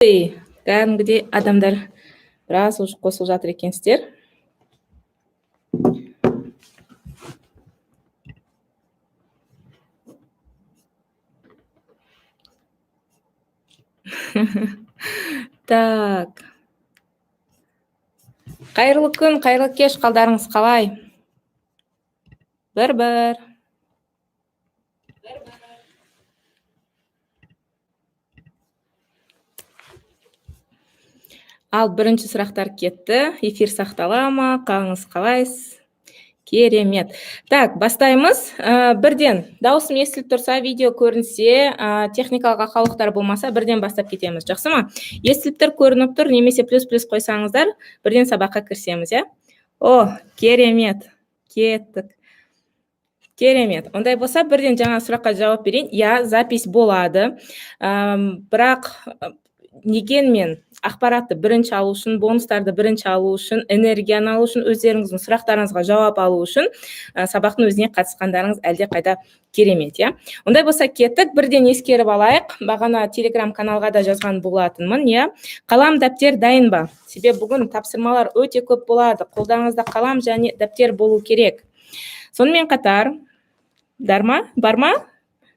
Кәдімгідей адамдар біраз уже қосылып жатыр екенсіздер. Так. Қайырлы күн, қайырлы кеш, қалдарыңыз қалай? Бір. Ал бірінші сұрақтар кетті. Эфир сақтала ма? Қалыңыз қалайсыз? Керемет. Так, бастаймыз. Бірден дауысым естіліп тұрса, видео көрінсе, техникалық ақаулықтар болмаса, бірден бастап кетеміз. Жақсы ма? Естіліп тұр, көрініп тұр, немесе плюс қойсаңыздар, бірден сабаққа кірісеміз, иә? О, керемет. Кеттік. Керемет. Ондай болса, бірден жаңа сұраққа жауап берейін. Я, запись болады. Бірақ негенмен ақпаратты бірінші алу үшін, бонустарды бірінші алу үшін, энергияны алу үшін, өздеріңіздің сұрақтарыңызға жауап алу үшін сабақтың өзіне қатысқандарыңыз әлде қайда керемет, иә? Ондай болса кеттік, бірден ескеріп алайық. Бағана телеграм каналға да жазған болатынмын, иә? Қалам, дәптер дайын ба? Себебі бүгін тапсырмалар өте көп болады. Қолдарыңызда қалам және дәптер болу керек. Сонымен қатар, бар ма?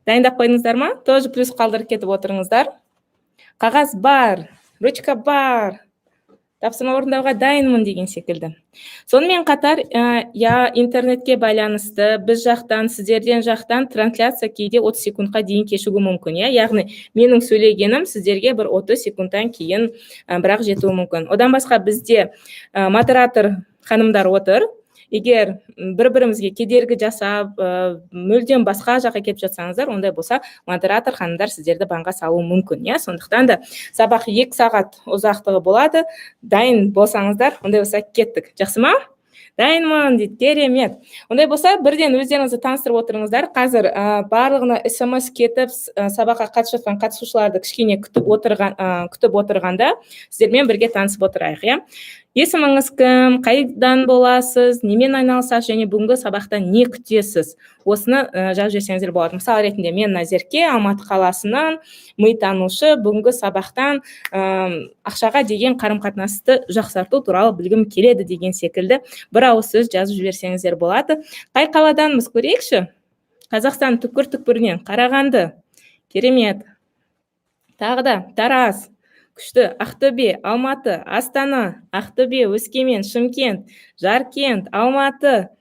Дайындап қойдыңыздар ма? Тоже плюс қалдырып кетіп отырыңыздар. Қағаз бар, ручка бар, тапсырма орындауға дайынмын деген секілді. Сонымен қатар, интернетке байланысты біз жақтан, сіздерден жақтан трансляция кейде 30 секундқа дейін кешуі мүмкін. Яғни, менің сөйлегенім сіздерге бір 30 секундтан кейін бірақ жетуі мүмкін. Одан басқа бізде модератор ханымдар отыр. Егер бір-бірімізге кедергі жасап, мүлдем басқа жаққа кетіп жатсаңыздар, ондай болса, модератор ханымдар сіздерді банға салуы мүмкін. Сондықтан да сабақ 2 сағат ұзақтығы болады. Дайын болсаңыздар, ондай болса кеттік. Жақсы ма? Дайынмын дейді, керемет. Ондай болса, бірден өздеріңізді таныстырып отырыңыздар. Қазір барлығына смс кетіп, сабаққа қатысып жатқан қатысушыларды кішкене күтіп отырғанда, сіздермен бірге танысып отырайық, Есіміңіз кім, қайдан боласыз, немен айналысасыз және бүгінгі сабақтан не күтесіз? Осыны жазып жіберсеңіздер болады. Мысал ретінде мен Назерке, Алматы қаласынан, митанушы, бүгінгі сабақтан ақшаға деген қарым-қатынасты жақсарту туралы білгім келеді деген секілді бір ауыз сөз жазып жіберсеңіздер болады. Қай қаладанмыз көрейікші? Қазақстан түкпір-түкпірінен, Қарағанды, керемет. Тағы да Тараз. Күшті, Ақтөбе, Алматы, Астана, Ақтөбе, Өскемен, Шымкент, Жаркент, Алматы.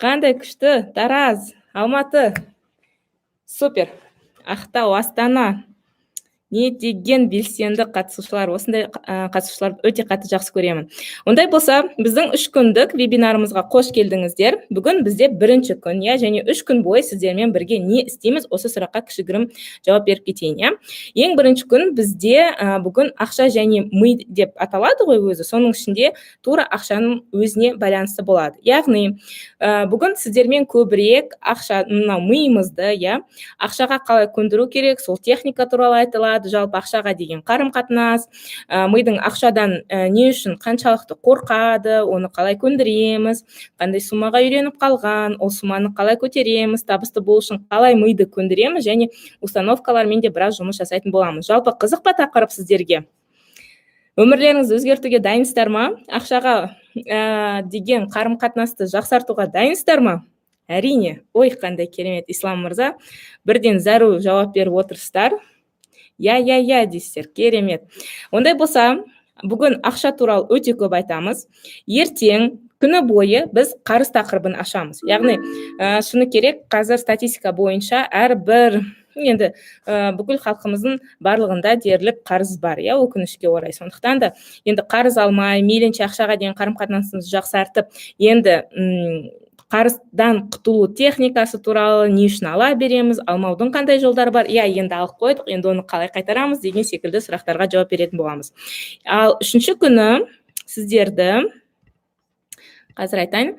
Қандай күшті, Тараз, Алматы. Супер. Ақтау, Астана. Не деген белсенді қатысушылар, осындай қатысушыларды өте қатты жақсы көремін. Ондай болса, біздің 3 күндік вебинарымызға қош келдіңіздер. Бүгін бізде бірінші күн, және 3 күн бойы сіздермен бірге не істейміз, осы сұраққа кішігірім жауап беріп кетейін, Ең бірінші күн бізде бүгін ақша және ми деп аталады ғой өзі. Соның ішінде тура ақшаның өзіне байланысты болады. Яғни, бүгін сіздермен көбірек ақшаны, миымызды, ақшаға қалай көндіру керек, сол техника туралы айтылады. Жалпы ақшаға деген қарым-қатынас, мидың ақшадан не үшін қаншалықты қорқады, оны қалай көндіреміз, қандай суммаға үйреніп қалған, ол сумманы қалай көтереміз, табысты болу үшін қалай миды көндіреміз, және установкалармен де біраз жұмыс жасайтын боламыз. Жалпы қызық па тақырып сіздерге? Өмірлеріңізді өзгертуге дайынсыздар ма? Ақшаға деген қарым-қатынасты жақсартуға дайынсыздар ма? Әрине. Ой, қандай керемет, Ислам мырза. Бірден зару жауап беріп отырсыздар. Я дейсіздер, керемет. Ондай болса, бүгін ақша туралы өте көп айтамыз. Ертең күні бойы біз қарыз тақырыбын ашамыз. Яғни, шыны керек, қазір статистика бойынша әрбір бүкіл халқымыздың барлығында дерлік қарыз бар, өкінішке орай. Сондықтан да енді қарыз алмай, мейлінше ақшаға деген қарым-қатынасымызды жақсартып, енді қарыздан құтылу техникасы туралы, не үшін ала береміз, алмаудың қандай жолдары бар, енді алып қойдық, енді оны қалай қайтарамыз деген секілді сұрақтарға жауап беретін боламыз. Ал 3-ші күні сіздерді, қазір айтайын,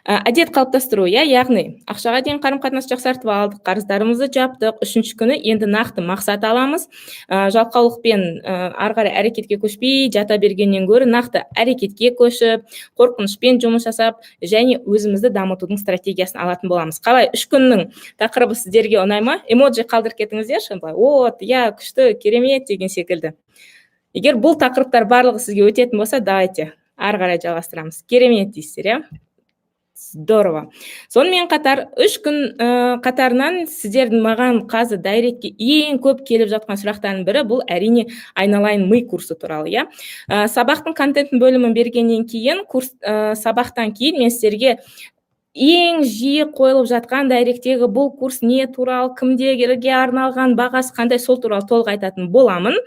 әдет қалыптастыру, яғни ақшаға деген қарым-қатынас жақсартып алдық, қарыздарымызды жаптық. 3-ші күні енді нақты мақсат аламыз. Жалқаулықпен ары қарай әрекетке көшпей, жата бергеннен гөрі нақты әрекетке көшіп, қорқынышпен жұмыс жасап, және өзімізді дамытудың стратегиясын алатын боламыз. Қалай 3 күннің тақырыбы сіздерге ұнай ма? Эмоджи қалдырып кетіңіздерші, күшті, керемет деген секілді. Егер бұл тақырыптар барлығы сізге өтетін болса, давайте ары қарай жалғастырамыз. Керемет дейсіздер, иә? Здорово. Сонымен қатар 3 күн қатарынан сіздердің маған қазір дайректке ең көп келіп жатқан сұрақтардың бірі бұл әрине айналайын ми курсы туралы, иә. Сабақтың контентін бөлімін бергеннен кейін, сабақтан кейін мен сіздерге ең жиі қойылып жатқан дайректегі бұл курс не туралы, кімдерге арналған, бағасы қандай, сол туралы толық айтатын боламын.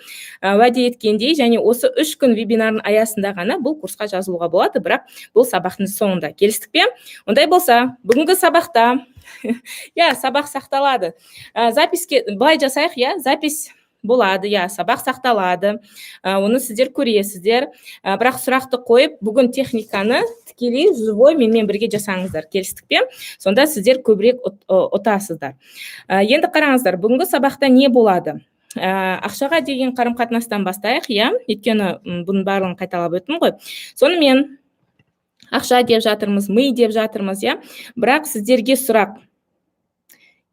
Уәде еткендей, және осы 3 күн вебинардың аясында ғана бұл курсқа жазылуға болады, бірақ бұл сабақтың соңында. Келістік пе? Ондай болса, бүгінгі сабақта сабақ сақталады. Записке былай жасайық, запись болады, сабақ сақталады. Оны сіздер көресіздер. Бірақ сұрақты қойып, бүгін техниканы тікелей живой менімен бірге жасаңыздар. Келістік пе? Сонда сіздер көбірек ұтасыздар. Енді қараңыздар, бүгінгі сабақта не болады? Ақшаға деген қарым-қатынастан бастайық, өйткені бұның барлығын қайталап өттім ғой. Сонымен ақша деп жатырмыз, ми деп жатырмыз, бірақ сіздерге сұрақ.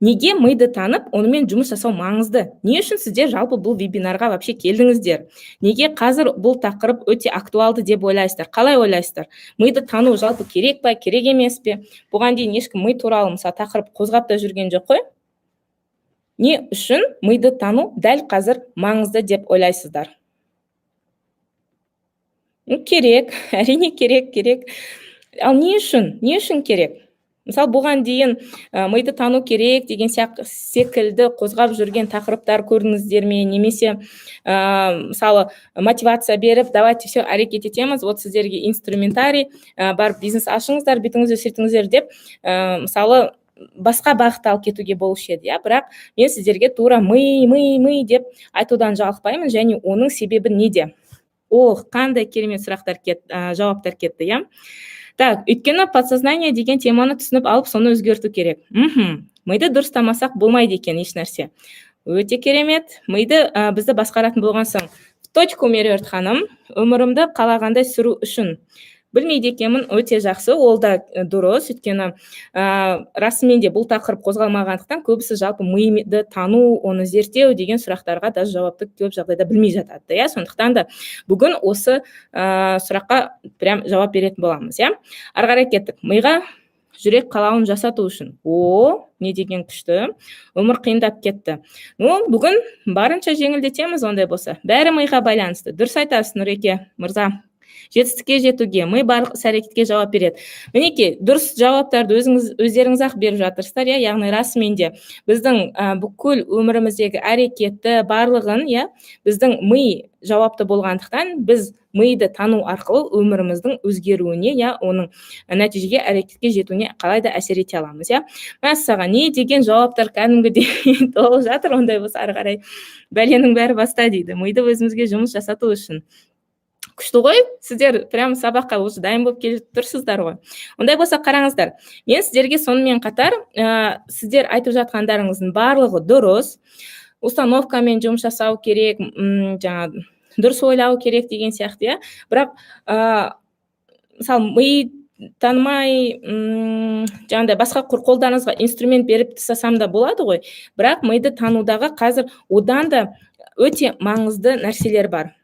Неге миды танып, онымен жұмыс жасау маңызды? Не үшін сіздер жалпы бұл вебинарға вообще келдіңіздер? Неге қазір бұл тақырып өте актуалды деп ойлайсыздар? Қалай ойлайсыздар? Миды тану жалпы керек па, керек емес пе? Бұған дейін ешкім ми туралы мысалы тақырып қозғап та жүрген жоқ қой? Не үшін миды тану дәл қазір маңызды деп ойлайсыздар? Керек, әрине керек. Ал не үшін керек? Мысалы, бұған дейін миды тану керек деген секілді қозғап жүрген тақырыптар көрдіңіздер ме? Немесе мысалы мотивация беріп, давайте все әрекет етеміз, вот сіздерге инструментарий бар, бизнес ашыңыздар, бетіңізді сөйтіңіздер деп, мысалы басқа бағытта алып кетуге болушы еді, бірақ мен сіздерге тура ми деп айтудан жалықпаймын, және оның себебі неде? Қандай керемет сұрақтар жауаптар кетті, Так, өйткені подсознание деген теманы түсініп алып, соны өзгерту керек. Миды дұрыстамасақ болмайды екен еш нәрсе. Өте керемет. Миды бізді басқаратын болған соң. В точку, Меруерт ханым, өмірімді қалағандай сүру үшін. Білмейді екенмін, өте жақсы, ол да дұрыс, өйткені расымен де бұл тақырып қозғалмағандықтан көбісі жалпы миды тану, оны зерттеу деген сұрақтарға да жауапты көп жағдайда білмей жатады. Сондықтан да бүгін осы сұраққа прям жауап беретін боламыз. Ары қарай кеттік. Миға жүрек қалауын жасату үшін. Не деген күшті. Өмір қиындап кетті. Бүгін барынша жеңілдетеміз ондай болса. Бәрі миға байланысты. Дұрыс айтасыз, Нұреке мырза. Жетістікке жетуге, ми барлық іс-әрекетке жауап береді. Мінекей, дұрыс жауаптарды өздеріңіз ақ беріп жатырсыздар, яғни расымен де біздің бүкіл өміріміздегі әрекетті барлығын, біздің ми жауапты болғандықтан, біз миды тану арқылы өміріміздің өзгеруіне, оның нәтижеге, әрекетке жетуіне қалай да әсер ете аламыз, Мәссаған, не деген жауаптар кәдімгідей толып жатыр, ондай болса ары қарай бәленің бәрі баста дейді. Миды өзімізге жұмыс жасату үшін. Күшті ғой, сіздер прям сабаққа уже дайын болып келіп тұрсыздар ғой. Ондай болса қараңыздар. Мен сіздерге сонымен қатар, сіздер айтып жатқандарыңыздың барлығы дұрыс. Установкамен жұмыс жасау керек, дұрыс ойлау керек деген сияқты, бірақ мысалы ми танымай, басқа қолданыңызға инструмент беріп тастасам да болады ғой, бірақ миды танудағы қазір одан да өте маңызды нәрселер бар.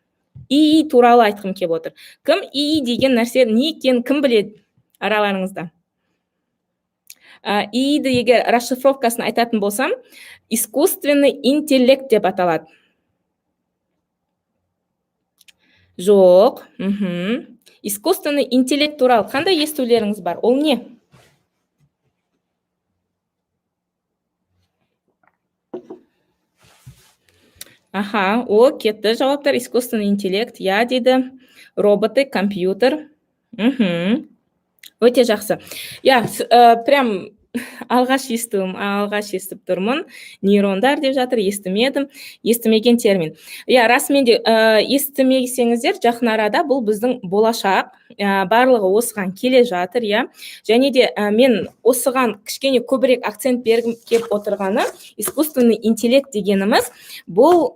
ИИ туралы айтқым келіп отыр. Кім ИИ деген нәрсе не екенін кім біледі араларыңызда? ИИ-ді егер расшифровкасын айтатын болсам, искусственный интеллект деп аталады. Жоқ. Искусственный интеллект туралы қандай естулеріңіз бар? Ол не? Кетті жауаптар. Искусственный интеллект, дейді. Роботы, компьютер. Өте жақсы. Прям алғаш естіп тұрмын. Нейрондар деп жатыр, естімеген термин. Расымен де естімесеңіздер, жақын арада бұл біздің болашақ, барлығы осыған келе жатыр, және де мен осыған кішкене көбірек акцент бергім келіп отырғаны, искусственный интеллект дегеніміз, бұл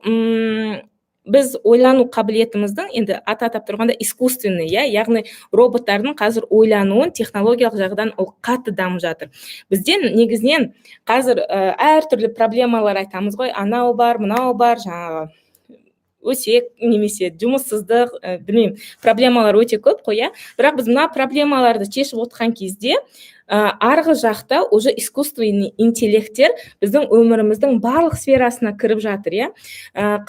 біз ойлану қабілетіміздің, енді атап тұрғанда искусственный, яғни роботтардың қазір ойлануын технологиялық жағынан ол қатты дамып жатыр. Бізден негізінен қазір әртүрлі проблемалар айтамыз ғой, анау бар, мынау бар, жаңағы өсек немесе жұмыссыздық, білмеймін, проблемалар өте көп қой, иә. Бірақ біз мына проблемаларды шешіп отырған кезде арғы жақта уже искусственный интеллекттер біздің өміріміздің барлық сферасына кіріп жатыр, иә.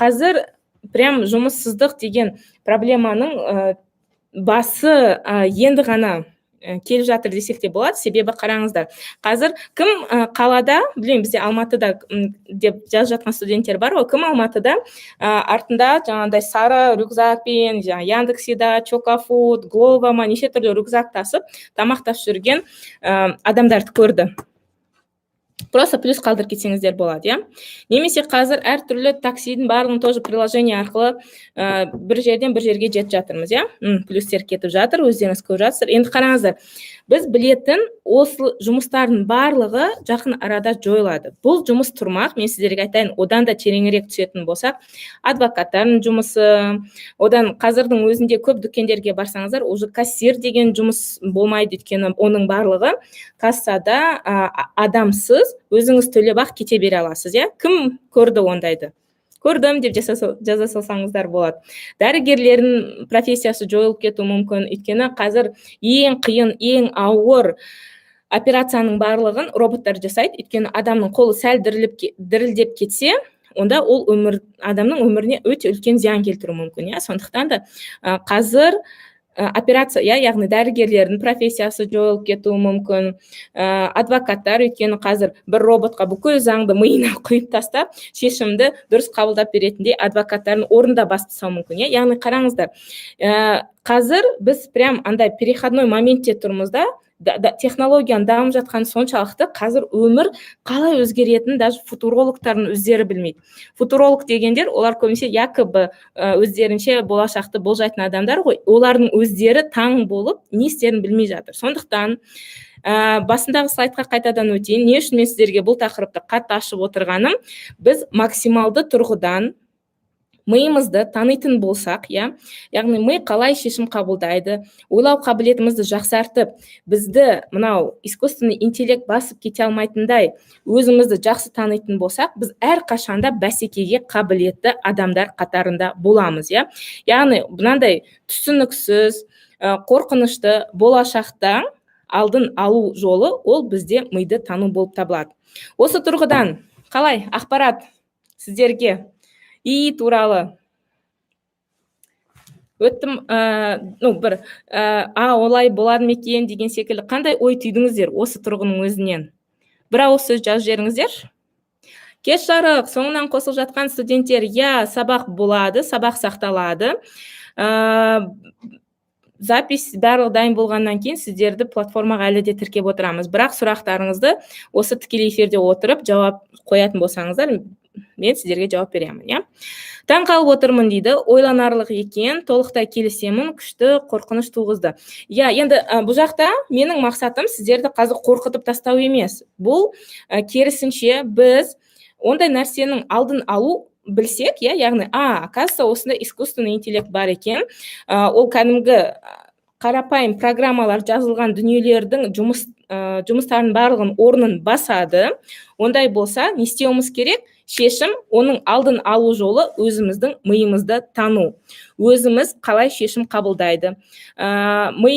Қазір прям жұмыссыздық деген проблеманың басы енді ғана келіп жатыр десек те болады. Себебі қараңыздар, қазір кім қалада, білмеймін, бізде Алматыда деп жазып жатқан студенттер бар ғой, кім Алматыда артында жаңағыдай сары рюкзакпен, Яндекс.Еда, Чокафуд, Глобама неше түрлі рюкзак тасып тамақтап жүрген адамдарды көрді. Просто плюс қалдырып кетсеңіздер болады, иә. Немесе қазір әртүрлі таксидің барлығын тоже приложение арқылы бір жерден бір жерге жетіп жатырмыз, иә. Плюстер кетіп жатыр, өздеріңіз көріп жатсыздар. Енді қараңыздар, біз білетін осы жұмыстардың барлығы жақын арада жойылады. Бұл жұмыс тұрмақ, мен сіздерге айтайын, одан да тереңірек түсетін болсақ, адвокаттардың жұмысы, одан қазірдің өзінде көп дүкендерге барсаңыздар, уже кассир деген жұмыс болмайды, өйткені оның барлығы кассада адамсыз өзіңіз төлеп ақ кете бере аласыз, иә. Кім көрді ондайды? Көрдім деп жаза салсаңыздар болады. Дәрігерлердің профессиясы жойылып кетуі мүмкін, өйткені қазір ең қиын, ең ауыр операцияның барлығын роботтар жасайды, өйткені адамның қолы сәл дірілдеп кетсе, онда ол адамның өміріне өте үлкен зиян келтіруі мүмкін, иә. Сондықтан да қазір операция, яғни дәрігерлердің профессиясы жойылып кетуі мүмкін, адвокаттар, өйткені қазір бір роботқа бүкіл заңды миына құйып тастап, шешімді дұрыс қабылдап беретіндей адвокаттардың орнында бас тастауы мүмкін, иә. Яғни қараңыздар, қазір біз прям андай переходной моментте тұрмыз да, технологияның дамып жатқан соншалықты қазір өмір қалай өзгеретінін даже футурологтардың өздері білмейді. Футуролог дегендер, олар көбінесе якобы өздерінше болашақты болжайтын адамдар ғой, олардың өздері таң болып, не істерін білмей жатыр. Сондықтан басындағы слайдқа қайтадан өтейін. Не үшін мен сіздерге бұл тақырыпты қатты ашып отырғаным, біз максималды тұрғыдан миымызды танитын болсақ, иә, яғни ми қалай шешім қабылдайды, ойлау қабілетімізді жақсартып, бізді мынау искусственный интеллект басып кете алмайтындай өзімізді жақсы танитын болсақ, біз әр қашанда бәсекеге қабілетті адамдар қатарында боламыз, иә. Яғни мынандай түсініксіз, қорқынышты болашақта алдын алу жолы ол бізде миды тану болып табылады. Осы тұрғыдан қалай ақпарат сіздерге И туралы өттім, бір олай болады ма екен деген секілді қандай ой түйдіңіздер осы тұрғының өзінен? Бір ауыз сөз жазып жіберіңіздер. Кеш жарық, соңынан қосылып жатқан студенттер, сабақ болады, сабақ сақталады. Запись барлығы дайын болғаннан кейін сіздерді платформаға әлі де тіркеп отырамыз. Бірақ сұрақтарыңызды осы тікелей эфирде отырып жауап қоятын болсаңыздар, мен сіздерге жауап беремін, иә. Таң қалып отырмын дейді, ойланарлық екен, толықтай келісемін, күшті қорқыныш туғызды. Енді бұл жақта менің мақсатым сіздерді қазір қорқытып тастау емес. Бұл керісінше біз ондай нәрсенің алдын алу білсек, яғни, оказывается, осында искусственный интеллект бар екен, ол кәдімгі қарапайым программалар жазылған дүниелердің жұмыстарын барлығын орнын басады. Ондай болса, не істеуіміз керек? Шешім, оның алдын алу жолы өзіміздің миымызды тану. Өзіміз қалай шешім қабылдайды. Ми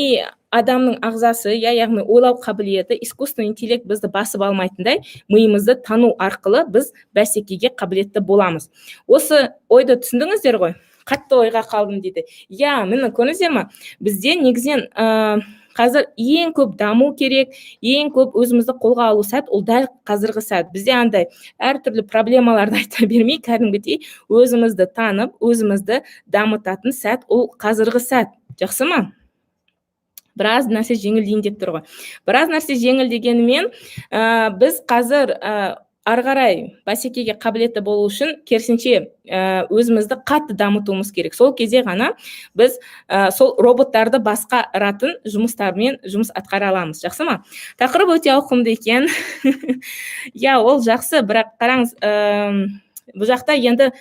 адамның ағзасы, яғни ойлау қабілеті, искусственный интеллект бізді басып алмайтындай, миымызды тану арқылы біз бәсекеге қабілетті боламыз. Осы ойды түсіндіңіздер ғой? Қатты ойға қалдым дейді. Мені көрдіңіздер ме? Бізде негізінен қазір ең көп даму керек, ең көп өзімізді қолға алу сәт, ол дәл қазіргі сәт. Бізде андай әртүрлі проблемаларды айта бермей, кәдімгідей өзімізді танып, өзімізді дамытатын сәт, ол қазіргі сәт. Жақсы ма? Біраз нәрсе жеңілдейін деп тұр ғой. Біраз нәрсе жеңіл дегенімен, біз қазір ары қарай бәсекеге қабілетті болу үшін керісінше өзімізді қатты дамытуымыз керек. Сол кезде ғана біз сол роботтарды басқаратын жұмыстармен жұмыс атқара аламыз. Жақсы ма? Тақырып өте ауқымды екен. Ол жақсы, бірақ қараңыз, бұл жақта енді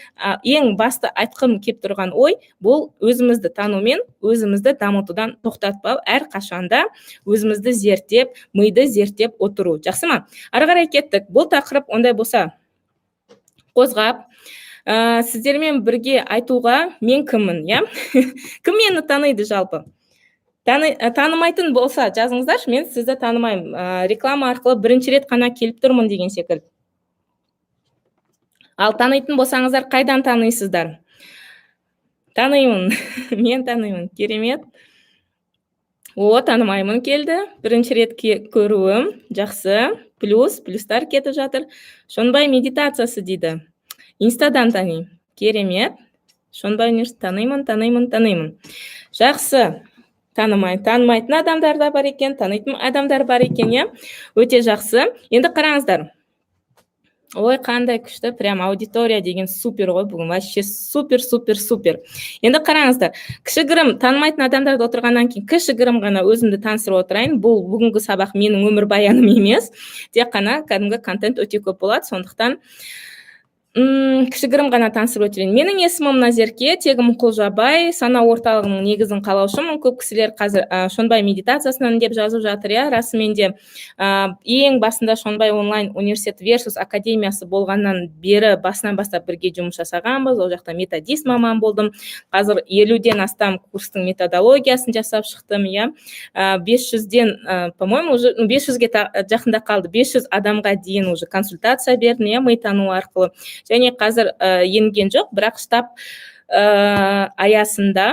ең басты айтқым кеп тұрған ой, бұл өзімізді танумен, өзімізді дамытудан тоқтатпау, әр қашанда өзімізді зерттеп, миды зерттеп отыру. Жақсы ма? Ары қарай кеттік. Бұл тақырып ондай болса қозғап, сіздермен бірге айтуға мен кіммін, иә? Кім мені таниды жалпы? Танымайтын болса жазыңыздаршы, мен сізді танымаймын. Реклама арқылы бірінші рет қана келіп тұрмын деген секілді. Ал танитын болсаңыздар, қайдан танисыздар? Танимын. Мен танимын. Керемет. Танымаймын келді. Бірінші рет көруім. Жақсы. Плюстар кетіп жатыр. Шонбай медитациясы дейді. Инстадан танимын. Керемет. Шонбай университет танимын. Жақсы. Танымайтын адамдар да бар екен, танитын адамдар бар екен, иә? Өте жақсы. Енді қараңыздар. Ой, қандай күшті, прям аудитория деген супер ғой, бүгін вообще супер. Енді қараңыздар, кішігірім танымайтын адамдарды отырғаннан кейін кішігірім ғана өзімді таныстырып отырайын. Бұл бүгінгі сабақ менің өмірбаяным емес, тек қана кәдімгі контент өте көп болады, сондықтан кішігірім ғана таныстырып өтейін. Менің есімім Назерке, тегім Құлжабай, сана орталығының негізін қалаушымын. Көп кісілер қазір Шонбай медитациясынан деп жазып жатыр, иә, расымен де ең басында Шонбай онлайн университет Versus академиясы болғаннан бері басынан бастап бірге жұмыс жасағанбыз. Ол жақта методист маман болдым. Қазір 50-ден астам курстың методологиясын жасап шықтым, иә. 500-ден, по-моему, уже 500-ге жақында қалды. 500 адамға дейін уже консультация бердім, иә, митану арқылы. Және қазір енген жоқ, бірақ штаб аясында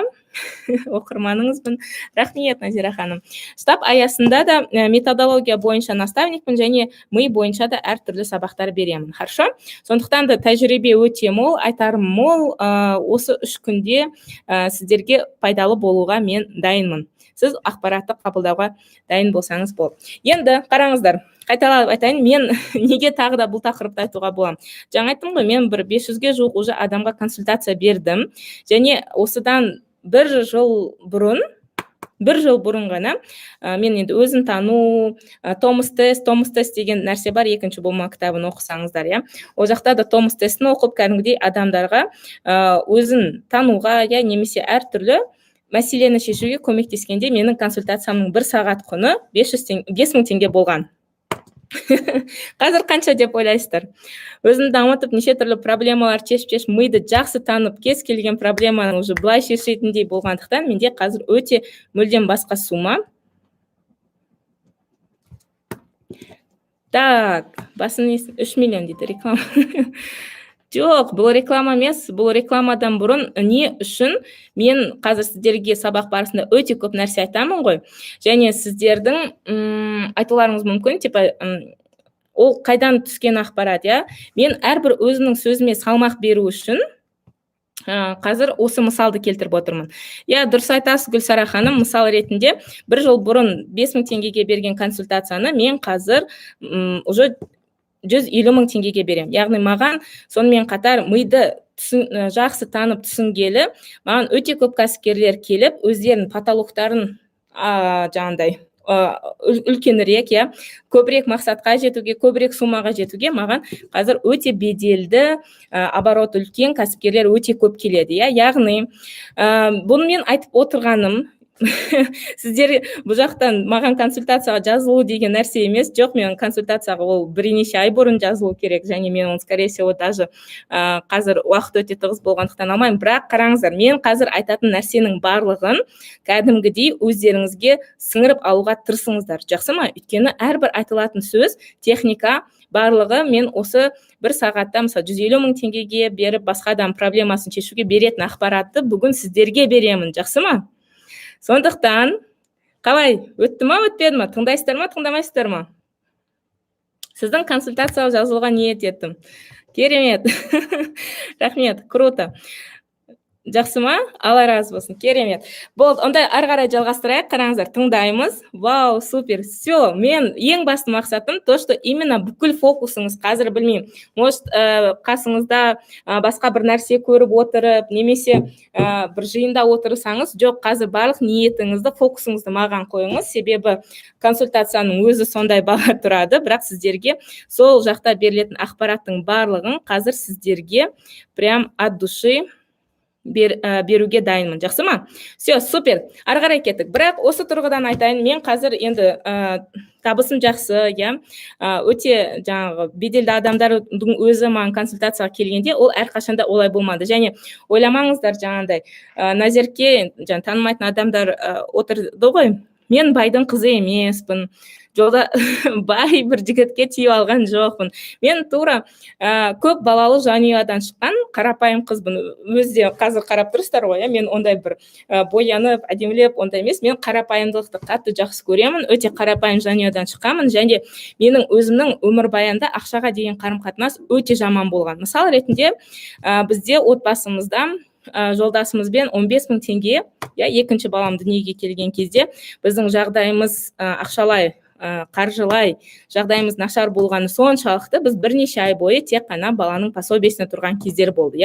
оқырманыңызбын. Рахмет, Назира ханым. Штаб аясында да методология бойынша наставникпін, және ми бойынша да әртүрлі сабақтар беремін. Хорошо? Сондықтан да тәжірибе өте мол, айтарым мол. Осы 3 күнде сіздерге пайдалы болуға мен дайынмын. Сіз ақпаратты қабылдауға дайын болсаңыз бол. Енді қараңыздар, қайталап айтайын, мен неге тағы да бұл тақырыпты айтуға болам. Жаңа айттым ғой, мен бір 500-ге жуық уже адамға консультация бердім. Және осыдан бір жыл бұрын ғана мен енді өзін тану, Томас тест деген нәрсе бар, 2-ші болма кітабын оқысаңыздар, иә. Ол жақта да Томас тестін оқып, кәдімгідей адамдарға өзін тануға, иә, немесе әртүрлі мәселені шешуге көмектескенде менің консультациямның 1 сағат құны 5000 теңге болған. Қазір қанша деп ойлайсыздар? Өзін дамытып, неше түрлі проблемалар шешіп, миды жақсы танып, кез келген проблеманы уже былай шешетіндей болғандықтан менде қазір өте мүлдем басқа сума. Так, басын 3 миллион дейді реклама. Жоқ, бұл реклама емес, бұл рекламадан бұрын не үшін мен қазір сіздерге сабақ барысында өте көп нәрсе айтамын ғой. Және сіздердің айтуларыңыз мүмкін, типа, ол қайдан түскен ақпарат, иә? Мен әрбір өзінің сөзіме салмақ беру үшін қазір осы мысалды келтіріп отырмын. Я, дұрыс айтасыз, Гүлсара ханым, мысал ретінде 1 жыл бұрын 5000 теңгеге берген консультацияны мен қазір уже 150 000 теңгеге берем. Яғни маған сонымен қатар миды жақсы танып түсінгелі, маған өте көп кәсіпкерлер келіп, өздерінің потолоктарын жаңағыдай үлкенірек, иә, көбірек мақсатқа жетуге, көбірек сумаға жетуге маған қазір өте беделді, оборот үлкен кәсіпкерлер өте көп келеді, иә. Яғни бұны мен айтып отырғаным, сіздер бұл жақтан маған консультацияға жазылу деген нәрсе емес. Жоқ, мен консультацияға ол бірнеше ай бұрын жазылу керек, және мен оны, скорее всего, даже қазір уақыт өте тығыз болғандықтан алмаймын. Бірақ қараңыздар, мен қазір айтатын нәрсенің барлығын кәдімгідей өздеріңізге сіңіріп алуға тырысыңыздар. Жақсы ма? Өйткені әрбір айтылатын сөз, техника барлығы мен осы 1 сағатта, мысалы 150 000 теңгеге беріп, басқа адам проблемасын шешуге беретін ақпаратты бүгін сіздерге беремін. Жақсы ма? Сондықтан, қалай, өтті ма, өтпеді ма? Тыңдайсыздар ма, тыңдамайсыздар ма? Сіздің консультацияға жазылуға ниет еттім. Керемет. Рахмет, круто. Жақсы ма? Алла разы болсын. Керемет. Болды, онда ары қарай жалғастырайық. Қараңыздар, тыңдаймыз. Вау, супер. Все, мен ең басты мақсатым то, что именно бүкіл фокусыңыз, қазір білмеймін, может, қасыңызда басқа бір нәрсе көріп отырып, немесе бір жиында отырсаңыз, жоқ, қазір барлық ниетіңізді, фокусыңызды маған қойыңыз. Себебі консультацияның өзі сондай баға тұрады, бірақ сіздерге сол жақта берілетін ақпараттың барлығын қазір сіздерге прям от души беруге дайынмын. Жақсы ма? Все, супер. Ары қарай кеттік. Бірақ осы тұрғыдан айтайын, мен қазір енді табысым жақсы, иә. Өте жаңағы беделді адамдардың өзі маған консультацияға келгенде, ол әрқашанда олай болмады. Және ойламаңыздар жаңағыдай Назерке, танымайтын адамдар отырды ғой. Мен байдың қызы емеспін. Жолда бай бір жігітке тиіп алған жоқпын. Мен тура көп балалы жанұядан шыққан қарапайым қызбын. Өзде қазір қарап тұрсыздар ғой, мен ондай бір боянып, әдемілеп ондай емес. Мен қарапайымдылықты қатты жақсы көремін. Өте қарапайым жанұядан шыққанмын, және менің өзімнің өмірбаянда ақшаға деген қарым-қатынас өте жаман болған. Мысал ретінде, бізде отбасымызда жолдасымызбен 15 мың теңге, екінші балам дүниеге келген кезде біздің жағдайымыз ақшалай, қаржылай жағдайымыз нашар болғаны соншалықты біз бірнеше ай бойы тек қана баланың пособиесіне тұрған кездер болды.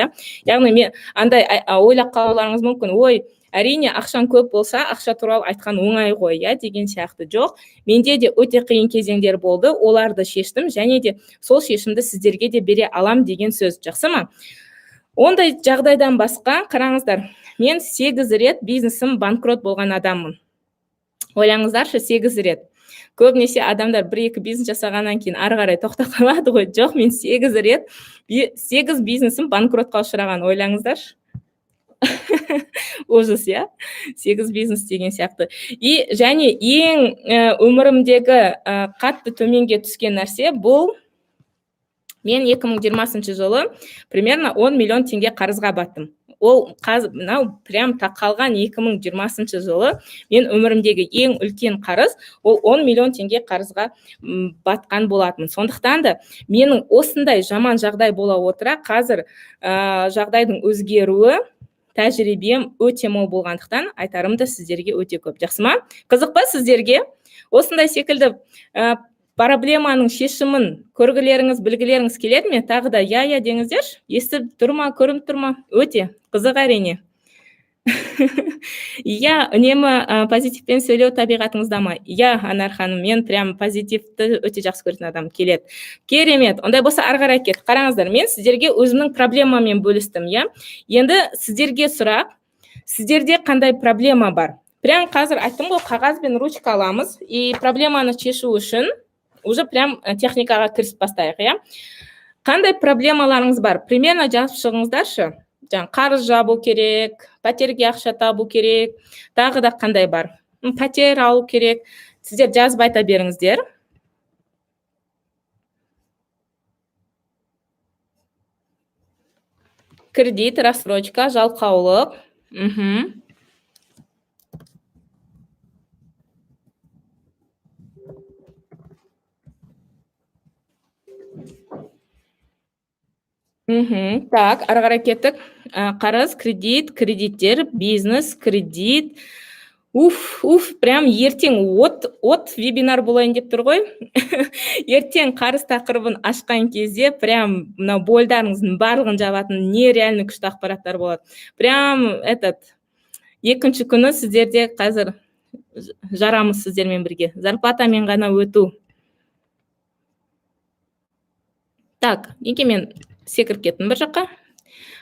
Яғни мен андай ойлап қалуларыңыз мүмкін, ой, әрине ақшаң көп болса, ақша туралы айтқан оңай ғой, деген сияқты. Жоқ, менде де өте қиын кезеңдер болды, оларды шештім, және де сол шешімді сіздерге де бере алам деген сөз. Жақсы ма? Ондай жағдайдан басқа, қараңыздар, мен 8 рет бизнесім банкрот болған адаммын. Ойлаңыздаршы, 8 рет. Көбінесе адамдар 1-2 бизнес жасағаннан кейін ары қарай тоқтап қалады ғой. Жоқ, мен 8 рет 8 бизнесім банкротқа ұшыраған. Ойлаңыздаршы. Ужас, 8 бизнес деген сияқты. Және ең өмірімдегі қатты төменге түскен нәрсе бұл, мен 2020 жылы примерно 10 миллион теңге қарызға баттым. Ол прям тақалған 2020 жылы мен өмірімдегі ең үлкен қарыз, ол 10 миллион теңге қарызға батқан болатынмын. Сондықтан да менің осындай жаман жағдай бола отыра, қазір жағдайдың өзгеруі, тәжірибем өте мол болғандықтан айтарым да сіздерге өте көп. Жақсы ма? Қызық па сіздерге? Осындай секілді проблеманың шешімін көргілеріңіз, білгілеріңіз келеді ме? Тағы да я деңіздерші. Естіп тұрма, көрініп тұрма? Өте қызық әрине. Үнемі позитивпен сөйлеу табиғатыңызда ма? Анар ханым, мен прям позитивті өте жақсы көретін адам келеді. Керемет. Ондай болса ары қарай кет. Қараңыздар, мен сіздерге өзімнің проблемамен бөлістім, Енді сіздерге сұрақ, сіздерде қандай проблема бар? Прям қазір айттым ғой, қағаз бен ручка аламыз, и проблеманы шешу үшін уже прям техникаға кірісіп бастайық, Қандай проблемаларыңыз бар? Примерно жазып шығыңыздаршы. Қарыз жабу керек, пәтерге ақша табу керек, тағы да қандай бар? Пәтер алу керек. Сіздер жазып айта беріңіздер. Кредит, рассрочка, жалқаулық. Так, ары қарай кеттік. Қарыз, кредит, кредиттер, бизнес, кредит. Прям ертең от вебинар болайын деп тұр ғой. Ертең қарыз тақырыбын ашқан кезде прям бойдарыңыздың барлығын жабатын нереально күшті ақпараттар болады. Прям екінші күні сіздерде қазір жарамыз сіздермен бірге. Зарплатамен ғана өту. Так, неге мен секіріп кеттім бір жаққа?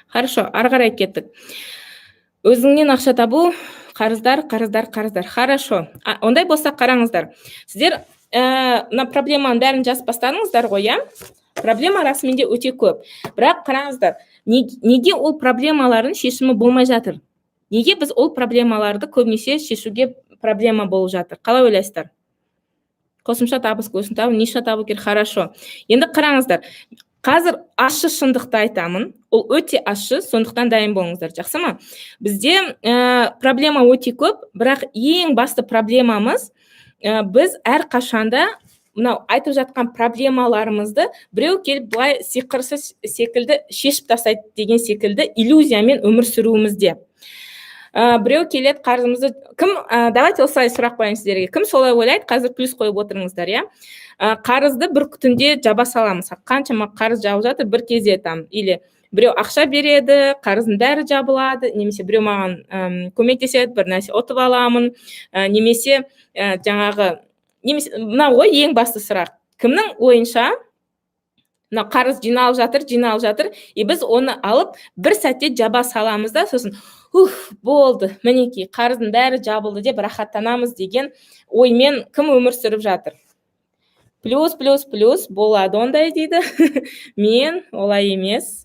Хорошо, ары қарай кеттік. Өзіңнен ақша табу, қарыздар. Хорошо. Ондай болса қараңыздар. Сіздер проблеманың бәрін жазып бастадыңыздар ғой, Проблема расымен өте көп. Бірақ қараңыздар, неге ол проблемалардың шешімі болмай жатыр? Неге біз ол проблемаларды көбінесе шешуге проблема болып жатыр? Қалай ойлайсыздар? Қосымша табыс, ниша табу керек. Хорошо. Енді қараңыздар. Қазір ашы шындықты айтамын. Ол өте ашы, сондықтан дайын болыңыздар. Жақсы ма? Бізде проблема өте көп, бірақ ең басты проблемамыз, біз әр қашанда айтып жатқан проблемаларымызды біреу келіп бұлай сиқырсыз секілді шешіп тастайды деген секілді иллюзиямен өмір сүруімізде. Біреу келеді қарызымызды, давайте осылай сұрақ қояйын сіздерге. Кім солай ойлайды? Қазір плюс қойып отырыңыздар, Қарызды бір күтінде жаба саламыз. Қаншама қарыз жабылып жатыр бір кезде или біреу ақша береді, қарыздың бәрі жабылады, немесе біреу маған көмектеседі, бір нәрсе ұтып аламын, немесе мынау ғой ең басты сұрақ. Кімнің ойынша мына қарыз жиналып жатыр, и біз оны алып бір сәтте жаба саламыз да, сосын болды, мінекей қарыздың бәрі жабылды деп рахаттанамыз деген оймен кім өмір сүріп жатыр? Плюс болады ондай дейді. Мен олай емес.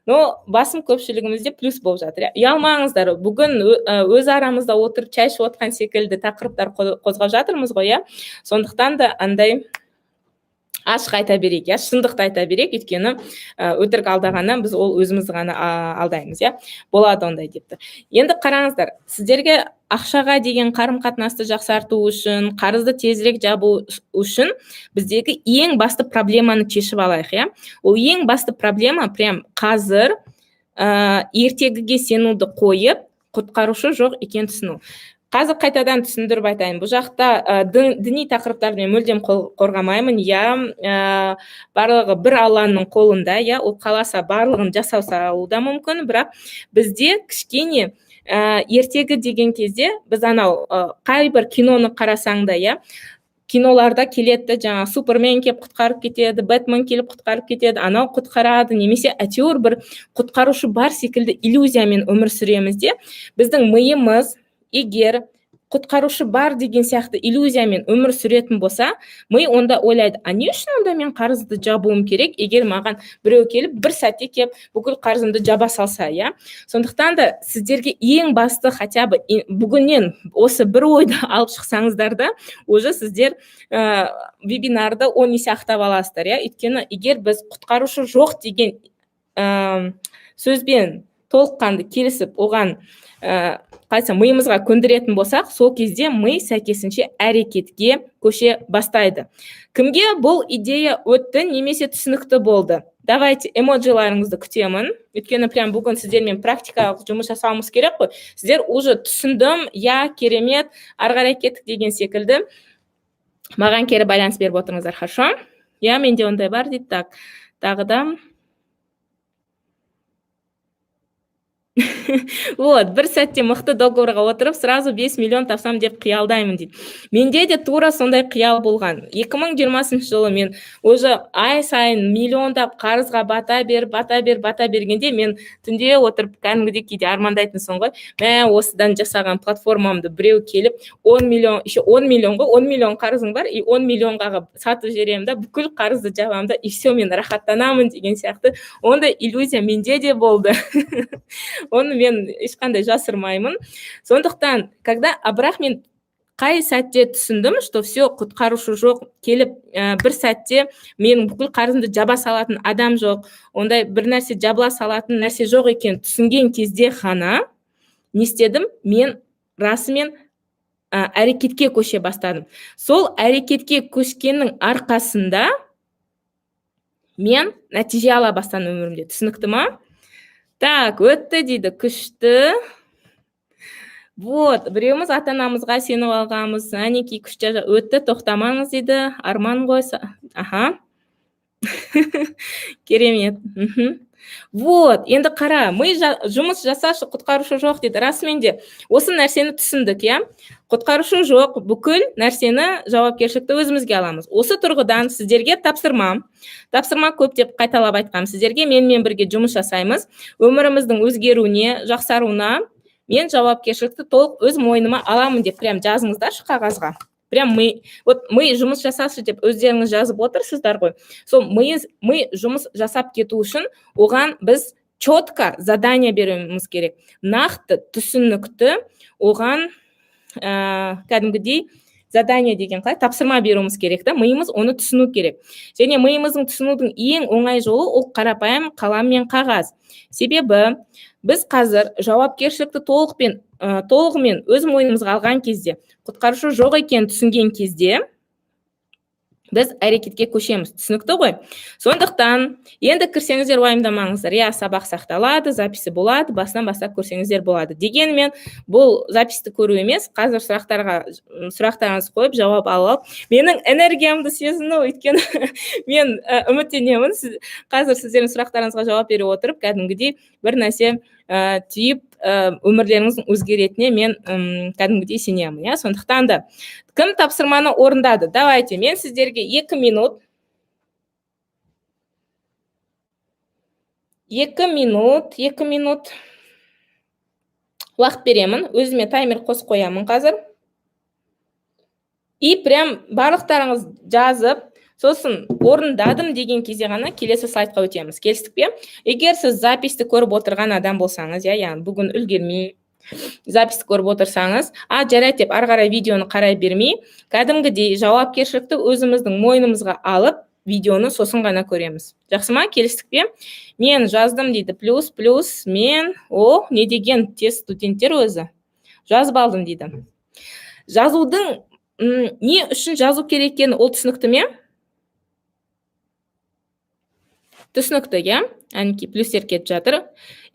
Но басым көпшілігімізде плюс болып жатыр. Ұялмаңыздар, бүгін өз арамызда отырып чай ішіп отқан секілді тақырыптар қозғап жатырмыз ғой, сондықтан да андай ашық айта берейік, шындықты айта берейік, өйткені өтірік алдағаннан біз ол өзімізді ғана алдаймыз, болады ондай депті. Енді қараңыздар, сіздерге ақшаға деген қарым-қатынасты жақсарту үшін, қарызды тезірек жабу үшін біздегі ең басты проблеманы шешіп алайық, Ол ең басты проблема прям қазір ертегіге сенуді қойып, құтқарушы жоқ екен түсіну. Қазір қайтадан түсіндіріп айтайын. Бұл жақта діни тақырыптарды мен мүлдем қорғамаймын. Барлығы бір Алланың қолында, ол қаласа барлығын жасау салуы да мүмкін, бірақ бізде кішкене ертегі деген кезде біз анау қай бір киноны қарасаң да, киноларда келеді, жаңа Супермен келіп құтқарып кетеді, Бэтмен келіп құтқарып кетеді, анау құтқарады, немесе әйтеуір бір құтқарушы бар секілді иллюзиямен өмір сүреміз де, біздің миымыз егер құтқарушы бар деген сияқты иллюзиямен өмір сүретін болса, ми онда ойлайды, не үшін онда мен қарызды жабуым керек, егер маған біреу келіп бір сәтте келіп бүкіл қарызымды жаба салса, Сондықтан да сіздерге ең басты хотя бы бүгіннен осы бір ойды алып шықсаңыздар да, уже сіздер вебинарды 10 есе ақтап аласыздар, Өйткені егер біз құтқарушы жоқ деген сөзбен толыққанды келісіп, оған миымызға көндіретін болсақ, сол кезде ми сәйкесінше әрекетке көше бастайды. Кімге бұл идея өтті, немесе түсінікті болды? Давайте эмоджиларыңызды күтемін. Өйткені прям бүгін сіздермен практикалық жұмыс жасауымыз керек қой. Сіздер уже түсіндім, керемет, ары қарай кеттік деген секілді маған кері байланыс беріп отырыңыздар, хорошо? Менде ондай бар дейді. Так, тағы да Вот, бір сәтте мықты договорға отырып, сразу 5 миллион тапсам деп қиялдаймын дейді. Менде де тура сондай қиял болған. 2020 жылы мен уже ай сайын миллиондап қарызға бата бергенде мен түнде отырып кәдімгідей кейде армандайтынсың ғой. Осыдан жасаған платформамды біреу келіп 10 миллион, еще 10 миллион ғой, 10 миллион қарызың бар, и 10 миллионға сатып жіберемін да, бүкіл қарызды жабамын да, и все, мен рахаттанамын деген сияқты. Ондай иллюзия менде де болды. Оны мен ешқандай жасырмаймын. Сондықтан, бірақ мен қай сәтте түсіндім, что все, құтқарушы жоқ, келіп бір сәтте менің бүкіл қарызымды жаба салатын адам жоқ, ондай бір нәрсе жабыла салатын нәрсе жоқ екен түсінген кезде ғана не істедім? Мен расымен әрекетке көше бастадым. Сол әрекетке көшкеннің арқасында мен нәтиже ала бастадым өмірімде. Түсінікті ма? Так, өтті дейді, күшті. Вот, біреуміз ата-анамызға сеніп алғанбыз, әнекей күшті өтті, тоқтамаңыз дейді, арман қойса. Керемет. Вот, енді қара, мы жұмыс жасашы, құтқарушы жоқ дейді. Расымен де осы нәрсені түсіндік, Құтқарушы жоқ, бүкіл нәрсені жауапкершілікті өзімізге аламыз. Осы тұрғыдан сіздерге тапсырма көп деп қайталап айтқам. Сіздерге менімен бірге жұмыс жасаймыз. Өміріміздің өзгеруіне, жақсаруына мен жауапкершілікті толық өз мойныма аламын деп прям жазыңыздаршы қағазға. Прям мы жұмыс жасашы деп өздеріңіз жазып отырсыздар ғой. Сол мы жұмыс жасап кету үшін оған біз четко задание беруіміз керек. Нақты, түсінікті оған кәдімгідей задание деген тапсырма беруіміз керек та, миымыз оны түсіну керек. Және миымыздың түсінудің ең оңай жолы ол қарапайым қалам мен қағаз. Себебі біз қазір жауапкершілікті толығымен өз мойнымызға алған кезде, құтқарушы жоқ екен түсінген кезде біз әрекетке көшеміз. Түсінікті ғой? Сондықтан, енді кірсеңіздер уайымдамаңыздар. Сабақ сақталады, записі болады, басынан бастап көрсеңіздер болады. Дегенмен, бұл записті көру емес, қазір сұрақтарыңыз қойып, жауап алып, менің энергиямды сезіну, өйткені мен үміттенемін. Қазір сіздердің сұрақтарыңызға жауап бере отырып, кәдімгідей бір нәрсе түйіп, өмірлеріңіздің өзгеретіне мен кәдімгідей сенемін. Сондықтан да, кім тапсырманы орындады? Давайте, мен сіздерге 2 минут 2 минут уақыт беремін. Өзіме таймер қосып қоямын қазір. И прям барлықтарыңыз жазып, сосын орындадым деген кезде ғана келесі слайдқа өтеміз. Келістік пе? Егер сіз записті көріп отырған адам болсаңыз, яғни бүгін үлгермей записті көріп отырсаңыз, жарайды деп ары қарай видеоны қарай бермей, кәдімгідей жауапкершілікті өзіміздің мойнымызға алып, видеоны сосын ғана көреміз. Жақсы ма? Келістік пе? Мен жаздым дейді, плюс, мен, не деген тест студенттер өзі? Жазып алдым дейді. Жазудың не үшін жазу керек екені ол түсінікті ме? Түсінікті, әнеки плюстер кетіп жатыр.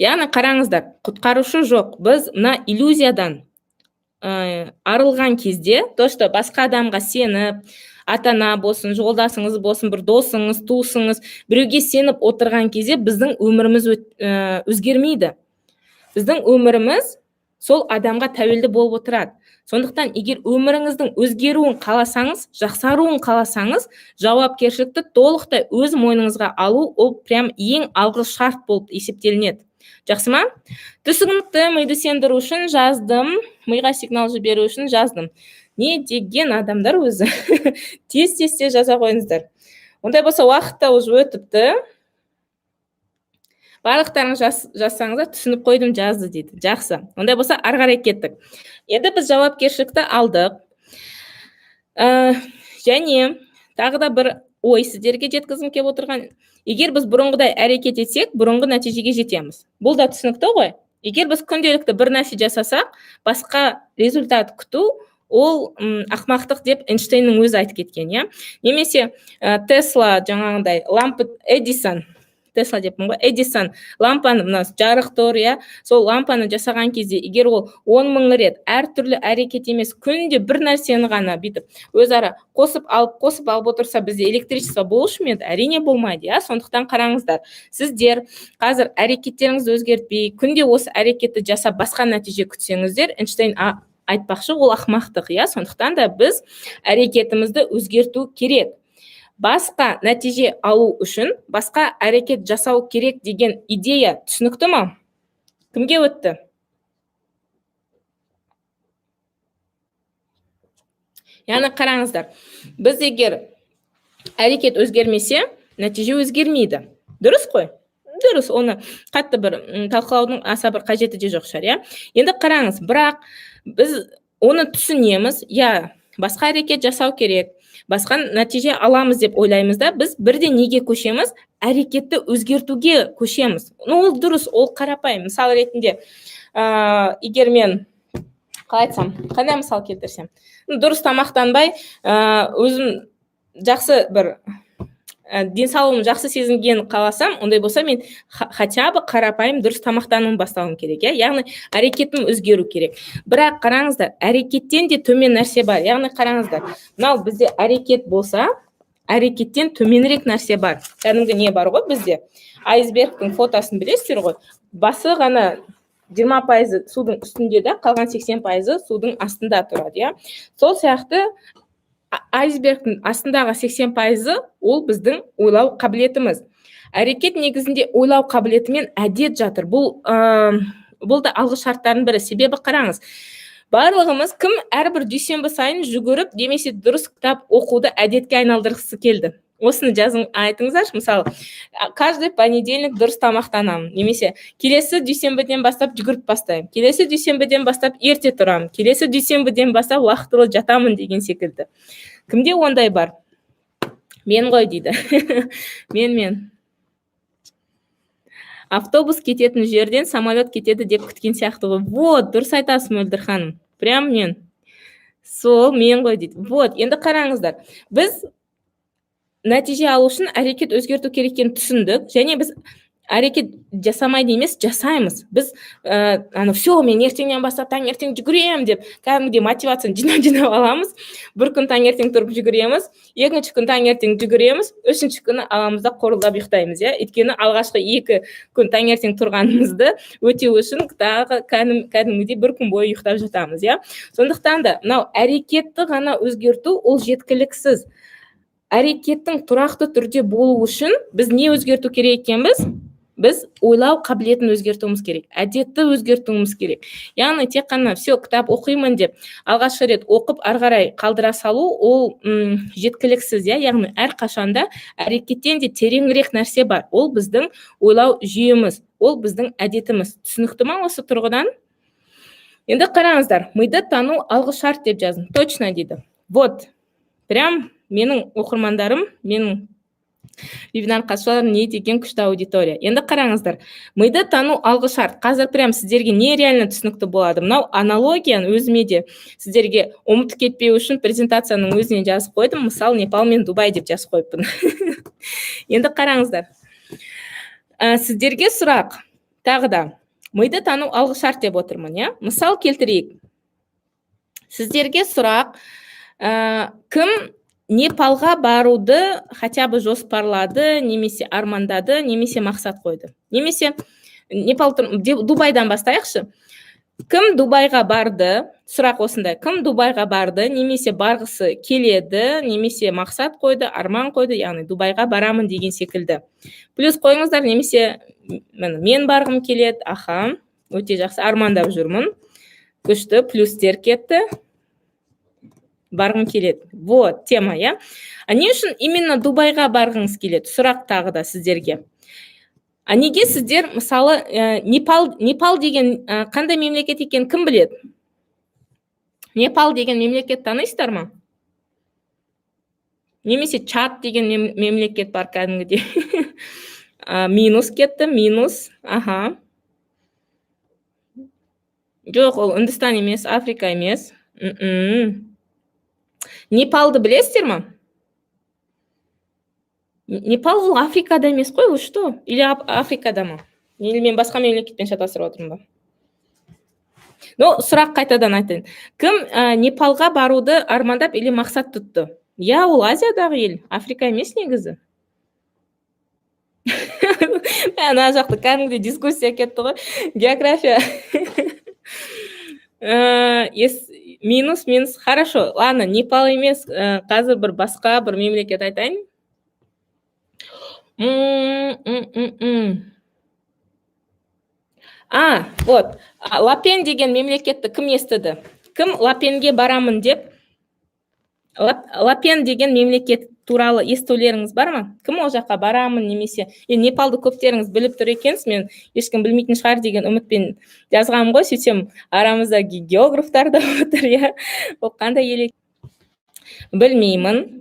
Яғни қараңыздар, құтқарушы жоқ. Біз мына иллюзиядан арылған кезде, то что басқа адамға сеніп, ата-ана болсын, жолдасыңыз болсын, бір досыңыз, туысыңыз, біреуге сеніп отырған кезде біздің өміріміз өзгермейді. Біздің өміріміз сол адамға тәуелді болып отырады. Сондықтан, егер өміріңіздің өзгеруін қаласаңыз, жақсаруын қаласаңыз, жауапкершілікті толықтай өз мойныңызға алу, ол прям ең алғы шарт болып есептелінеді. Жақсы ма? Түсінікті миды сендіру үшін жаздым, миға сигнал жіберу үшін жаздым. Не деген адамдар өзі? Тез жаза қойыңыздар. Ондай болса уақытта уже өтіпті. Барлықтарыңыз жазсаңыздар, түсініп қойдым, жазды дейді. Жақсы. Ондай болса ары қарай кеттік. Енді біз жауапкершілікті алдық. Және тағы да бір ой сіздерге жеткізгім келіп отырған. Егер біз бұрынғыдай әрекет етсек, бұрынғы нәтижеге жетеміз. Бұл да түсінікті ғой? Егер біз күнделікті бір нәрсе жасасақ, басқа результат күту, ол ақмақтық деп Эйнштейннің өзі айтып кеткен, Немесе Тесла жаңағындай Эдисон лампаны, жарық тор, сол лампаны жасаған кезде, егер ол 10 мың рет әртүрлі әрекет емес, күнде бір нәрсені ғана бүйтіп өзара қосып алып отырса, бізде электричество болушы ма еді? Әрине болмайды, Сондықтан қараңыздар, сіздер қазір әрекеттеріңізді өзгертпей, күнде осы әрекетті жасап басқа нәтиже күтсеңіздер, Эйнштейн айтпақшы, ол ақмақтық, Сондықтан да біз әрекетімізді өзгерту керек. Басқа нәтиже алу үшін басқа әрекет жасау керек деген идея түсінікті ма? Кімге өтті? Яғни қараңыздар, біз егер әрекет өзгермесе, нәтиже өзгермейді. Дұрыс қой? Дұрыс, оны қатты бір талқылаудың аса бір қажеті де жоқ шығар, Енді қараңыз, бірақ біз оны түсінеміз, басқа әрекет жасау керек, басқа нәтиже аламыз деп ойлаймыз да, біз бірден неге көшеміз? Әрекетті өзгертуге көшеміз. Ол дұрыс, ол қарапайым. Мысал ретінде, егер мен, қандай мысал келтірсем? Дұрыс тамақтанбай, өзім жақсы бір денсаулығым жақсы сезінген қаласам, ондай болса мен хотя бы қарапайым дұрыс тамақтануын бастауым керек, Яғни әрекетім өзгеру керек. Бірақ қараңыздар, әрекеттен де төмен нәрсе бар. Яғни қараңыздар, мынау бізде әрекет болса, әрекеттен төменірек нәрсе бар. Кәдімгі не бар ғой бізде? Айсбергтің фотосын білесіздер ғой? Басы ғана 20% судың үстінде, қалған 80% судың астында тұрады, Сол сияқты айсбергтің астындағы 80% ол біздің ойлау қабілетіміз. Әрекет негізінде ойлау қабілетімен әдет жатыр. Бұл да алғы шарттардың бірі. Себебі қараңыз, барлығымыз кім әрбір дүйсенбі сайын жүгіріп, немесе дұрыс кітап оқуды әдетке айналдырғысы келді. Осыны айтыңыздаршы, мысалы, каждый понедельник дұрыс тамақтанамын, немесе келесі дүйсенбіден бастап жүгіріп бастаймын, келесі дүйсенбіден бастап ерте тұрамын, келесі дүйсенбіден бастап уақытылы жатамын деген секілді. Кімде ондай бар? Мен ғой дейді. Мен. Автобус кететін жерден самолет кетеді деп күткен сияқты ғой. Вот, дұрыс айтасың, Мөлдір ханым. Прям мен. Сол, мен ғой дейді. Вот, енді қараңыздар. Біз нәтиже алу үшін әрекет өзгерту керек екенін түсіндік, және біз әрекет жасамайды емес, жасаймыз. Біз все, мен ертеңнен бастап таңертең жүгіремін деп, кәдімгідей мотивацияны жинап аламыз. Бір күн таңертең тұрып жүгіреміз, екінші күн таңертең жүгіреміз, үшінші күні аламызда қорылдап ұйықтаймыз, Өйткені алғашқы 2 күн таңертең тұрғанымызды өтеу үшін тағы кәдімгідей бір күн бойы ұйықтап жатамыз, Сондықтан да, мынау әрекетті ғана өзгерту ол жеткіліксіз. Әрекеттің тұрақты түрде болу үшін біз не өзгерту керек екенбіз? біз ойлау қабілетін өзгертуіміз керек, әдетті өзгертуіміз керек. Яғни тек қана все кітап оқимын деп алғашқы рет оқып ары қарай қалдыра салу ол жеткіліксіз, яғни әрқашанда әрекеттен де тереңірек нәрсе бар. Ол біздің ойлау жүйеміз, ол біздің әдетіміз. Түсінікті ма осы тұрғыдан? Енді қараңыздар, миды тану алғышарт деп жаздым. Точно дейді. Вот, прям менің оқырмандарым, менің вебинар қатысушыларым не деген күшті аудитория. Енді қараңыздар, миды тану алғышарт. Қазір прям сіздерге не реально түсінікті болады. Мынау аналогияны өзіме де сіздерге ұмытып кетпеу үшін презентацияның өзіне жазып қойдым. Мысалы, Непал мен Дубай деп жазып қойыппын. Енді қараңыздар. Сіздерге сұрақ. Тағы да миды тану алғышарт деп отырмын, Мысал келтірейік. Сіздерге сұрақ, кім Непалға баруды хотя бы жоспарлады, немесе армандады, немесе мақсат қойды. Немесе Дубайдан бастайықшы. Кім Дубайға барды? Сұрақ осындай. Кім Дубайға барды, немесе барғысы келеді, немесе мақсат қойды, арман қойды, яғни Дубайға барамын деген секілді. Плюс қойыңыздар, немесе мен барғым келеді, аха, өте жақсы, армандап жүрмін. Күшті, плюстер кетті. Барғым келеді. Вот, тема, Не үшін именно Дубайға барғыңыз келеді? Сұрақ тағы да сіздерге. Неге сіздер, мысалы, Непал деген қандай мемлекет екен кім біледі? Непал деген мемлекет танисыздар ма? Немесе Чад деген мемлекет бар кәдімгідей. Минус кетті, минус. Аха. Жоқ, ол Үндістан емес, Африка емес. Непалды білесіздер ма? Непал ол Африкада емес қой, что? Или Африкада ма? Или мен басқа мемлекетпен шатастырып отырмын ба? Сұрақ қайтадан айтайын. Кім Непалға баруды армандап или мақсат тұтты? Ол Азиядағы ел, Африка емес негізі. Ана жақты кәдімгідей дискуссия кетті ғой. География. Минус. Хорошо. Ладно, Непал емес, қазір бір басқа бір мемлекет айтайын. Вот. Лапен деген мемлекетті кім естіді? Кім Лапенге барамын деп? Лапен деген мемлекет туралы естулеріңіз бар ма? Кім ол жаққа барамын немесе? Непалды көптеріңіз біліп тұр екенсіз, мен ешкім білмейтін шығар деген үмітпен жазғам ғой, сөйтсем арамызда географтар да отыр, Ол қандай ел? Білмеймін.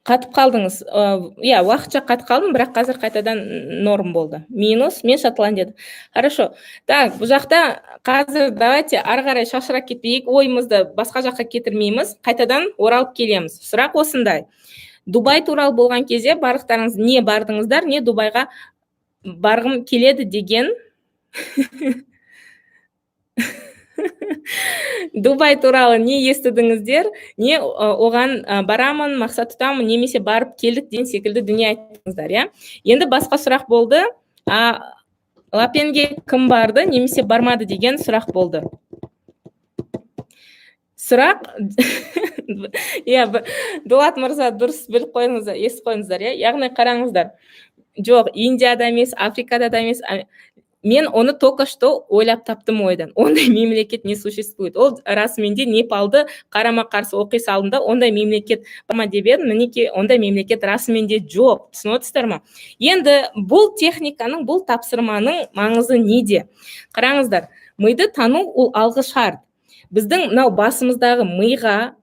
Қатып қалдыңыз. Уақытша қатып қалдым, бірақ қазір қайтадан норм болды. Минус, мен Шотландияда. Хорошо. Так, бұл жақта қазір давайте ары қарай шашырақ кетпейік, ойымызды басқа жаққа кетірмейміз, қайтадан оралып келеміз. Сұрақ осындай. Дубай туралы болған кезде барлықтарыңыз не бардыңыздар, не Дубайға барғым келеді деген Дубай туралы не естідіңіздер, не оған барамын, мақсат тұтамын, немесе барып келдік деген секілді дүние айттыңыздар, Енді басқа сұрақ болды. Лапенге кім барды, немесе бармады деген сұрақ болды. Сұрақ, Дулат мырза, дұрыс біліп қойыңыздар, естіп қойыңыздар, Яғни қараңыздар. Жоқ, Индияда емес, Африкада да емес. Мен оны только что ойлап таптым ойдан. Ондай мемлекет не существует. Ол расымен де Непалды қарама-қарсы оқи салында ондай мемлекет барма деп едім, мінекей ондай мемлекет расымен де жоқ. Түсініп отырсыздар ма? Енді бұл техниканың, бұл тапсырманың маңызы неде? Қараңыздар, миды тану ол алғышарт. Біздің мынау басымыздағы миға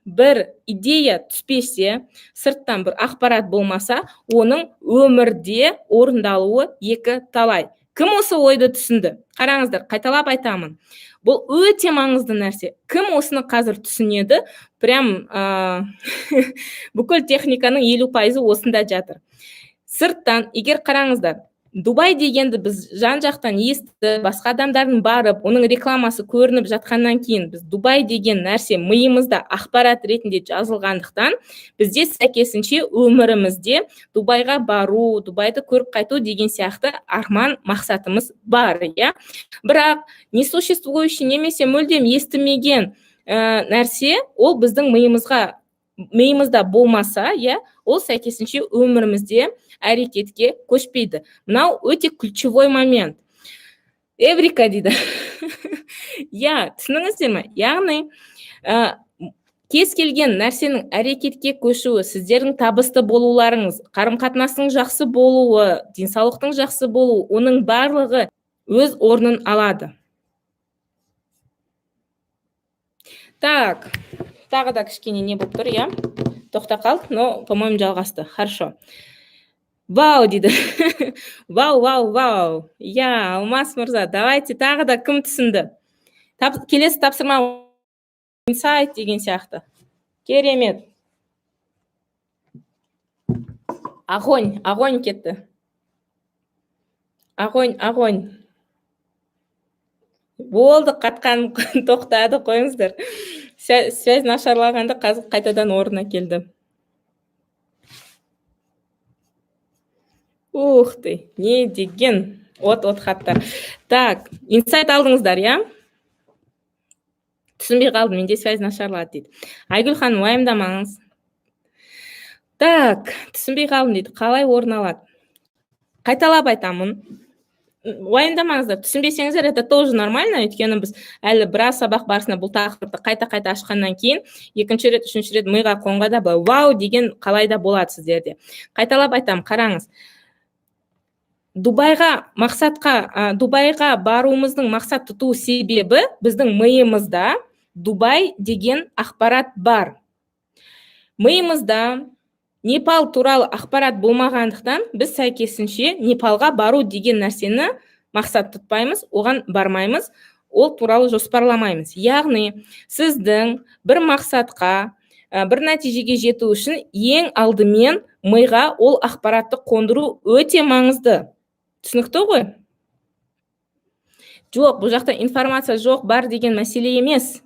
бір идея түспесе, сырттан бір ақпарат болмаса, оның өмірде орындалуы екі талай. Кім осы ойды түсінді? Қараңыздар, қайталап айтамын. Бұл өте маңызды нәрсе. Кім осыны қазір түсінеді? Прям бүкіл техниканың 50% осында жатыр. Сырттан, егер қараңыздар, Дубай дегенді біз жан-жақтан естіп, басқа адамдардың барып, оның рекламасы көрініп жатқаннан кейін, біз Дубай деген нәрсе миымызда ақпарат ретінде жазылғандықтан, бізде сәйкесінше өмірімізде Дубайға бару, Дубайды көріп қайту деген сияқты арман мақсатымыз бар, Бірақ несуществующий немесе мүлдем естімеген нәрсе, ол біздің миымызға миымызда болмаса, иә, ол сәйкесінше өмірімізде әрекетке көшпейді. Мынау өте ключевой момент. Эврика дейді. Иә, түсініңіздер ме? Яғни, кез келген нәрсенің әрекетке көшуі, сіздердің табысты болуларыңыз, қарым-қатынастың жақсы болуы, денсаулықтың жақсы болуы, оның барлығы өз орнын алады. Так, тағы да кішкене не болып тұр, иә? Тоқта қалды, но, по-моему, жалғасты. Хорошо. Вау, дейді. Вау. Я, Алмас мырза, давайте тағы да кім түсінді? Келесі тапсырма инсайт деген сияқты. Керемет. Огонь кетті. Огонь. Болды, қатқан тоқтады, қойыңыздар. Связь нашарлағанда қазір қайтадан орнына келді. Ух ты, не деген от хаттар. Так, инсайт алдыңыздар, иә? Түсінбей қалдым, менде связь нашарлады дейді. Айгүл ханым, уайымдамаңыз. Так, түсінбей қалдым дейді. Қалай орын алады? Қайталап айтамын. Уайымдамаңыздар, түсінбесеңіздер, это тоже нормально, өйткені біз әлі біраз сабақ барысында бұл тақырыпты қайта ашқаннан кейін, екінші рет, үшінші рет миға қонғанда вау деген қалайда болады сіздерде. Қайталап айтамын, қараңыз. Дубайға баруымыздың мақсат тұту себебі біздің миымызда Дубай деген ақпарат бар. Миымызда Непал туралы ақпарат болмағандықтан, біз сәйкесінше Непалға бару деген нәрсені мақсат тұтпаймыз, оған бармаймыз, ол туралы жоспарламаймыз. Яғни, сіздің бір мақсатқа, бір нәтижеге жету үшін ең алдымен миға ол ақпаратты қондыру өте маңызды. Түсінікті ғой? Жоқ, бұл жақта информация жоқ, бар деген мәселе емес.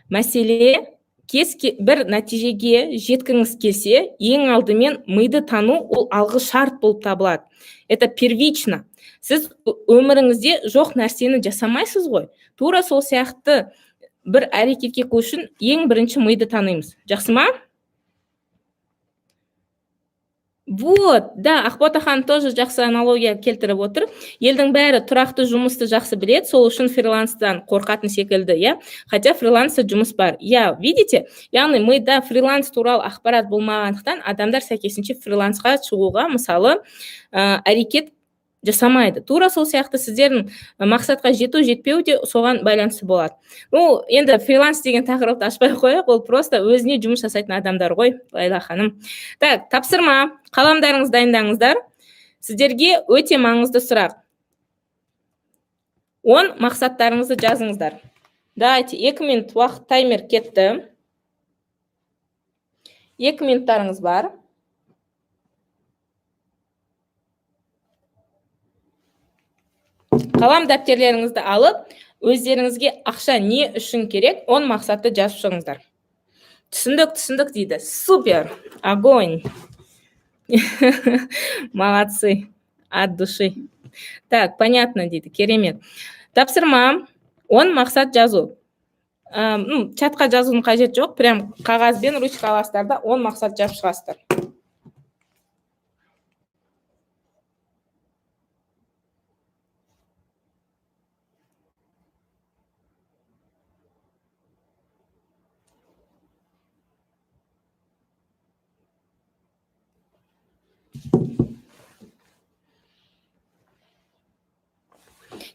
Мәселе, бір нәтижеге жеткіңіз келсе, ең алдымен миды тану ол алғы шарт болып табылады. Это первично. Сіз өміріңізде жоқ нәрсені жасамайсыз ғой. Тура сол сияқты бір әрекетке көшін ең бірінші миды танимыз. Жақсы ма? Вот, да, Ақбота ханым тоже жақсы аналогия келтіріп отыр. Елдің бәрі тұрақты жұмысты жақсы біледі, сол үшін фриланстан қорқатын секілді, иә? Хотя фриланста жұмыс бар. Я, видите? Яғни мида фриланс туралы ақпарат болмағандықтан адамдар сәйкесінше фрилансқа шығуға, мысалы, әрекет жасамайды. Тура сол сияқты сіздердің мақсатқа жету, жетпеу де соған байланысты болады. Ну, енді фриланс деген тақырыпты ашпай қояйық, ол просто өзіне жұмыс жасайтын адамдар ғой, Лайла ханым. Так, тапсырма, қаламдарыңыз дайындаңыздар. Сіздерге өте маңызды сұрақ. 10 мақсаттарыңызды жазыңыздар. Давайте, 2 минут уақыт таймер кетті. 2 минуттарыңыз бар. Қалам дәптерлеріңізді алып, өздеріңізге ақша не үшін керек, 10 мақсатты жазып шығыңыздар. Түсіндік дейді. Супер! Огонь! Молодцы! От души. Так, понятно дейді. Керемет. Тапсырма, 10 мақсат жазу. Чатқа жазудың қажет жоқ, прям қағазбен ручка аласыздар да 10 мақсат жазып шығасыздар.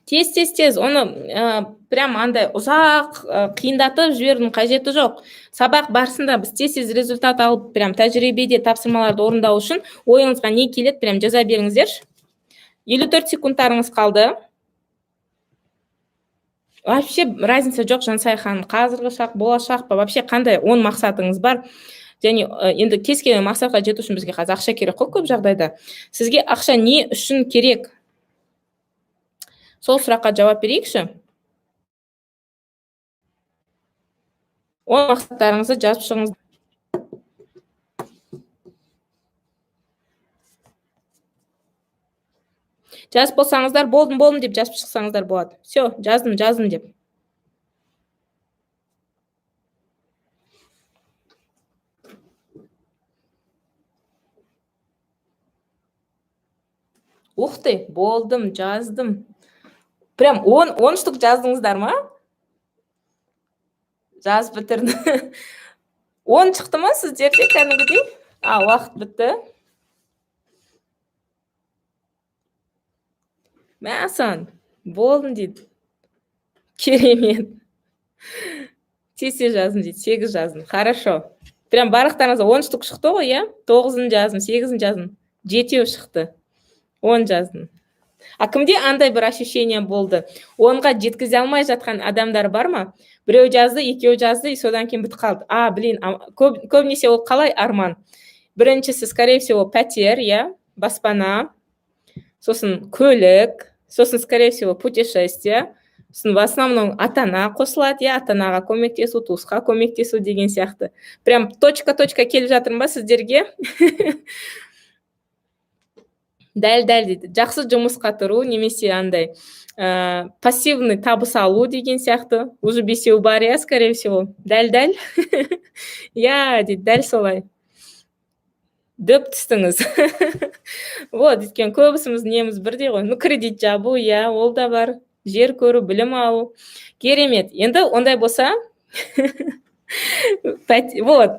Тез, оны прям андай ұзақ қиындатып жіберудің қажеті жоқ. Сабақ барысында біз тез результат алып, прям тәжірибеде тапсырмаларды орындау үшін ойыңызға не келеді, прям жаза беріңіздерші. 54 секундтарыңыз қалды. Вообще разница жоқ, Жансай ханым, қазіргі шақ, болашақ па, вообще қандай 10 мақсатыңыз бар. Және енді кез келген мақсатқа жету үшін бізге қазір ақша керек қой көп жағдайда. Сізге ақша не үшін керек? Сол сұраққа жауап берейікші. 10 мақсаттарыңызды жазып шығыңыз. Жазып болсаңыздар, болдым деп жазып шықсаңыздар болады. Все, жаздым деп. Ух ты, болдым, жаздым. Прям 10 штук жаздыңыздар ма? Жазып бітірді. 10 шықты ма сіздерде кәдімгідей? Уақыт бітті. Мәсан, болдым дейді. Керемет. Тесе жаздым дейді, 8 жаздым. Хорошо. Прям барлықтарыңызға 10 штук шықты ғой, иә? 9-ын жаздым, 8-ін жаздым. 7 шықты. 10 жаздым. Кімде андай бір ощущение болды? 10-ға жеткізе алмай жатқан адамдар бар ма? Біреу жазды, екеу жазды, и содан кейін бітіп қалды. Блин, көбінесе ол қалай арман? Біріншісі, скорее всего, пәтер, иә, баспана, сосын көлік, сосын, скорее всего, путешествие, сосын в основном ата-ана қосылады, иә, ата-анаға көмектесу, туысқа көмектесу деген сияқты. Прям точка-точка келіп жатырмын ба сіздерге? Дәл дейді. Жақсы жұмысқа тұру, немесе андай пассивный табыс алу деген сияқты. Уже 5 бар, иә, скорее всего. Дәл. Я, дейді, дәл солай. Дөп түстіңіз. Вот, өйткені көбісіміз неміз бірдей ғой. Кредит жабу, иә, ол да бар. Жер көру, білім алу. Керемет. Енді ондай болса, вот,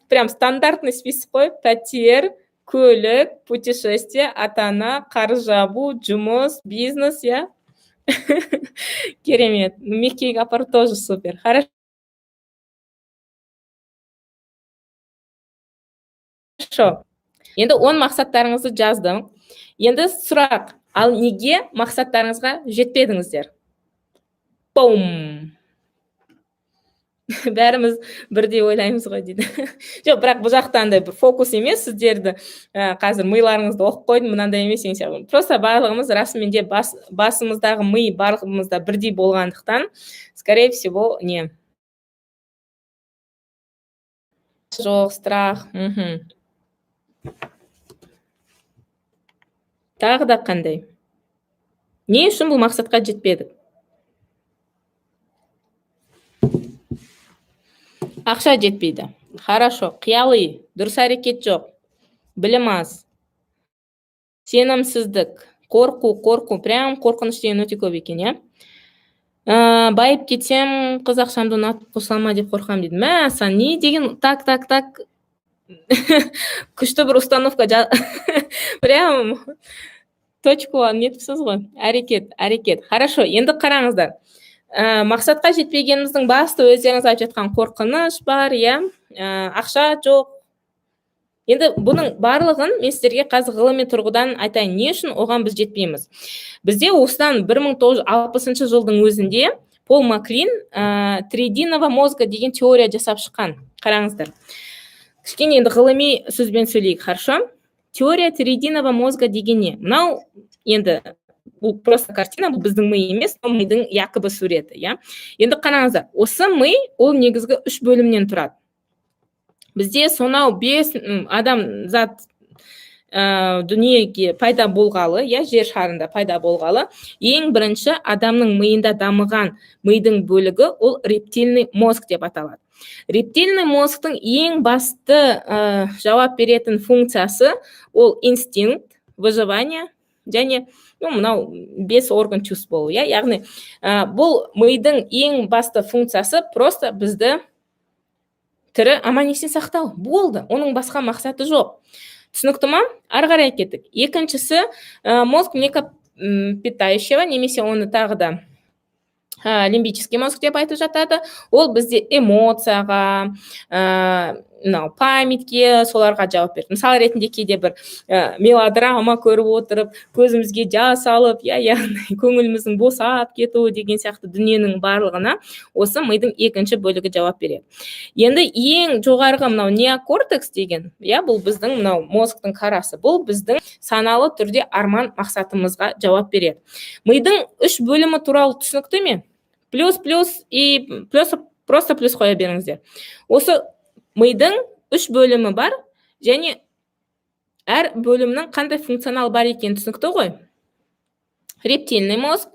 прям стандартный список қой. Пәтер, көлік, путешествие, ата-ана, қарыз жабу, жұмыс, бизнес, иә. Керемет. Меккеге апару тоже супер. Хорошо. Енді 10 мақсаттарыңызды жаздым. Енді сұрақ, ал неге мақсаттарыңызға жетпедіңіздер? Бум! Бәріміз бірдей ойлаймыз ғой дейді. Жоқ, бірақ бұл жақта андай бір фокус емес, сіздерді қазір миларыңызды оқып қойдым, мынандай емес. Просто барлығымыз расыменде басымыздағы ми барлығымызда бірдей болғандықтан, скорее всего, не. Жоқ, страх. Тағы да қандай? Не үшін бұл мақсатқа жетпедік? Ақша жетпейді. Хорошо, қиялы, дұрыс әрекет жоқ. Білім аз. Сенімсіздік, қорқу, прям қорқыныш деген өте көп екен, иә? Байып кетсем, қыз ақшамды ұнатып қосалма деп қорқам дейді. Мәсан, не деген так. Күшті бір установка. Прям точку нетіпсіз ғой. Әрекет. Хорошо, енді қараңыздар. Мақсатқа жетпегеніміздің басты өздеріңіз айтып жатқан қорқыныш бар, иә, ақша жоқ. Енді бұның барлығын мен сіздерге қазір ғылыми тұрғыдан айтайын, не үшін оған біз жетпейміз. Бізде осыдан 1960 жылдың өзінде Пол Маклин триединого мозга деген теория жасап шыққан. Қараңыздар. Кішкене енді ғылыми сөзбен сөйлейік, хорошо? Теория триединого мозга деген не? Мынау енді бұл просто картина, бұл біздің ми емес, ол мидың якобы суреті, иә. Енді қараңыздар, осы ми ол негізгі 3 бөлімнен тұрады. Бізде сонау 5 адамзат дүниеге пайда болғалы, иә, жер шарында пайда болғалы, ең бірінші адамның миында дамыған мидың бөлігі ол рептильный мозг деп аталады. Рептильный мозгтың ең басты жауап беретін функциясы ол инстинкт, выживание, және мынау 5 орган чувств болу, иә, яғни бұл мидың ең басты функциясы просто бізді тірі аман-есен сақтау. Болды, оның басқа мақсаты жоқ. Түсінікті ма? Ары қарай кеттік. Екіншісі мозг млекопитающего, немесе оны тағы да лимбический мозг деп айтып жатады. Ол бізде эмоцияға, памятке, соларға жауап береді. Мысал ретінде кейде бір мелодрама көріп отырып, көзімізге жас алып, яғни көңіліміздің босап кетуі деген сияқты дүниенің барлығына осы мидың екінші бөлігі жауап береді. Енді ең жоғарғы мынау неокортекс деген, бұл біздің мынау мозгтың қарасы, бұл біздің саналы түрде арман мақсатымызға жауап береді. Мидың 3 бөлімі туралы түсінікті ме? Плюс и просто плюс қоя беріңіздер. Осы мидың 3 бөлімі бар, және әр бөлімнің қандай функционал бар екен түсінікті ғой. Рептильный мозг,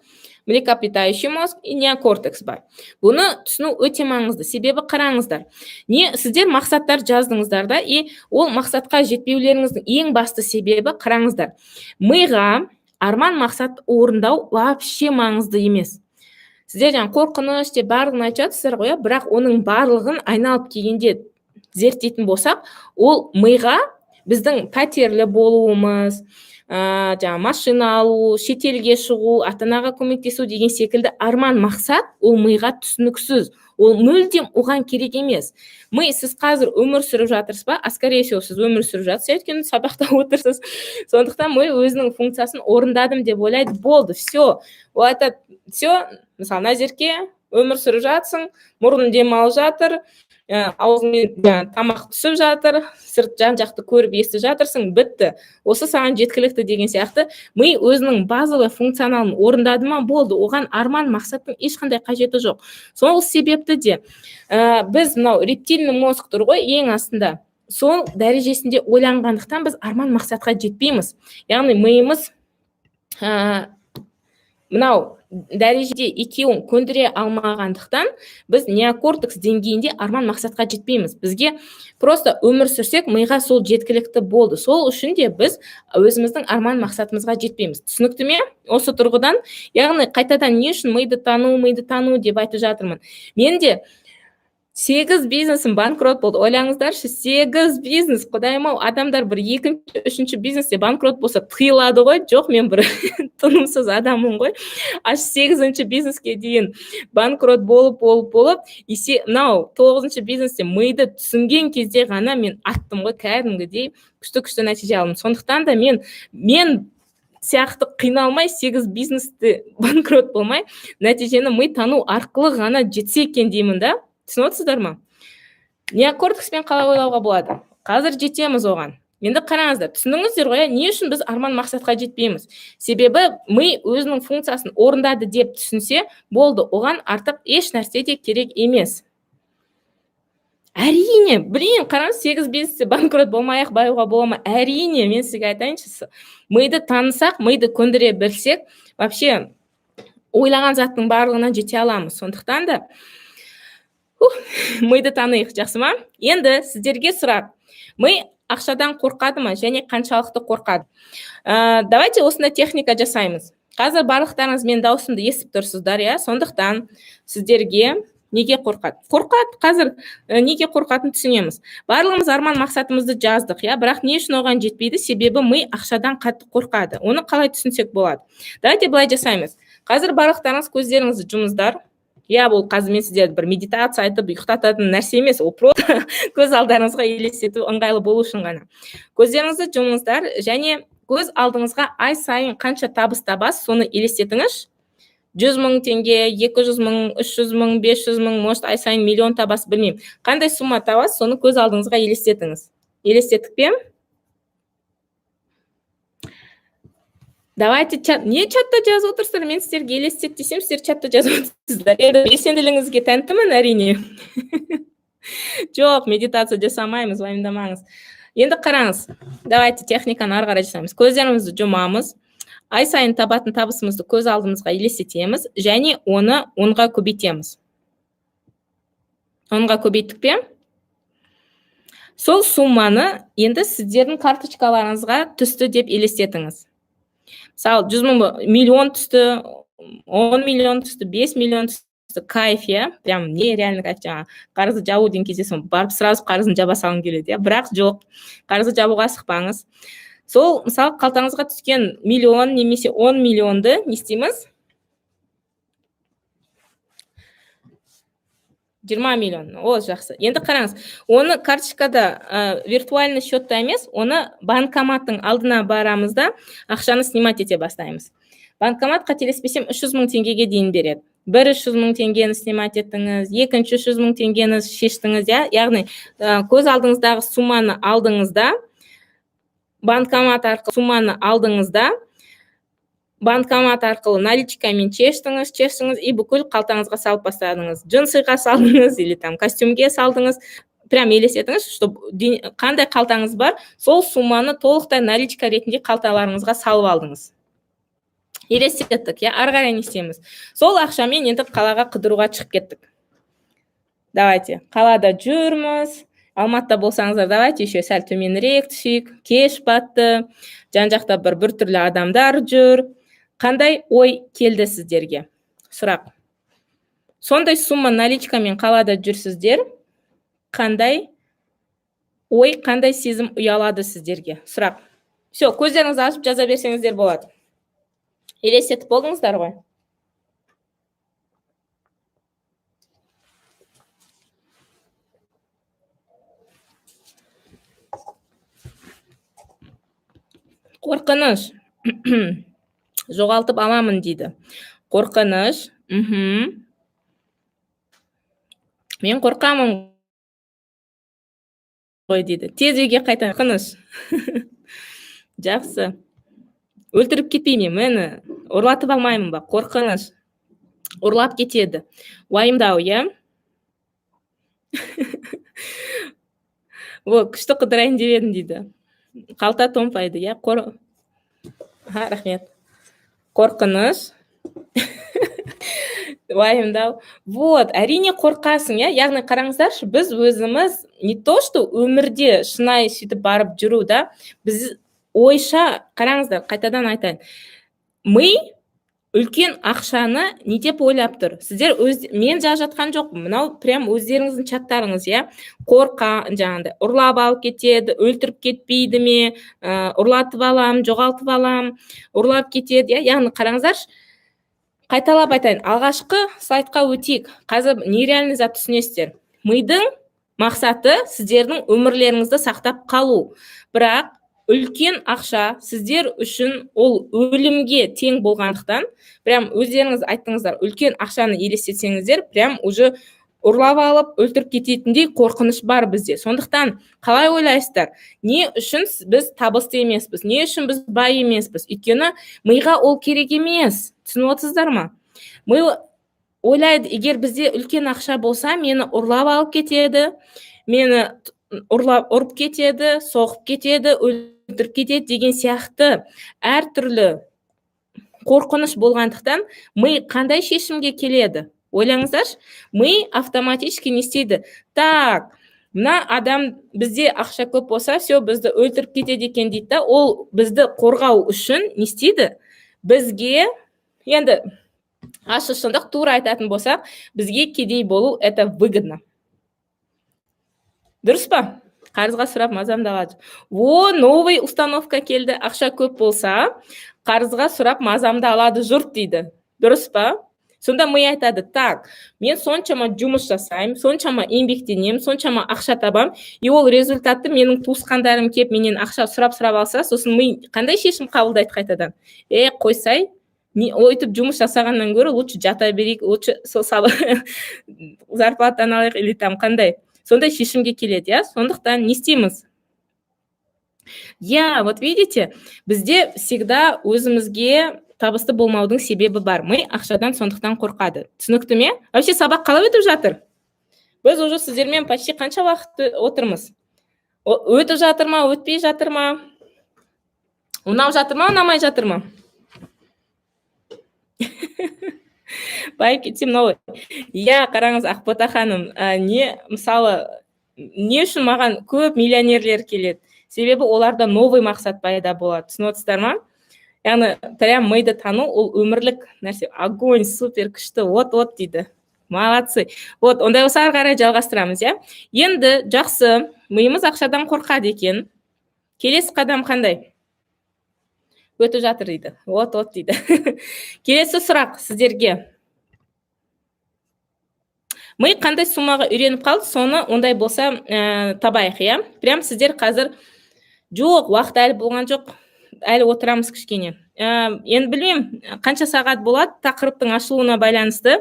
млекопитающий мозг и неокортекс бар. Бұны түсіну өте маңызды. Себебі қараңыздар. Сіздер мақсаттар жаздыңыздар да, и ол мақсатқа жетпеулеріңіздің ең басты себебі қараңыздар. Миға арман мақсат орындау вообще маңызды емес. Сіздер қорқыныш деп барлығын айтып жатсыздар ғой, бірақ оның барлығын айналып келгенде зерттейтін болсақ, ол миға біздің пәтерлі болуымыз, машина алу, шетелге шығу, ата-анаға көмектесу деген секілді арман мақсат ол миға түсініксіз. Ол мүлдем оған керек емес. Сіз қазір өмір сүріп жатырсыз ба? Скорее всего, сіз өмір сүріп жатырсыз, өйткені сабақта отырсыз. Сондықтан ми өзінің функциясын орындадым деп ойлайды, болды, все. Ол айтады, все, мысалы, Назерке өмір сүріп жатсың, мұрның демалып жатыр, аузыңмен тамақ түсіп жатыр, сырт жан-жақты көріп естіп жатырсың, бітті. Осы саған жеткілікті деген сияқты. Ми өзінің базовый функционалын орындады ма, болды. Оған арман мақсаттың ешқандай қажеті жоқ. Сол себепті де біз мынау рептильный мозг тұр ғой ең астында. Сол дәрежесінде ойланғандықтан біз арман мақсатқа жетпейміз. Яғни миымыз мынау дәрежеде екеуін көндіре алмағандықтан біз неокортекс деңгейінде арман мақсатқа жетпейміз. Бізге просто өмір сүрсек, миға сол жеткілікті болды. Сол үшін де біз өзіміздің арман мақсатымызға жетпейміз. Түсінікті ме? Осы тұрғыдан, яғни қайтадан не үшін миды тану деп айтып жатырмын. Мен де 8 бизнесім банкрот болды. Ойлаңыздаршы, 8 бизнес, құдайым-ау, адамдар бір екінші, үшінші бизнесте банкрот болса тыйылады ғой. Жоқ, мен бір тынымсыз адаммын ғой. Аш 8-ші бизнеске дейін банкрот болып, мынау 9-ші бизнесте миды түсінген кезде ғана мен аттым ғой, кәдімгідей күшті нәтиже алдым. Сондықтан да мен сияқты қиналмай 8 бизнесте банкрот болмай, нәтижені ми тану арқылы ғана жетсе екен деймін да. Түсініп отырсыздар ма? Неокортекспен қалай ойлауға болады? Қазір жетеміз оған. Енді қараңыздар, түсініңіздер ғой, не үшін біз арман мақсатқа жетпейміз? Себебі ми өзінің функциясын орындады деп түсінсе, болды, оған артық еш нәрсе де керек емес. Әрине, білейін, қараңыз, 8 бизнесте банкрот болмай-ақ баюға бола ма? Әрине, мен сізге айтайыншы, миды танысақ, миды көндіре білсек, вообще ойлаған заттың барлығына жете аламыз. Сондықтан да миды танайық, жақсы ма? Енді сіздерге сұрақ. Ми ақшадан қорқады ма және қаншалықты қорқады? Давайте осында техника жасаймыз. Қазір барлықтарыңыз мен даусымды естіп тұрсыздар, я? Сондықтан сіздерге неге қорқады? Қорқады, қазір неге қорқатын түсінеміз. Барлығымыз арман мақсатымызды жаздық, я? Бірақ не үшін оған жетпейді? Себебі ми ақшадан қатты қорқады. Оны қалай түсінсек болады? Давайте былай жасаймыз. Қазір барлықтарыңыз көздеріңізді жұмыздар. Бұл қазір мен сіздерді бір медитация айтып ұйықтататын нәрсе емес, ол просто көз алдарыңызға елестету ыңғайлы болу үшін ғана. Көздеріңізді жұмыңыздар және көз алдыңызға ай сайын қанша табыс табасыз, соны елестетіңіз. 100.000 теңге, 200.000, 300.000, 500.000, может ай сайын миллион табасыз, білмеймін. Қандай сумма табасыз, соны көз алдыңызға елестетіңіз. Елестеттік пе? Давайте не чатта жазып отырсыздар, мен сіздерге елестет десем, сіздер чатта жазып отырсыздар. Енді белсенділігіңізге тәнтімін, әрине. Жоқ, медитация жасамаймыз, уайымдамаңыз. Енді қараңыз. Давайте техниканы ары қарай жасаймыз. Көздерімізді жұмамыз. Ай сайын табатын табысымызды көз алдымызға елестетеміз және оны 10-ға көбейтеміз. 10-ға көбейттік пе? Сол сумманы енді сіздердің карточкаларыңызға түсті деп елестетіңіз. Мысалы, 100.000 миллион түсті, 10 миллион түсті, 5 миллион түсті, кайф, я? Прям нереально кайф, қарызы жабу деген кездесім, барып сразу қарызын жаба салым келеді, я? Бірақ жоқ, қарызы жабуға асықпаңыз. Сол, мысалы, қалтаңызға түскен миллион немесе 10 миллионды не істейміз? 20 миллион, о, жақсы. Енді қараңыз, оны карточкада виртуальный счетта емес, оны банкоматтың алдына барамызда ақшаны снимать ете бастаймыз. Банкомат қателеспесем 300.000 теңгеге дейін береді. 100.000 теңгені снимать еттіңіз, 200.000 теңгені шештіңіз, яғни көз алдыңыздағы сумманы алдыңызда, банкомат арқылы сумманы алдыңызда, банкомат арқылы наличкамен чештіңіз, и бүкіл қалтаңызға салып бастадыңыз. Джинсыға салдыңыз, или там костюмге салдыңыз. Прям елестетіңіз, қандай қалтаңыз бар, сол сумманы толықтай наличка ретінде қалталарыңызға салып алдыңыз. елестеттік, иә, ары қарай не істейміз? Сол ақшамен енді қалаға қыдыруға шығып кеттік. Давайте, қалада жүрміз. Алматыда болсаңыздар, давайте еще сәл төменірек түсейік. Кеш батты, жан жақта бір түрлі адамдар жүр. Қандай ой келді сіздерге? Сұрақ. Сондай сумма наличкамен қалада жүрсіздер. Қандай ой, қандай сезім ұялады сіздерге? Сұрақ. Все, көздеріңізді ашып жаза берсеңіздер болады. Елестетіп болдыңыздар ғой? Қорқыныш. Жоғалтып аламын дейді. Қорқыныш. Мен қорқамын ғой дейді. Тез үйге қайтайын. Қорқыныш. Жақсы. Өлтіріп кетпеймін, мені ұрлатып алмаймын ба? Қорқыныш. Ұрлап кетеді. Уайымдау, иә? Күшті қыдырайын деп едім дейді. Қалта томпайды, иә? Рахмет. Қорқыныш. Уайымдау. Әрине қорқасың, иә? Яғни қараңыздаршы, біз өзіміз не то, что өмірде шынайы сөйтіп барып жүру, да? Біз ойша, қараңыздар, қайтадан айтайын. Ми үлкен ақшаны не деп ойлап тұр? Сіздер мен жазып жатқан жоқпын. Мынау прям өздеріңіздің чаттарыңыз, иә? Қорқа, жаңағыдай, ұрлап алып кетеді, өлтіріп кетпейді ме, ұрлатып алам, жоғалтып алам, ұрлап кетеді, иә? Яғни қараңыздаршы, қайталап айтайын. Алғашқы слайдқа өтейік. Қазір нереальный зат түсінесіздер. Мидың мақсаты сіздердің өмірлеріңізді сақтап қалу. Бірақ үлкен ақша сіздер үшін ол өлімге тең болғандықтан, прям өздеріңіз айттыңыздар, үлкен ақшаны елестетсеңіздер, прям уже ұрлап алып, өлтіріп кететіндей қорқыныш бар бізде. Сондықтан қалай ойлайсыздар? Не үшін біз табысты емеспіз? Не үшін біз бай емеспіз? Өйткені миға ол керек емес. Түсініп отырсыздар ма? Ми ойлайды, егер бізде үлкен ақша болса, мені ұрлап алып кетеді, мені ұрып кетеді, соғып кетеді, өлтіріп кетеді деген сияқты әртүрлі қорқыныш болғандықтан ми қандай шешімге келеді? Ойлаңыздаршы, ми автоматически не істейді? Так, мына адам бізде ақша көп болса, все, бізді өлтіріп кетеді екен дейді да, ол бізді қорғау үшін не істейді? Бізге, енді ашық шындық тура айтатын болсақ, бізге кедей болу это выгодно. Дұрыс па? Қарызға сұрап мазамды алады. Новый установка келді. Ақша көп болса, қарызға сұрап мазамды алады жұрт дейді. Дұрыс па? Сонда ми айтады, так, мен соншама жұмыс жасаймын, соншама еңбектенемін, соншама ақша табам, и ол результатты менің туысқандарым кеп менен ақша сұрап алса, сосын ми қандай шешім қабылдайды қайтадан? Қойсай, өйтіп жұмыс жасағаннан гөрі лучше жата берейік, лучше зарплатаны алайық, или там қандай? Сондай шешімге келеді, иә? Сондықтан не істейміз? Вот видите, бізде всегда өзімізге табысты болмаудың себебі бар. Ми ақшадан сондықтан қорқады. Түсінікті ме? Вообще сабақ қалай өтіп жатыр? Біз уже сіздермен почти қанша уақыт отырмыз? Өтіп жатыр ма, өтпей жатыр ма? Ұнап жатыр ма, ұнамай жатыр ма? Байып кетсем, мынау. Қараңыз, Ақбота ханым, мысалы, не үшін маған көп миллионерлер келеді? Себебі оларда новый мақсат пайда болады. Түсініп отырсыздар ма? Яғни, прям миды тану, ол өмірлік нәрсе. Огонь, супер, күшті, от дейді. Молодцы. Ондай болса ары қарай жалғастырамыз, иә? Енді жақсы, миымыз ақшадан қорқады екен. Келесі қадам қандай? Өтіп жатыр дейді. От дейді. Келесі сұрақ сіздерге. Ми қандай суммаға үйреніп қалды, соны ондай болса табайық, иә? Прям сіздер қазір жоқ, уақыт әлі болған жоқ, әлі отырамыз кішкене. Енді білмеймін, қанша сағат болады, тақырыптың ашылуына байланысты.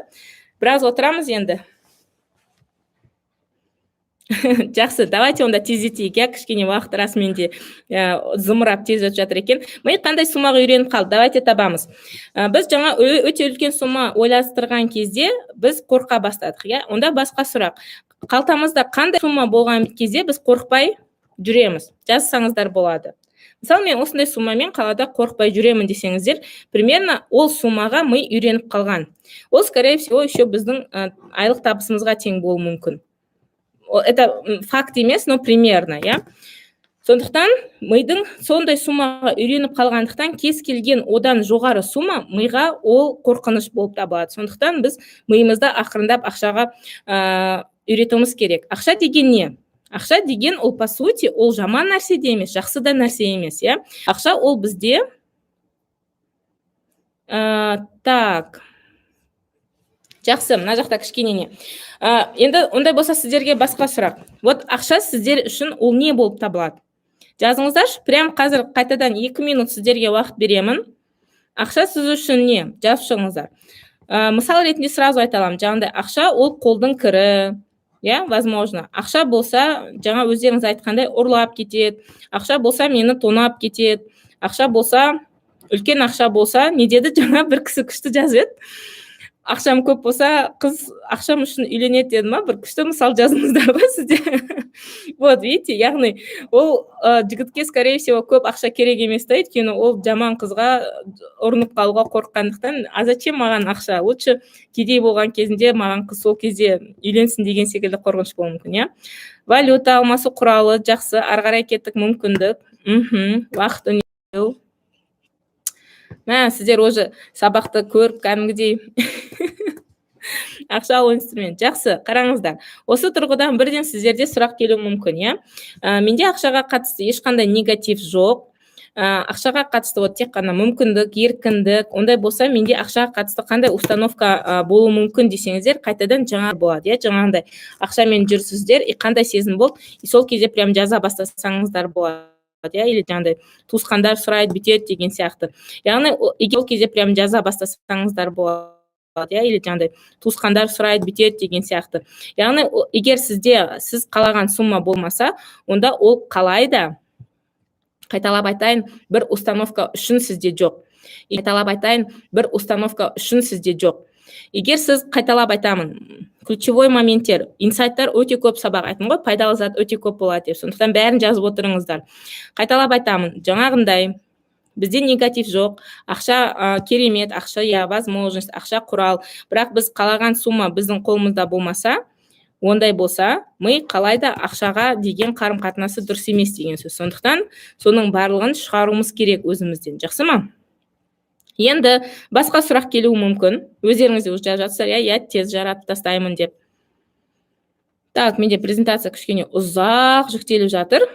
Біраз отырамыз енді. Жақсы, давайте онда тездетейік, кішкене уақыт расымен де зымырап тез өтіп жатыр екен. Ми қандай суммаға үйреніп қалды, давайте табамыз. Біз жаңа өте үлкен сумма ойластырған кезде біз қорқа бастадық, онда басқа сұрақ. Қалтамызда қандай сумма болған кезде біз қорқпай жүреміз? Жазсаңыздар болады. Мысалы мен осындай суммамен қалада қорықпай жүремін десеңіздер, примерно ол суммаға ми үйреніп қалған. Ол, скорее всего, еще біздің айлық табысымызға тең болуы мүмкін. Это факт емес, но примерно, иә. Сондықтан мидың сондай суммаға үйреніп қалғандықтан кез келген одан жоғары сумма миға ол қорқыныш болып табылады. Сондықтан біз миымызды ақырындап ақшаға үйретуіміз керек. Ақша деген не? Ақша деген ол, по сути, ол жаман нәрсе де емес, жақсы да нәрсе емес, иә. Ақша ол бізде так. Жақсы, мына жақта кішкене не. Енді ондай болса сіздерге басқа сұрақ. Вот ақша сіздер үшін ол не болып табылады? Жазыңыздаршы, прям қазір қайтадан 2 минут сіздерге уақыт беремін. Ақша сіз үшін не? Жазып шығыңыздар. Мысал ретінде сразу айта аламын. Жаңағыдай ақша ол қолдың кірі, иә, возможно. Ақша болса, жаңа өздеріңіз айтқандай ұрлап кетеді. Ақша болса, мені тонап кетеді. Ақша болса, үлкен ақша болса, не деді жаңа бір кісі күшті жазып еді. Ақшам көп болса, қыз ақшам үшін үйленеді деді ма? Бір күшті мысал жазыңыздар ғой сізде. Вот, видите, яғни ол жігітке, скорее всего, көп ақша керек емес та, өйткені ол жаман қызға ұрынып қалуға қорыққандықтан, а зачем маған ақша? Лучше кедей болған кезінде маған қыз сол кезде үйленсін деген секілді қорқыныш болуы мүмкін, иә. Валюта алмасу құралы жақсы, ары қарай кеттік, мүмкіндік. Уақыт үнемдеу. Сіздер уже сабақты көріп кәдімгідей ақша алу инструмент. Жақсы, қараңыздар. Осы тұрғыдан бірден сіздерде сұрақ келуі мүмкін, иә. Менде ақшаға қатысты ешқандай негатив жоқ. Ақшаға қатысты тек қана мүмкіндік, еркіндік, ондай болса, менде ақшаға қатысты қандай установка болуы мүмкін десеңіздер, қайтадан жаңа болады, иә. Жаңағындай ақшамен жүрсіздер, қандай сезім болды, сол кезде прям жаза бастасаңыздар болады. Или жаңағыдай туысқандар сұрайды, бүйтеді деген сияқты. Яғни егер ол кезде прям жаза бастасаңыздар болады, или жаңағыдай туысқандар сұрайды, бүйтеді деген сияқты. Яғни егер сіз қалаған сумма болмаса, онда ол қалайда, қайталап айтайын, бір установка үшін сізде жоқ. Қайталап айтайын, бір установка үшін сізде жоқ. Егер сіз, қайталап айтамын, ключевой моменттер, инсайттар өте көп сабақ айтым ғой, пайдалы зат өте көп болады деп. Сондықтан бәрін жазып отырыңыздар. Қайталап айтамын, жаңағындай бізде негатив жоқ, ақша керемет, ақша, возможность, ақша құрал, бірақ біз қалаған сумма біздің қолымызда болмаса, ондай болса, ми қалайда ақшаға деген қарым-қатынасы дұрыс емес деген сөз. Сондықтан соның барлығын шығаруымыз керек өзімізден. Жақсы ма? Енді басқа сұрақ келуі мүмкін. Өздеріңізде жазып жатсыздар, иә, тез жаратып тастаймын деп. Так, менде презентация кішкене ұзақ жүктеліп жатыр.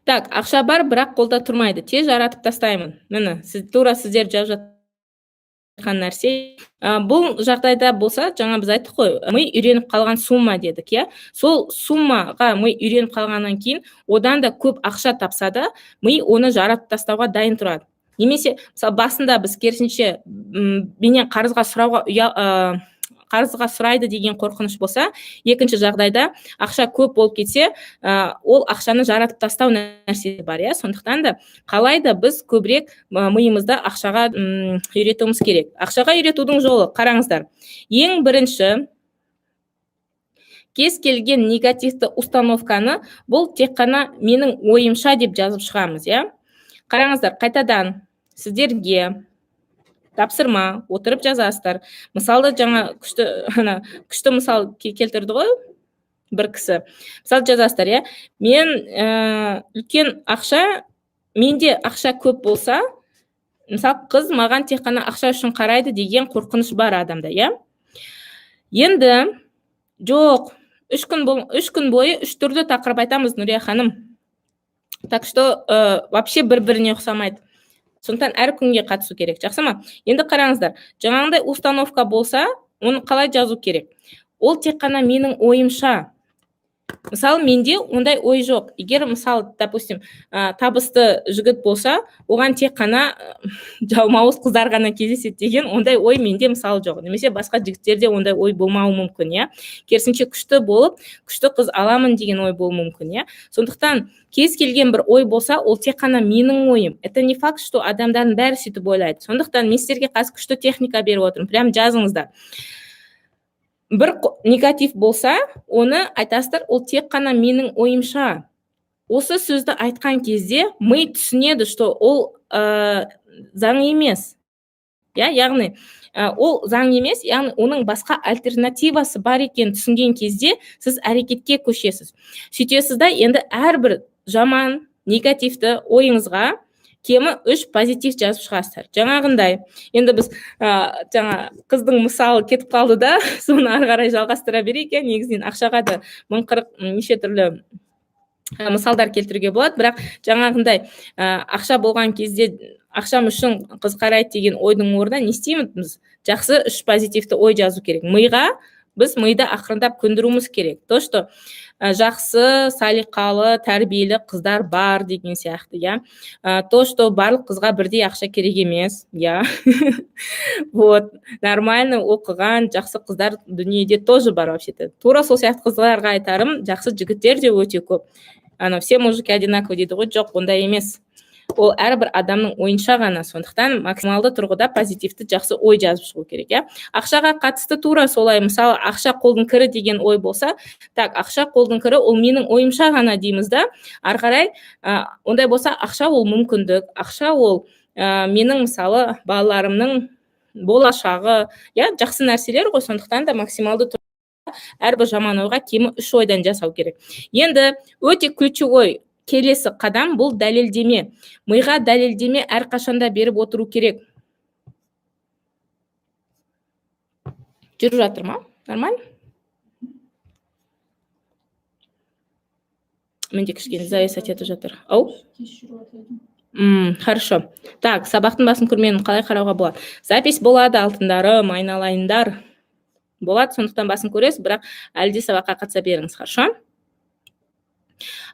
Так, ақша бар, бірақ қолда тұрмайды. Тез жаратып тастаймын. Міне, тура сіздер жазып жатқан нәрсе. Бұл жағдайда болса, жаңа біз айттық қой, ми үйреніп қалған сумма дедік, иә. Сол суммаға ми үйреніп қалғаннан кейін, одан да көп ақша тапса да, ми оны жаратып тастауға дайын тұрады. Немесе, мысалы, басында біз керісінше менен қарызға сұрайды деген қорқыныш болса, екінші жағдайда ақша көп болып кетсе, ол ақшаны жаратып тастау нәрсе бар, иә. Сондықтан да қалайда біз көбірек миымызда ақшаға үйретуіміз керек. Ақшаға үйретудің жолы, қараңыздар. Ең бірінші, кез келген негативті установканы бұл тек қана менің ойымша деп жазып шығамыз, иә. Қараңыздар, қайтадан сіздерге тапсырма, отырып жазасыздар. Мысалы, жаңа күшті мысал келтірді ғой бір кісі. Мысалы, жазасыздар, иә. Мен үлкен ақша, менде ақша көп болса, мысалы, қыз маған тек қана ақша үшін қарайды деген қорқыныш бар адамда, иә. Енді жоқ, 3 күн бойы 3 түрлі тақырып айтамыз, Нұрия ханым. Так что вообще бір-біріне ұқсамайды. Сондықтан әр күнге қатысу керек. Жақсы ма? Енді қараңыздар, жаңағындай установка болса, оны қалай жазу керек? Ол тек қана менің ойымша. Мысалы, менде ондай ой жоқ. Егер, мысалы, допустим, табысты жігіт болса, оған тек қана жалмауыз қыздар ғана кездеседі деген ондай ой менде мысалы жоқ. Немесе басқа жігіттерде ондай ой болмауы мүмкін, иә. Керісінше күшті болып, күшті қыз аламын деген ой болуы мүмкін, иә. Сондықтан кез келген бір ой болса, ол тек қана менің ойым. Это не факт, что адамдардың бәрі сөйтіп ойлайды. Сондықтан мен сіздерге қазір күшті техника беріп отырмын. Прям жазыңыздар. бір негатив болса, оны айтасыздар, ол тек қана менің ойымша. Осы сөзді айтқан кезде ми түсінеді, что ол заң емес. Яғни, ол заң емес, яғни оның басқа альтернативасы бар екен түсінген кезде сіз әрекетке көшесіз. Сөйтесіз да, енді әрбір жаман, негативті ойыңызға кемі 3 позитив жазып шығасыздар. Жаңағындай, енді біз жаңа қыздың мысалы кетіп қалды да, соны ары қарай жалғастыра берейік. Негізінен ақшаға да 1040 неше түрлі мысалдар келтіруге болады, бірақ жаңағындай ақша болған кезде ақшам үшін қыз қарайды деген ойдың орнына не істейміз? Жақсы 3 позитивті ой жазу керек. Миға біз миды ақырындап көндіруіміз керек. То, что жақсы, салиқалы, тәрбиелі қыздар бар деген сияқты, То, что барлық қызға бірдей ақша керек емес, Вот, нормально оқыған, жақсы қыздар дүниеде тоже бар вообще-то. Тура сол сияқты қыздарға айтарым, жақсы жігіттер де өте көп. Все мужики одинаковые дейді ғой, жоқ, ондай емес. Ол әрбір адамның ойынша ғана, сондықтан максималды тұрғыда позитивті жақсы ой жазып шығу керек, Ақшаға қатысты тура солай, мысалы, ақша қолдың кірі деген ой болса, ақша қолдың кірі, ол менің ойымша ғана дейміз да, ары қарай, ондай болса, ақша ол мүмкіндік, ақша ол менің мысалы балаларымның болашағы, жақсы нәрселер ғой, сондықтан да максималды тұрғыда әрбір жаман ойға кемі 3 ойдан жасау керек. Енді өте ключевой келесі қадам бұл дәлелдеме. Миға дәлелдеме әрқашанда беріп отыру керек. Жүріп жатыр ма? Нормально? Менде кішкене зависать етіп жатыр. Хорошо. Сабақтың басын көрмедім, қалай қарауға болады? Запись болады, алтындарым, айналайындар. Болады, сондықтан басын көресіз, бірақ әлде сабаққа қатыса беріңіз, хорошо?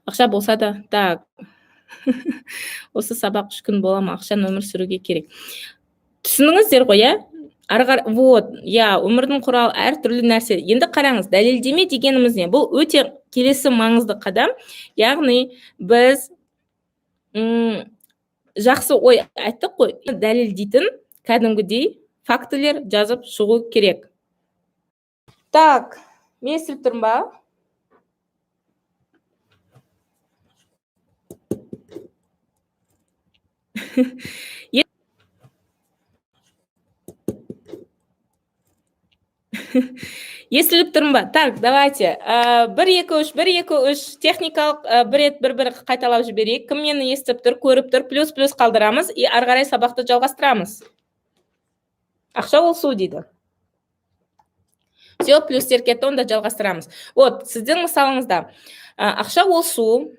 Ақша болса да, осы сабақ 3 күн бола ма, ақшаны өмір сүруге керек. Түсініңіздер ғой, Вот, өмірдің құралы әртүрлі нәрсе. Енді қараңыз, дәлелдеме дегеніміз не? Бұл өте келесі маңызды қадам. Яғни біз жақсы ой айттық қой, дәлелдейтін кәдімгідей фактілер жазып шығу керек. Мен естіліп тұрмын ба? Естіліп тұрмын ба? Давайте. 1-2-3 техникалық бір қайталап жіберейік. Кім мені естіп тұр, көріп тұр, плюс қалдырамыз, и ары қарай сабақты жалғастырамыз. Ақша ол су дейді. Все, плюстер кетті, онда жалғастырамыз. Вот, сіздің мысалыңызда ақша ол су,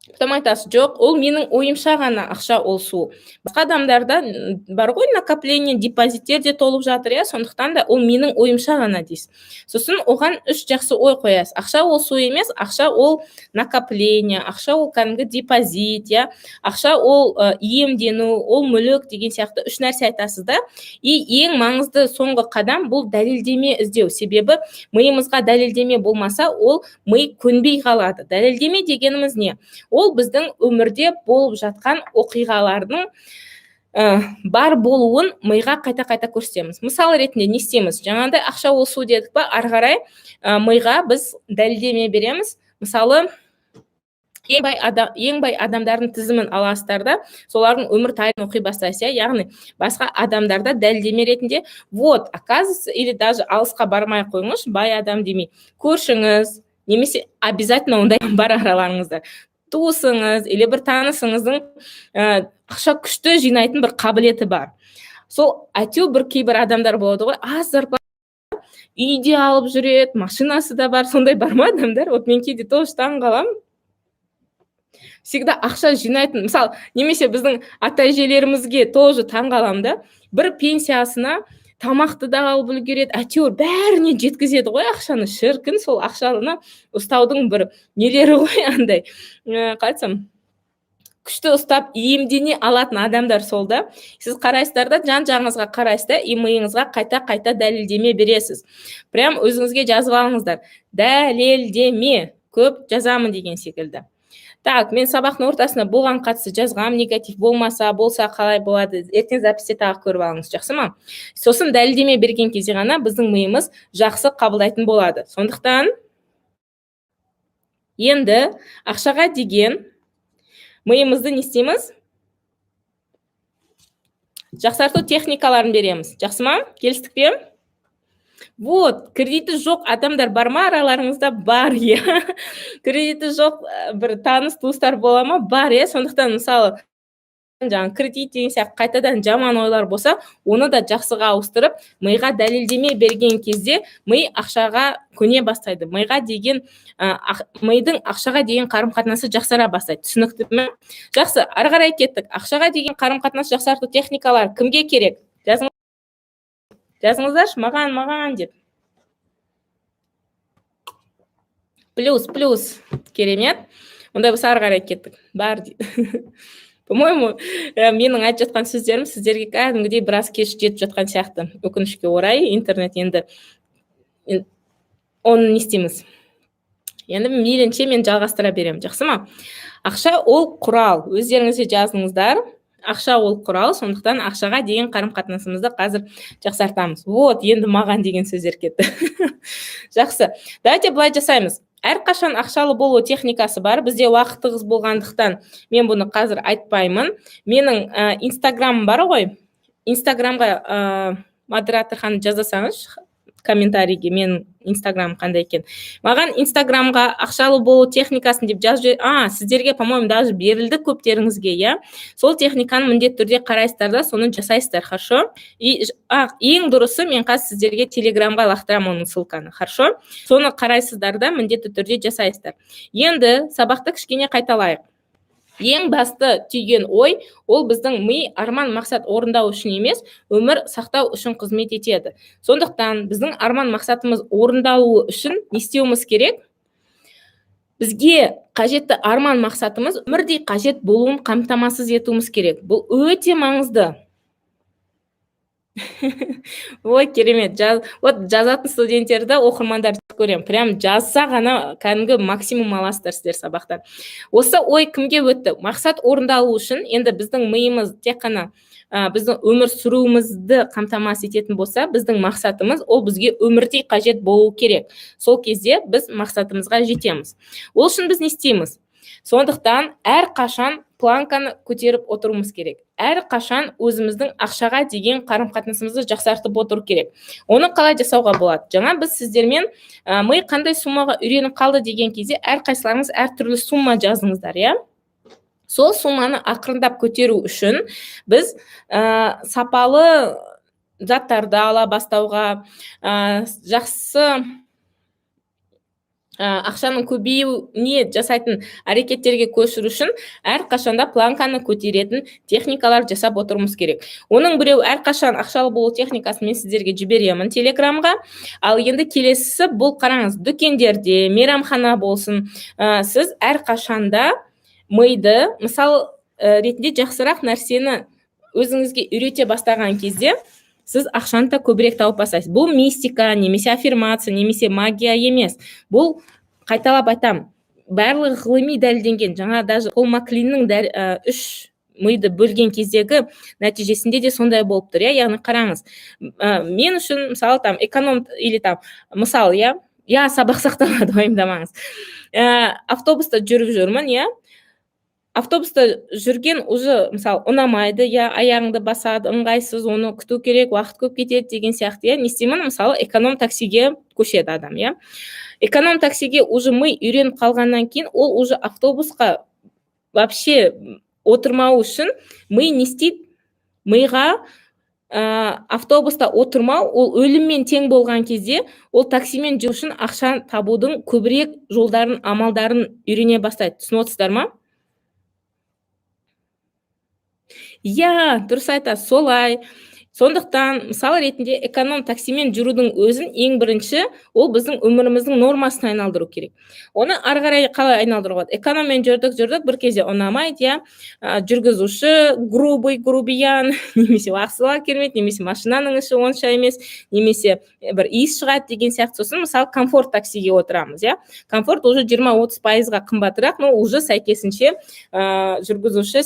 потом айтасыз, жоқ, ол менің ойымша ғана ақша ол су. Басқа адамдарда бар ғой накопление, депозиттер де толып жатыр, сондықтан да ол менің ойымша ғана дейсіз. Сосын оған 3 жақсы ой қоясыз. Ақша ол су емес, ақша ол накопление, ақша ол кәдімгі депозит, ақша ол иемдену, ол мүлік деген сияқты 3 нәрсе айтасыз да. И ең маңызды соңғы қадам бұл дәлелдеме іздеу. Себебі миымызға дәлелдеме болмаса, ол ми көнбей қалады. Дәлелдеме дегеніміз не? Ол біздің өмірде болып жатқан оқиғалардың бар болуын миға қайта-қайта көрсетеміз. Мысал ретінде не істейміз? Жаңағыдай ақша ол су дедік па, ары қарай миға біз дәлелдеме береміз. Мысалы, ең бай адамдардың тізімін аласыздар да, солардың өмір тарихын оқи бастайсыз, яғни басқа адамдарда дәлелдеме ретінде, вот, оказывается, или даже алысқа бармай қойыңыз, бай адам демей, көршіңіз, немесе обязательно ондай бар араларыңызда. Туысыңыз, или бір танысыңыздың ақша күшті жинайтын бір қабілеті бар. Сол әйтеу бір кейбір адамдар болады ғой, аз зарплата, үйде алып жүреді, машинасы да бар, сондай бар ма адамдар? Вот мен кейде тоже таң қаламын. Всегда ақша жинайтын, мысалы, немесе біздің ата-әжелерімізге тоже таң қаламын да, бір пенсиясына тамақты да алып үлгереді, әйтеуір бәріне жеткізеді ғой ақшаны, шіркін, сол ақшаны ұстаудың бір нелері ғой, андай, қайтсам, күшті ұстап иемдене алатын адамдар сол да. Сіз қарайсыздар да, жан-жағыңызға қарайсыз да, миыңызға қайта-қайта дәлелдеме бересіз. Прям өзіңізге жазып алыңыздар. Дәлелдеме, көп жазамын деген секілді. Так, мен сабақтың ортасында болған қатысты жазғам, негатив болмаса, болса қалай болады, ертең записте тағы көріп алыңыз, жақсы ма? Сосын дәлелдеме берген кезде ғана біздің миымыз жақсы қабылдайтын болады. Сондықтан енді ақшаға деген миымызды не істейміз? Жақсарту техникаларын береміз. Жақсы ма? Келістік пе? Вот, кредиті жоқ адамдар бар ма араларыңызда? Бар, иә. Кредиті жоқ бір таныс туыстар бола ма? Бар, иә. Сондықтан мысалы жаңағы кредит деген сияқты қайтадан жаман ойлар болса, оны да жақсыға ауыстырып, миға дәлелдеме берген кезде ми ақшаға көне бастайды. Миға деген мидың ақшаға деген қарым-қатынасы жақсара бастайды. Түсінікті ме? Жақсы, ары қарай кеттік. Ақшаға деген қарым-қатынас жақсарту техникалары кімге керек? Жазыңыздаршы, маған деп. Плюс. Керемет. Ондай болса ары қарай кеттік. Бар дейді. По-моему, менің айтып жатқан сөздерім сіздерге кәдімгідей біраз кеш жетіп жатқан сияқты. Өкінішке орай, интернет енді оны не істейміз? Енді мейлінше мен жалғастыра беремін, жақсы ма? Ақша ол құрал. Өздеріңізде жазыңыздар. Ақша ол құрал, сондықтан ақшаға деген қарым-қатынасымызды қазір жақсартамыз. Вот, енді маған деген сөздер кетті. Жақсы. Давайте былай жасаймыз. Әрқашан ақшалы болу техникасы бар. Бізде уақытығыз болғандықтан мен бұны қазір айтпаймын. Менің инстаграмым бар ғой. Инстаграмға модератор ханым жазасаңыз комментарийге мен инстаграм қандай екен. Маған инстаграмға ақшалы болу техникасын деп жазып, сіздерге, по-моему, даже берілді көптеріңізге, иә. Сол техниканы міндетті түрде қарайсыздар да, соны жасайсыздар, хорошо? Ең дұрысы мен қазір сіздерге телеграмға лақтырамын оның ссылканы, хорошо? Соны қарайсыздар да, міндетті түрде жасайсыздар. Енді сабақты кішкене қайталайық. Ең басты түйген ой, ол біздің ми арман мақсат орындау үшін емес, өмір сақтау үшін қызмет етеді. Сондықтан біздің арман мақсатымыз орындалуы үшін не істеуіміз керек? Бізге қажетті арман мақсатымыз өмірдей қажет болуын қамтамасыз етуіміз керек. Бұл өте маңызды. Ой, керемет. Вот жазатын студенттерді оқырмандар көрем. Прям жазса ғана кәдімгі максимум аласыздар сіздер сабақтан. Осы ой кімге өтті? Мақсат орындалу үшін енді біздің миымыз тек қана біздің өмір сүруімізді қамтамасыз ететін болса, біздің мақсатымыз ол бізге өмірдей қажет болу керек. Сол кезде біз мақсатымызға жетеміз. Ол үшін біз не істейміз? Сондықтан әрқашан планканы көтеріп отыруымыз керек. Әрқашан өзіміздің ақшаға деген қарым-қатынасымызды жақсартып отыру керек. Оны қалай жасауға болады? Жаңа біз сіздермен ми қандай суммаға үйреніп қалды деген кезде әрқайсыларыңыз әртүрлі сумма жазыңыздар, иә? Сол сумманы ақырындап көтеру үшін біз сапалы заттарды ала бастауға, жақсы ақшаның көбеюіне жасайтын әрекеттерге көшіру үшін әрқашанда планканы көтеретін техникалар жасап отыруымыз керек. Оның біреу әрқашан ақшалы болу техникасын мен сіздерге жіберемін телеграмға. Ал енді келесісі бұл қараңыз, дүкендерде, мейрамхана болсын, сіз әрқашанда миды мысал ретінде жақсырақ нәрсені өзіңізге үйрете бастаған кезде сіз ақшаны да көбірек тауып бастайсыз. Бұл мистика, немесе аффирмация, немесе магия емес. Бұл, қайталап айтам, барлығы ғылыми дәлелденген. Жаңа даже Пол Маклиннің 3 миды бөлген кездегі нәтижесінде де сондай болып тұр, иә? Яғни қараңыз. Мен үшін, мысалы, эконом или мысал, иә? Сабақ сақталады, ойымдамаңыз. Автобуста жүріп жүрмін, иә? Автобуста жүрген уже, мысалы, ұнамайды, аяғыңды басады, ыңғайсыз, оны күту керек, уақыт көп кетеді деген сияқты, не істеймін? Мысалы, эконом таксиге көшеді адам, иә? Эконом таксиге уже ми үйреніп қалғаннан кейін, ол уже автобусқа вообще отырмау үшін ми не істейді? Миға автобуста отырмау, ол өліммен тең болған кезде, ол таксимен жүру үшін ақша табудың көбірек жолдарын, амалдарын үйрене бастайды. Түсініп отырсыздар ма? Дұрыс айтасыз, солай. Сондықтан мысал ретінде эконом таксимен жүрудің өзін ең бірінші ол біздің өміріміздің нормасына айналдыру керек. Оны ары қарай қалай айналдыруға болады? Экономмен жүрдік, бір кезде ұнамайды, иә. Жүргізуші грубиян, немесе уақытылы келмейді, немесе машинаның іші онша емес, немесе бір иіс шығады деген сияқты. Сосын мысалы комфорт таксиге отырамыз, иә. Комфорт уже 20-30%-ға қымбатырақ, но уже сәйкесінше жүргізуші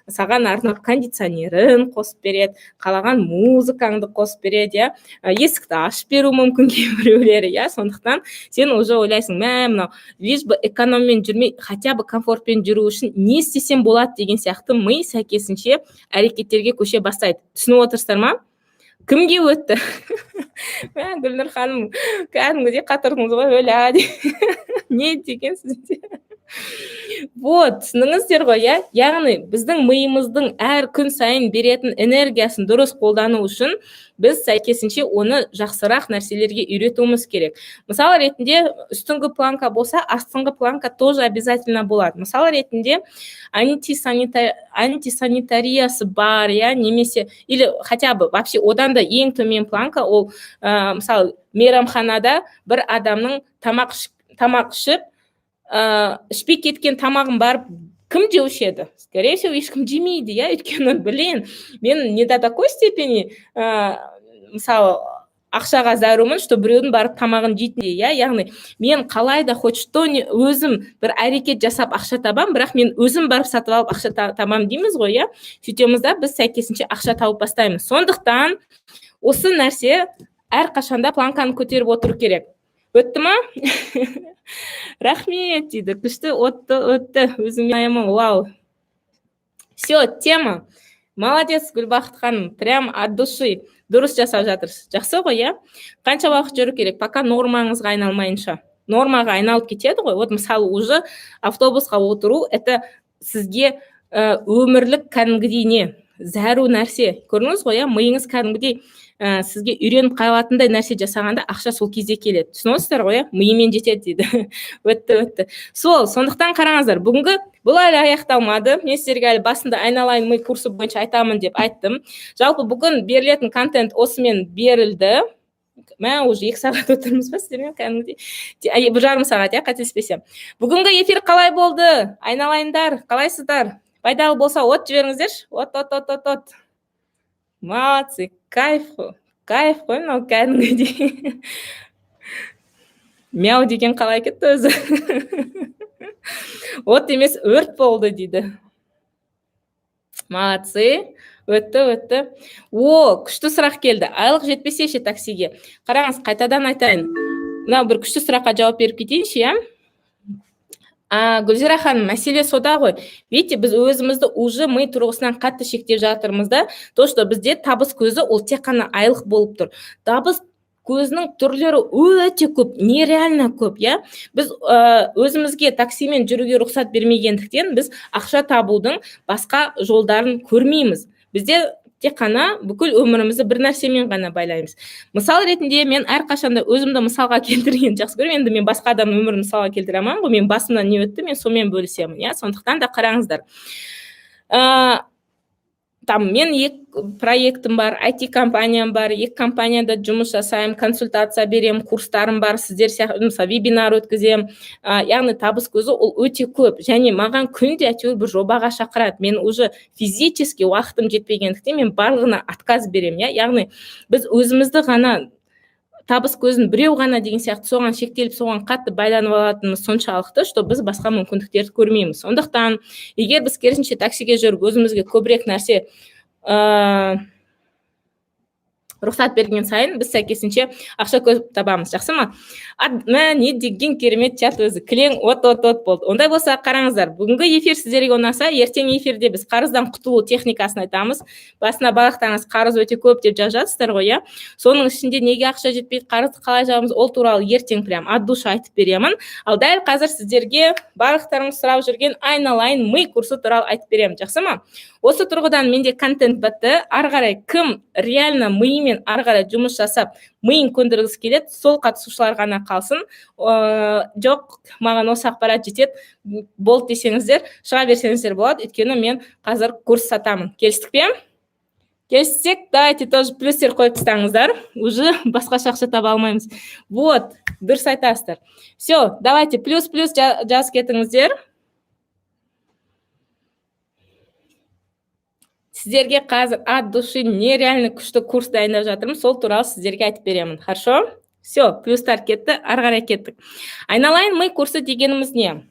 саған арнап кондиционерін қосып береді, қалаған музыкаңды қосып береді, иә. Есікті ашып беру мүмкін кейбіреулері, иә. Сондықтан сен уже ойлайсың, мынау лишь бы экономмен жүрмей, хотя бы комфортпен жүру үшін не істесем болады деген сияқты ми сәйкесінше әрекеттерге көше бастайды. Түсініп отырсыздар ма? Кімге өтті? Гүлнұр ханым, кәдімгідей қатырдыңыз ғой, өлә. Не дегенсіз? Вот, түсініңіздер ғой, иә? Яғни біздің миымыздың әр күн сайын беретін энергиясын дұрыс қолдану үшін біз сәйкесінше оны жақсырақ нәрселерге үйретуіміз керек. Мысалы ретінде үстіңгі планка болса, астыңғы планка тоже обязательно болады. Мысалы ретінде антисанитариясы бар, иә, немесе или хотя бы вообще одан да ең төмен планка ол мысалы мейрамханада бір адамның тамақ ішіп ішпей кеткен тамағын барып кім жеуші еді? Скорее всего, ешкім жемейді, иә, өйткені білен, мен не до такой степени мысалы ақшаға зәрумын, что біреудің барып тамағын жейтіндей, иә. Яғни мен қалай да хоть что өзім бір әрекет жасап ақша табам, бірақ мен өзім барып сатып алып ақша табам дейміз ғой, иә. Сөйтеміз да біз сәйкесінше ақша тауып бастаймыз. Сондықтан осы нәрсе әрқашанда планканы көтеріп отыру керек. Өтті ма? Рахмет дейді. Күшті өтті. Өзіме аяма, вау. Все, тема. Молодец, Гүлбақыт ханым. Прям от души. Дұрыс жасап жатырсыз. Жақсы ғой, иә? Қанша уақыт жүру керек? Пока нормаңызға айналмайынша. Нормаға айналып кетеді ғой. Вот мысалы уже автобусқа отыру, это сізге өмірлік кәдімгідей не? Зәру нәрсе. Көрдіңіз ғой, иә? Миыңыз кәдімгідей сізге үйреніп қалатындай нәрсе жасағанда ақша сол кезде келеді. Түсінесіздер ғой, миымен жетеді дейді. Өтті. Сондықтан қараңыздар, бүгінгі бұл әлі аяқталмады. Мен сіздерге әлі басында айналайын ми курсы бойынша айтамын деп айттым. Жалпы бүгін берілетін контент осымен берілді. Уже 2 сағат отырмыз ба сіздермен кәдімгідей? 1,5 сағат, иә, қателеспесем. Бүгінгі эфир қалай болды? Айналайындар, қалайсыздар? Пайдалы болса от жіберіңіздерші. От. Молодцы, кайф қой, мынау кәдімгідей. Мяу деген қалай кетті өзі? От емес, өрт болды дейді. Молодцы, өтті. Күшті сұрақ келді. Айлық жетпесе ше таксиге. Қараңыз, қайтадан айтайын. Мынау бір күшті сұраққа жауап беріп кетейінші, иә? Гүлзира ханым, мәселе сода ғой. Видите, біз өзімізді уже ми тұрғысынан қатты шектеп жатырмыз да. То, что бізде табыс көзі ол тек қана айлық болып тұр. Табыс көзінің түрлері өте көп, нереально көп, иә. Біз өзімізге таксимен жүруге рұқсат бермегендіктен біз ақша табудың басқа жолдарын көрмейміз. Бізде тек қана бүкіл өмірімізді бір нәрсемен ғана байлаймыз. Мысал ретінде мен әрқашанда өзімді мысалға келтірген жақсы көремін. Енді мен басқа адамның өмірін мысалға келтіре алмаймын ғой. Мен басымнан не өтті, мен сонымен бөлісемін, иә. Сондықтан да қараңыздар. Мен 2 проектім бар, IT компаниям бар, 2 компанияда жұмыс жасаймын, консультация берем, курстарым бар, сіздер сияқты вебинар өткізем. Яғни табыс көзі ол өте көп. Және маған күнде әйтеуір бір жобаға шақырады. Мен уже физически уақытым жетпегендіктен мен барлығына отказ берем, иә. Яғни біз өзімізді ғана табыс көзін біреу ғана деген сияқты соған шектеліп, соған қатты байланып алатынымыз соншалықты, что біз басқа мүмкіндіктерді көрмейміз. Сондықтан, егер біз керісінше таксиге жүріп өзімізге көбірек нәрсе рұқсат берген сайын біз сәйкесінше ақша көп табамыз. Жақсы ма? Не деген керемет чат өзі. Кілең от болды. Ондай болса қараңыздар. Бүгінгі эфир сіздерге ұнаса, ертең эфирде біз қарыздан құтылу техникасын айтамыз. Басына балақтаңыз, қарыз өте көп деп жазасыздар ғой, иә. Соның ішінде неге ақша жетпейді, қарызды қалай жабамыз, ол туралы ертең прям от души айтып беремін. Ал дәл қазір сіздерге барлықтарыңыз сұрап жүрген айналайын ми курсы туралы айтып беремін. Жақсы ма? Осы тұрғыдан менде контент бітті. Ары қарай кім реально миымен ары қарай жұмыс жасап, миын көндіргісі келеді, сол қатысушылар ғана қалсын. Жоқ, маған осы ақпарат жетеді, болды десеңіздер, шыға берсеңіздер болады. Өйткені мен қазір курс сатамын. Келістік пе? Келіссек, давайте тоже плюстер қойып тастаңыздар. Уже басқаша ақша таба алмаймыз. Вот, дұрыс айтасыздар. Все, давайте плюс-плюс жазып кетіңіздер. Сіздерге қазір от души нереально күшті курс дайындап жатырмын. Сол туралы сіздерге айтып беремін. Хорошо? Все, плюстар кетті, ары қарай кеттік. Айналайын ми курсы дегеніміз не?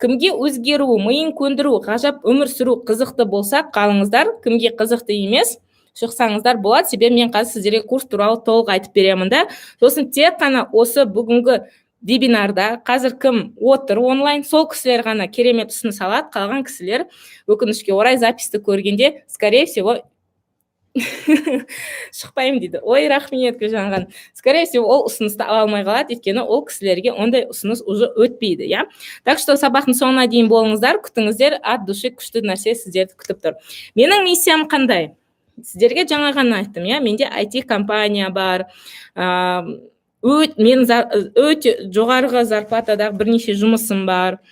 Кімге өзгеру, миын көндіру, ғажап өмір сүру қызықты болса, қалыңыздар. Кімге қызықты емес, шықсаңыздар болады. Себебі мен қазір сіздерге курс туралы толық айтып беремін да. Сосын тек қана осы бүгінгі вебинарда қазір кім отыр онлайн, сол кісілер ғана керемет ұсыныс алады. Қалған кісілер өкінішке орай записьті көргенде, скорее всего, шықпаймын дейді. Ой, рахмет Гүлжанған. Скорее всего, ол ұсынысты ала алмай қалады, өйткені ол кісілерге ондай ұсыныс уже өтпейді, я. Так что сабақтың соңына дейін болыңыздар, күтіңіздер, от души күшті нәрсе сіздерді күтіп тұр. Менің миссиям қандай? Сіздерге жаңа ғана айттым, я. Менде IT компания бар. Мен өте жоғарғы зарплатадағы бірнеше жұмысым бар.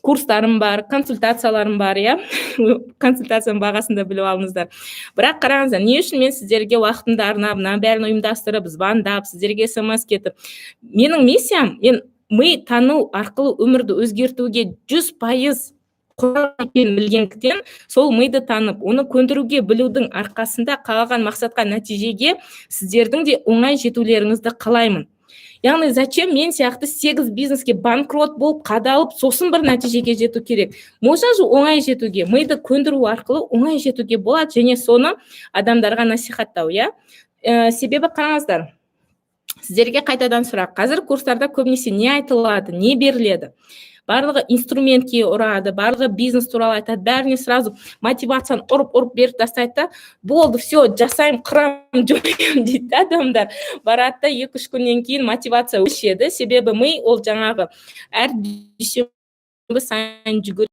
Курстарым бар, консультацияларым бар, я. Консультацияның бағасын да біліп алыңыздар. Бірақ қараңыздар, не үшін мен сіздерге уақытымды арнап, бәрін ұйымдастырып, звондап, сіздерге смс кетіп. Менің миссиям, ми тану арқылы өмірді өзгертуге 100% құрал екенін білгендіктен, сол миды танып, оны көндіруге білудің арқасында қалаған мақсатқа, нәтижеге сіздердің де оңай жетулеріңізді қалаймын. Яғни, зачем мен сияқты 8 бизнеске банкрот болып, қадалып, сосын бір нәтижеге жету керек? Можно же оңай жетуге, миды көндіру арқылы оңай жетуге болады, және соны адамдарға насихаттау, я? Себебі қараңыздар, сіздерге қайтадан сұрақ. Қазір курстарда көбінесе не айтылады, не беріледі? Барлығы инструментке ұрады, барлығы бизнес туралы айтады, бәріне сразу мотивацияны ұрып беріп тастайды. Болды, все, жасайым, қырам, жоям дейді адамдар. Барады да 2-3 күннен кейін мотивация өшеді. Себебі ми ол жаңағы әр дүйсенбі сайын жүгір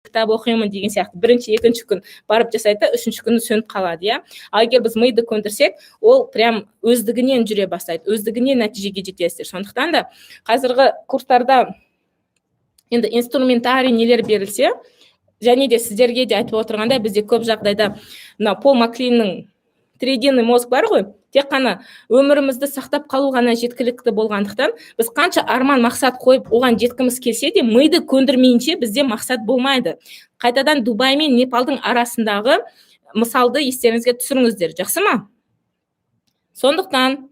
кітап оқимын деген сияқты бірінші, екінші күн барып жасайды, үшінші күні сөніп қалады, я. Ал егер біз миды көндірсек, ол прям өздігінен жүре бастайды, өздігінен нәтижеге жетесіздер. Сондықтан да қазіргі курстарда енді инструментарий нелер берілсе, және де сіздерге де айтып отырғанда, бізде көп жағдайда Пол Маклиннің триединый мозг бар ғой, тек қана өмірімізді сақтап қалу ғана жеткілікті болғандықтан, біз қанша арман мақсат қойып, оған жеткіміз келсе де, миды көндірмейінше бізде мақсат болмайды. Қайтадан Дубай мен Непалдың арасындағы мысалды естеріңізге түсіріңіздер, жақсы ма? Сондықтан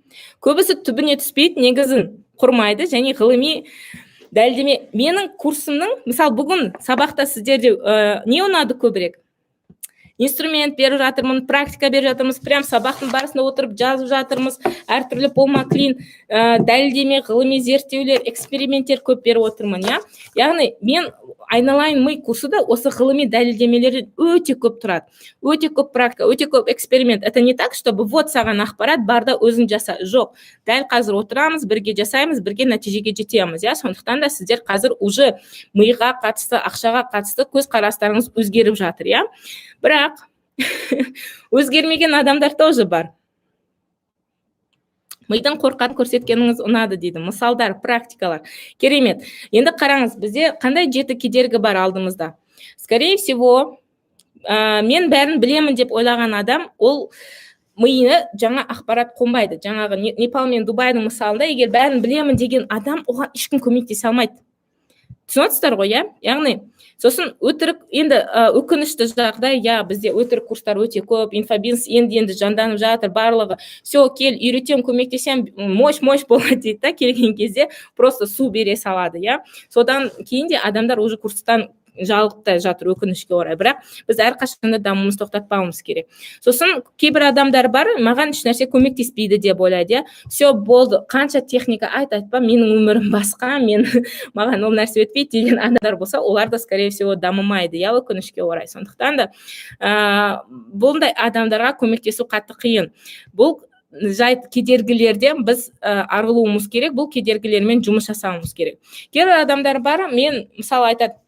көбісі түбіне түспейді, негізін құрмайды, және ғылыми дәлелдеме. Менің курсымның, мысалы бүгін сабақта сіздерде не ұнады көбірек? Инструмент беріп жатырмын, практика беріп жатырмыз, прям сабақтың барысында отырып жазып жатырмыз, әртүрлі Пол Маклин дәлелдеме, ғылыми зерттеулер, эксперименттер көп беріп отырмын, я. Яғни мен айналайын ми курсы да осы ғылыми дәлелдемелер өте көп тұрады. Өте көп практика, өте көп эксперимент. Это не так, чтобы вот саған ақпарат барда өзің жаса. Жоқ. Дәл қазір отырамыз, бірге жасаймыз, бірге нәтижеге жетеміз, я. Сондықтан да сіздер қазір уже миға қатысты, ақшаға қатысты көз қарастарыңыз өзгеріп жатыр, я. Бірақ өзгермеген адамдар тоже бар. Мидың қорқатын көрсеткеніңіз ұнады дейді. Мысалдар, практикалар. Керемет. Енді қараңыз, бізде қандай 7 кедергі бар алдымызда? Скорее всего, мен бәрін білемін деп ойлаған адам, ол миына жаңа ақпарат қонбайды. Жаңағы Непал мен Дубайдың мысалында, егер бәрін білемін деген адам, оған ешкім көмектесе алмайды. Түсінесіздер ғой, я? Яғни, сосын өтірік, енді өкінішті жағдай, я, бізде өтірік курстар өте көп, инфобизнес енді жанданып жатыр, барлығы. Все, кел, үйретем, көмектесем, мощ болады дейді да, келген кезде просто су бере салады, я. Содан кейін де адамдар уже курстан жалықтай жатыр, өкінішке орай. Бірақ біз әрқашанда дамуымызды тоқтатпауымыз керек. Сосын кейбір адамдар бар, маған еш нәрсе көмектеспейді деп ойлайды, все болды, қанша техника айтпа, менің өмірім басқа, маған ол нәрсе өтпейді деген адамдар болса, олар да скорее всего дамымайды, я, өкінішке орай. Сондықтан да бұндай адамдарға көмектесу қатты қиын. Бұл жайт кедергілерден біз арылуымыз керек, бұл кедергілермен жұмыс жасауымыз керек. Кейбір адамдар бар, мен мысалы айтады,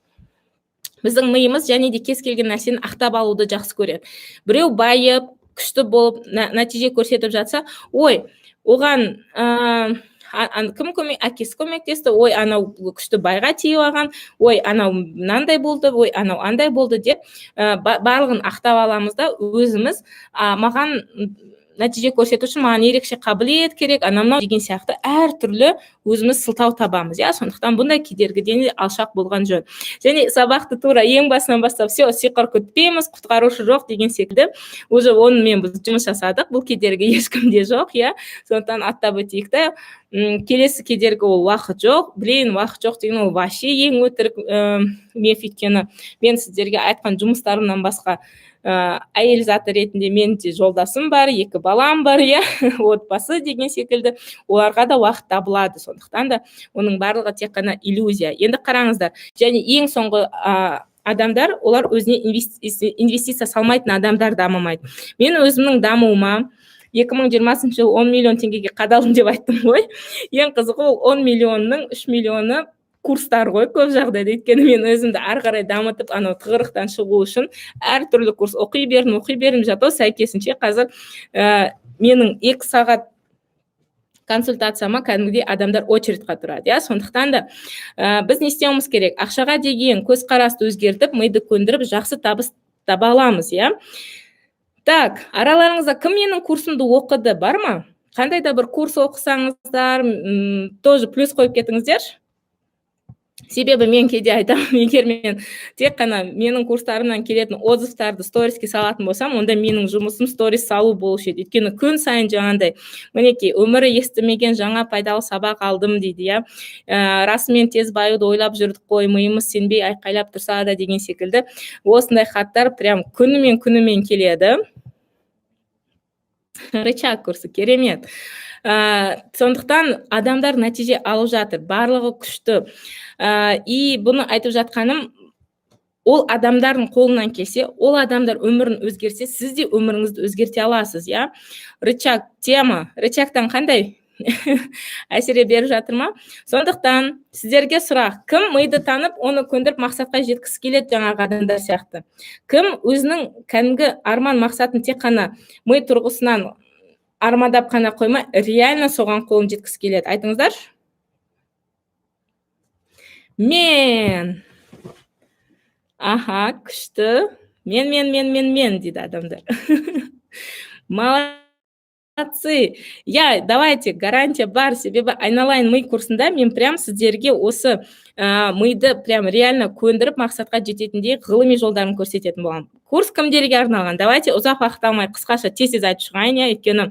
біздің миымыз және де кез келген нәрсені ақтап алуды жақсы көреді. Біреу байып, күшті болып, нәтиже көрсетіп жатса, ой, оған кім әкесі көмектесті, ой анау күшті байға тиіп алған, ой анау мынандай болды, ой анау андай болды деп барлығын ақтап аламыз да өзіміз маған нәтиже көрсету үшін маған ерекше қабілет керек, анау деген сияқты әртүрлі өзіміз сылтау табамыз. Сондықтан бұндай кедергіден алшақ болған жөн. Және сабақты тура ең басынан бастап все сиқыр күтпейміз, құтқарушы жоқ деген секілді уже онымен біз жұмыс жасадық. Бұл кедергі ешкімде жоқ, сондықтан аттап өтейік та. Келесі кедергі ол уақыт жоқ. Уақыт жоқ деген ол вообще ең өтірік миф. Өйткені мен сіздерге айтқан жұмыстарымнан басқа әйел заты ретінде менде жолдасым бар, 2 балам бар, отбасы деген секілді, оларға да уақыт табылады. Сондықтан да оның барлығы тек қана иллюзия. Енді қараңыздар, және ең соңғы адамдар, олар өзіне инвестиция салмайтын адамдар дамымайды. Мен өзімнің дамуыма 2020 жылы 10 миллион теңгеге қадалдым деп айттым ғой. Ең қызығы ол 10 миллионның 3 миллионы курстар ғой көп жағдайда. Өйткені мен өзімді ары қарай дамытып, анау тығырықтан шығу үшін әртүрлі курс оқи бердім, жатау сәйкесінше қазір менің 2 сағат консультацияма кәдімгідей адамдар очередьқа тұрады. Сондықтан да біз не істеуіміз керек? Ақшаға деген көзқарасты өзгертіп, миды көндіріп, жақсы табыс таба аламыз, Так, араларыңызда кім менің курсымды оқыды, бар ма? Қандай да бір курс оқысаңыздар, тоже плюс қойып кетіңіздер. Себебі мен кейде айтамын, егер мен тек қана менің курстарымнан келетін отзывтарды сториске салатын болсам, онда менің жұмысым сторис салу болушы еді. Өйткені күн сайын жаңағындай, мінекей, өмірі естімеген жаңа пайдалы сабақ алдым дейді, расымен тез баюды ойлап жүрдік қой, миымыз сенбей айқайлап тұрса да деген секілді. Осындай хаттар прям күнімен келеді. Рычаг курсы, керемет. Сондықтан адамдар нәтиже алып жатыр, барлығы күшті. И бұны айтып жатқаным, ол адамдардың қолынан келсе, ол адамдар өмірін өзгерсе, сіз де өміріңізді өзгерте аласыз, Рычаг тема, рычагтан қандай әсере беріп жатыр ма? Сондықтан сіздерге сұрақ, кім миды танып, оны көндіріп мақсатқа жеткісі келеді жаңағы адамдар сияқты? Кім өзінің кәдімгі арман мақсатын тек қана ми тұрғысынан армадап қана қоймай, реально соған қолын жеткісі келеді? Айтыңыздар. Мен. Аха, күшті. Мен дейді адамдар. Молодцы. Давайте, гарантия бар. Себебі айналайын ми курсында мен прям сіздерге осы миды прям реально көндіріп мақсатқа жететіндей ғылыми жолдарын көрсететін болам. Курс кімдерге арналған? Давайте ұзақ уақыт алмай қысқаша тез айтып шығайын, өйткені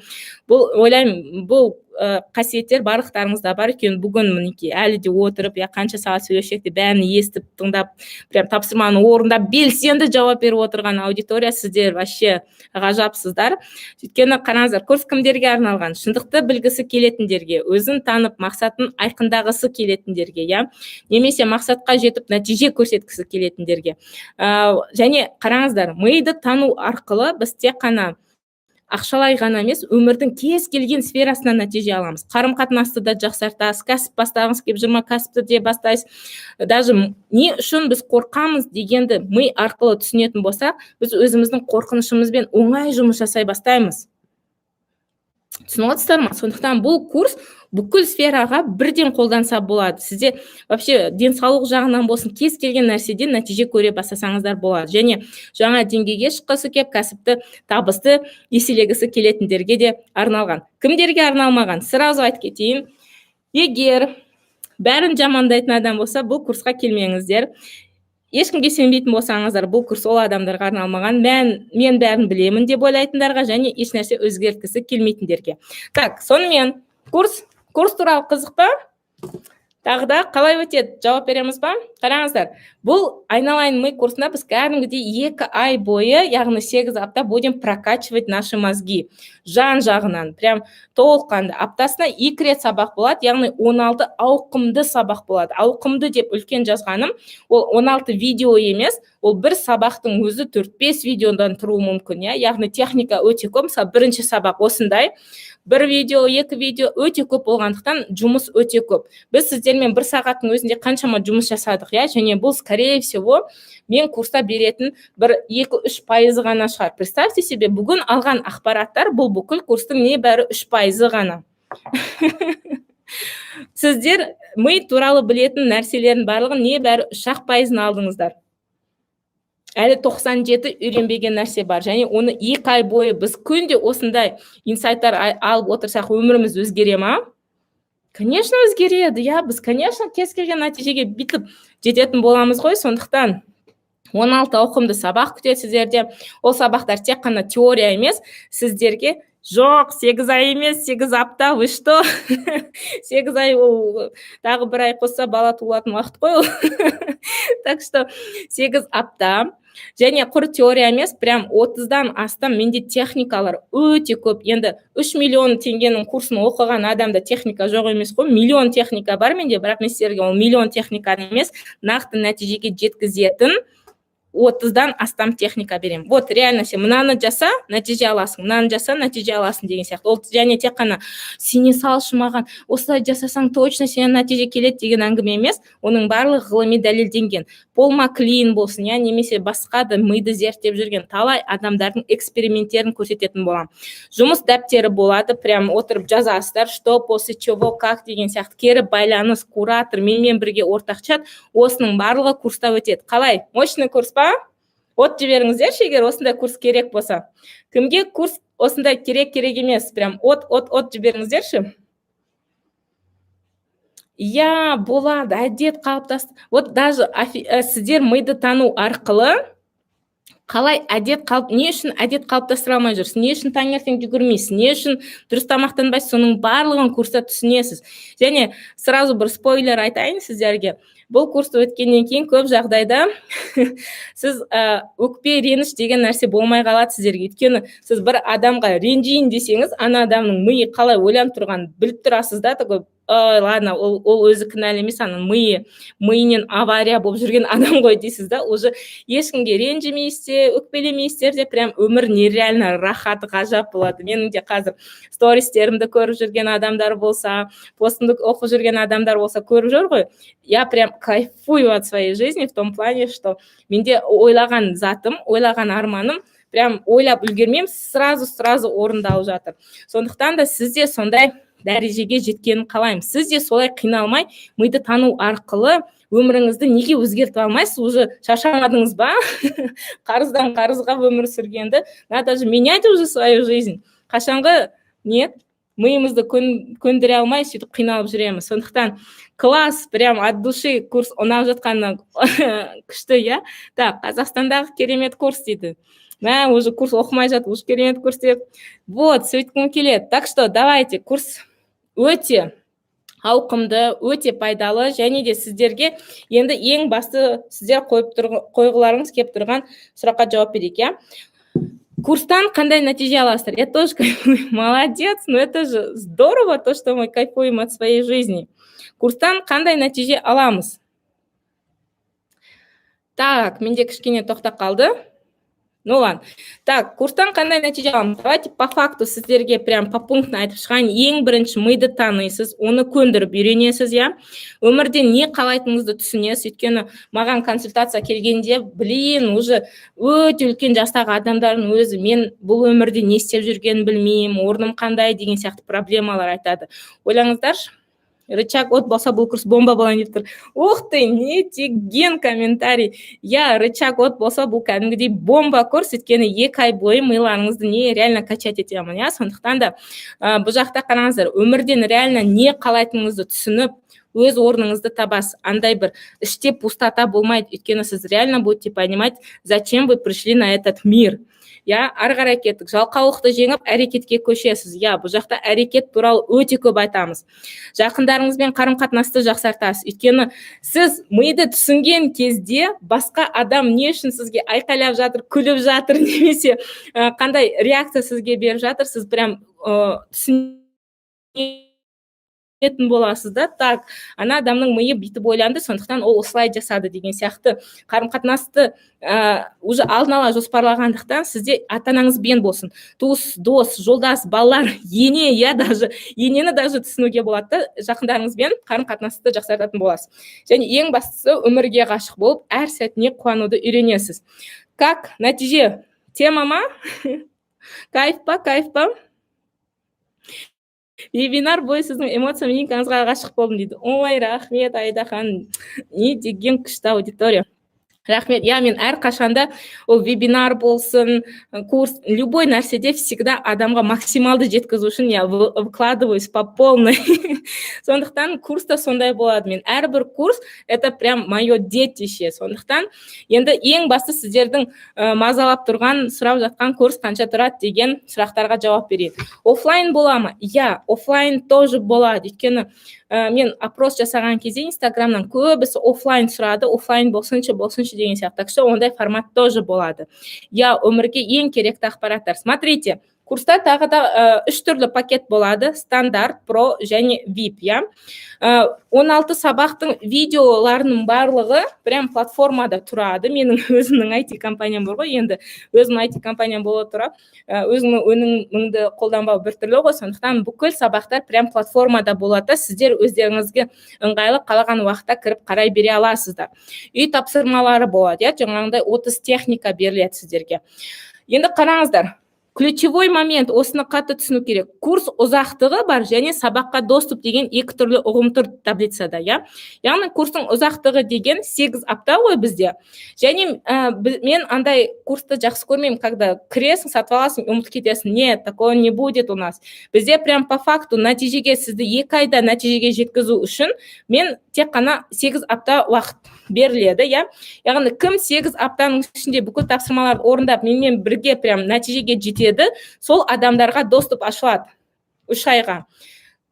бұл ойлаймын, бұл қасиеттер барлықтарыңызда бар. Өйткені бүгін мінекей әлі де отырып, қанша сағат сөйлесек те бәрін естіп, тыңдап, прям тапсырманы орындап, белсенді жауап беріп отырған аудитория, сіздер вообще ғажапсыздар. Өйткені қараңыздар, курс кімдерге арналған? Шындықты білгісі келетіндерге, өзін танып, мақсатын айқындағысы келетіндерге, немесе мақсатқа жетіп нәтиже көрсеткісі келетіндерге. Және қараңыздар, миды тану арқылы біз тек қана ақшалай ғана емес, өмірдің кез келген сферасынан нәтиже аламыз. Қарым-қатынасты да жақсартасыз, кәсіп бастағыңыз келіп жүрме, кәсіпті де бастайсыз. Даже не үшін біз қорқамыз дегенді ми арқылы түсінетін болсақ, біз өзіміздің қорқынышымызбен оңай жұмыс жасай бастаймыз. Түсініп отырсыздар ма? Сондықтан бұл курс бүкіл сфераға бірден қолданса болады. Сізде вообще денсаулық жағынан болсын, кез келген нәрседен нәтиже көре бастасаңыздар болады. Және жаңа деңгейге шыққысы кеп, кәсіпті, табысты еселегісі келетіндерге де арналған. Кімдерге арналмаған? Сразу айтып кетейін. Егер бәрін жамандайтын адам болса, бұл курсқа келмеңіздер. Ешкімге сенбейтін болсаңыздар, бұл курс ол адамдарға арналмаған. Мен бәрін білемін деп ойлайтындарға және еш нәрсе өзгерткісі келмейтіндерге. Так, сонымен курс туралы қызық па? Тағы да қалай өтеді? Жауап береміз ба? Қараңыздар, бұл айналайын ми курсында біз кәдімгідей 2 ай бойы, яғни 8 апта будем прокачивать наши мозги. Жан жағынан, прям толыққанды. Аптасына 2 рет сабақ болады, яғни 16 ауқымды сабақ болады. Ауқымды деп үлкен жазғаным, ол 16 видео емес, ол бір сабақтың өзі 4-5 видеодан тұруы мүмкін. Яғни техника өте көп, мысалы бірінші сабақ осындай. 1 видео, 2 видео өте көп болғандықтан жұмыс өте көп. Біз сіздермен 1 сағаттың өзінде қаншама жұмыс жасадық, және бұл, скорее всего, мен курста беретін 1-2-3% ғана шығар. Представьте себе, бүгін алған ақпараттар бұл бүкіл курстың небәрі 3% ғана. Сіздер ми туралы білетін нәрселердің барлығын небәрі 3-ақ% алдыңыздар. Әлі 97 үйренбеген нәрсе бар. Және оны 2 ай бойы біз күнде осындай инсайттар алып отырсақ, өміріміз өзгере ма? Конечно, өзгереді. Я, біз, конечно, кез келген нәтижеге битіп жететін боламыз ғой. Сондықтан 16 ауқымды сабақ күтеді сіздерде. Ол сабақтар тек қана теория емес, сіздерге жоқ, 8 ай емес, 8 апта, вы что? 8 ай ол тағы 1 ай қосса бала туылатын уақыт қой ол. Так что 8 апта. Және құр теория емес, прям 30-дан астам менде техникалар өте көп. Енді 3 миллион теңгенің курсын оқыған адамда техника жоқ емес қой. Миллион техника бар менде, бірақ мен сіздерге ол миллион техниканы емес, нақты нәтижеге жеткізетін 30-дан астам техника берем. Вот, реально сен мынаны жаса, нәтиже аласың, мынаны жаса, нәтиже аласың деген сияқты. Ол және тек қана сене салшы маған, осылай жасасаң точно сен нәтиже келеді деген әңгіме емес, оның барлығы ғылыми дәлелденген. Пол Маклин болсын, я немесе басқа да миды зерттеп жүрген талай адамдардың эксперименттерін көрсететін болам. Жұмыс дәптері болады, прям отырып жазасыздар, что, после чего, как деген сияқты. Кері байланыс, куратор, менімен бірге ортақ чат, осының барлығы курста өтеді. Қалай? Мощный курс па? От жіберіңіздерші, егер осындай курс керек болса. Кімге курс осындай керек емес, прям от жіберіңіздерші. Я, болады, әдет қалыптасты. Вот даже сіздер миды тану арқылы қалай не үшін әдет қалыптастыра алмай жүрсіз, не үшін таңертең жүгірмейсіз, не үшін дұрыс тамақтанбайсыз, соның барлығын курста түсінесіз. Және сразу бір спойлер айтайын сіздерге. Бұл курсты өткеннен кейін көп жағдайда сіз өкпе реніш деген нәрсе болмай қалады сіздерге. Өйткені сіз бір адамға ренжейін десеңіз, ана адамның миы қалай ойланып тұрғанын біліп тұрасыз да, такой, ладно, ол өзі кінәлі емес, ана миынан авария болып жүрген адам ғой дейсіз да. Уже ешкімге ренжімейсіздер, өкпелемейсіздер де, прям өмір нереально рахат, ғажап болады. Менің де қазір стористерімді көріп жүрген адамдар болса, постымды оқып жүрген адамдар болса, көріп жүр ғой. Я прям кайфую от своей жизни в том плане, что менде ойлаған затым, ойлаған арманым прям ойлап үлгермеймін, сразу орындалып жатыр. Сондықтан да сізде сондай дәрежеге жеткенін қалаймын. Сіз де солай қиналмай, миды тану арқылы өміріңізді неге өзгертіп алмайсыз? Уже шаршамадыңыз ба? Қарыздан қарызға өмір сүргенді. Надо же менять уже свою жизнь. Қашанғы нет? Миымызды көндіре алмай, сөйтіп қиналып жүреміз. Сондықтан класс, прям от души курс ұнап жатқаны күшті, я? Так, Қазақстандағы керемет курс дейді. Мә, уже курс оқымай жатып, уже керемет курс деп. Вот, сөйткім келеді. Так что, давайте, курс өте ауқымды, өте пайдалы, және де сіздерге енді ең басты сіздер қойғыларыңыз кеп тұрған сұраққа жауап берейік, я? Курстан қандай нәтиже аласыздар? Я тоже кайфую. Молодец, но это же здорово, то, что мы кайфуем от своей жизни. Курстан қандай нәтиже аламыз? Так, менде кішкене тоқтап қалды. Ну ладно. Так, курстан қандай нәтиже аламыз? Давайте по факту сіздерге прям по пунктно айтып шығайын. Ең бірінші миды танисыз, оны көндіріп үйренесіз, я? Өмірде не қалайтыныңызды түсінесіз. Өйткені маған консультация келгенде, уже өте үлкен жастағы адамдардың өзі мен бұл өмірде не істеп жүргенін білмеймін, орным қандай деген сияқты проблемалар айтады. Ойлаңыздаршы. Рычаг от болса, бұл курс бомба болайын деп тұр. Ух ты, не теген комментарий. Я, рычаг от болса, бұл кәдімгідей бомба курс, өйткені 2 ай бойы миларыңызды не реально качать етемін, я? Сондықтан да бұл жақта қараңыздар, өмірден реально не қалайтыныңызды түсініп, өз орныңызды табасыз. Андай бір іште пустота болмайды, өйткені сіз реально будете понимать, зачем вы пришли на этот мир. Я, ары қарай кеттік. Жалқаулықты жеңіп, әрекетке көшесіз. Я, бұл жақта әрекет туралы өте көп айтамыз. Жақындарыңызбен қарым-қатынасты жақсартасыз. Өйткені сіз миды түсінген кезде басқа адам не үшін сізге айқайлап жатыр, күліп жатыр, немесе қандай реакция сізге беріп жатыр, сіз прям боласыз да. Так, ана адамның миы бүйтіп ойланды, сондықтан ол осылай жасады деген сияқты қарым-қатынасты уже алдын ала жоспарлағандықтан сізде ата-анаңызбен болсын, туыс, дос, жолдас, балалар, ене, я даже енені даже түсінуге болады да, жақындарыңызбен қарым-қатынасты жақсартатын боласыз. Және ең бастысы өмірге ғашық болып, әр сәтіне қуануды үйренесіз. Как? Нәтиже? Тема ма? Кайф па? Вебинар бойы сіздің эмоция миникаңызға ғашық болдым дейді. Ой, рахмет, Айдахан. Не деген күшті аудитория. Рахмет. Я мен әрқашанда ол вебинар болсын, курс, любой нәрседе всегда адамға максималды жеткізу үшін я выкладываюсь по полной. Сондықтан курста сондай болады. Мен әрбір курс это прям мое детище. Сондықтан енді ең басты сіздердің мазалап тұрған, сұрап жатқан курс қанша тұрады деген сұрақтарға жауап берейін. Офлайн бола ма? Я, офлайн тоже болады. Өйткені мен опрос жасаған кезде инстаграмнан көбісі офлайн сұрады, офлайн болсыншы деген сияқты. Так что ондай формат тоже болады. Я, өмірге ең керекті ақпараттар. Смотрите, курста тағы да 3 түрлі пакет болады: стандарт, про және VIP, я. 16 сабақтың видеоларының барлығы прям платформада тұрады. Менің өзімнің IT компаниям бар ғой, енді өзім IT компаниям бола тұра, өзіңнің өніміңді қолданбау біртүрлі ғой. Сондықтан бүкіл сабақтар прям платформада болады. Сіздер өздеріңізге ыңғайлы қалаған уақытта кіріп қарай бере аласыздар. Үй тапсырмалары болады, я, жаңағындай 30 техника беріледі сіздерге. Енді қараңыздар. Ключевой момент, осыны қатты түсіну керек. Курс ұзақтығы бар және сабаққа доступ деген 2 түрлі ұғым тұр таблицада, я. Яғни курстың ұзақтығы деген 8 апта ғой бізде. Және мен андай курсты жақсы көрмеймін, когда кіресің, сатып аласың, ұмытып кетесің. Нет, такого не будет у нас. Бізде прям по факту нәтижеге, сізді 2 айда нәтижеге жеткізу үшін мен тек қана 8 апта уақыт беріледі, я. Яғни кім 8 аптаның ішінде бүкіл тапсырмаларды орындап менімен бірге прям нәтижеге жетеді, сол адамдарға доступ ашылады 3 айға.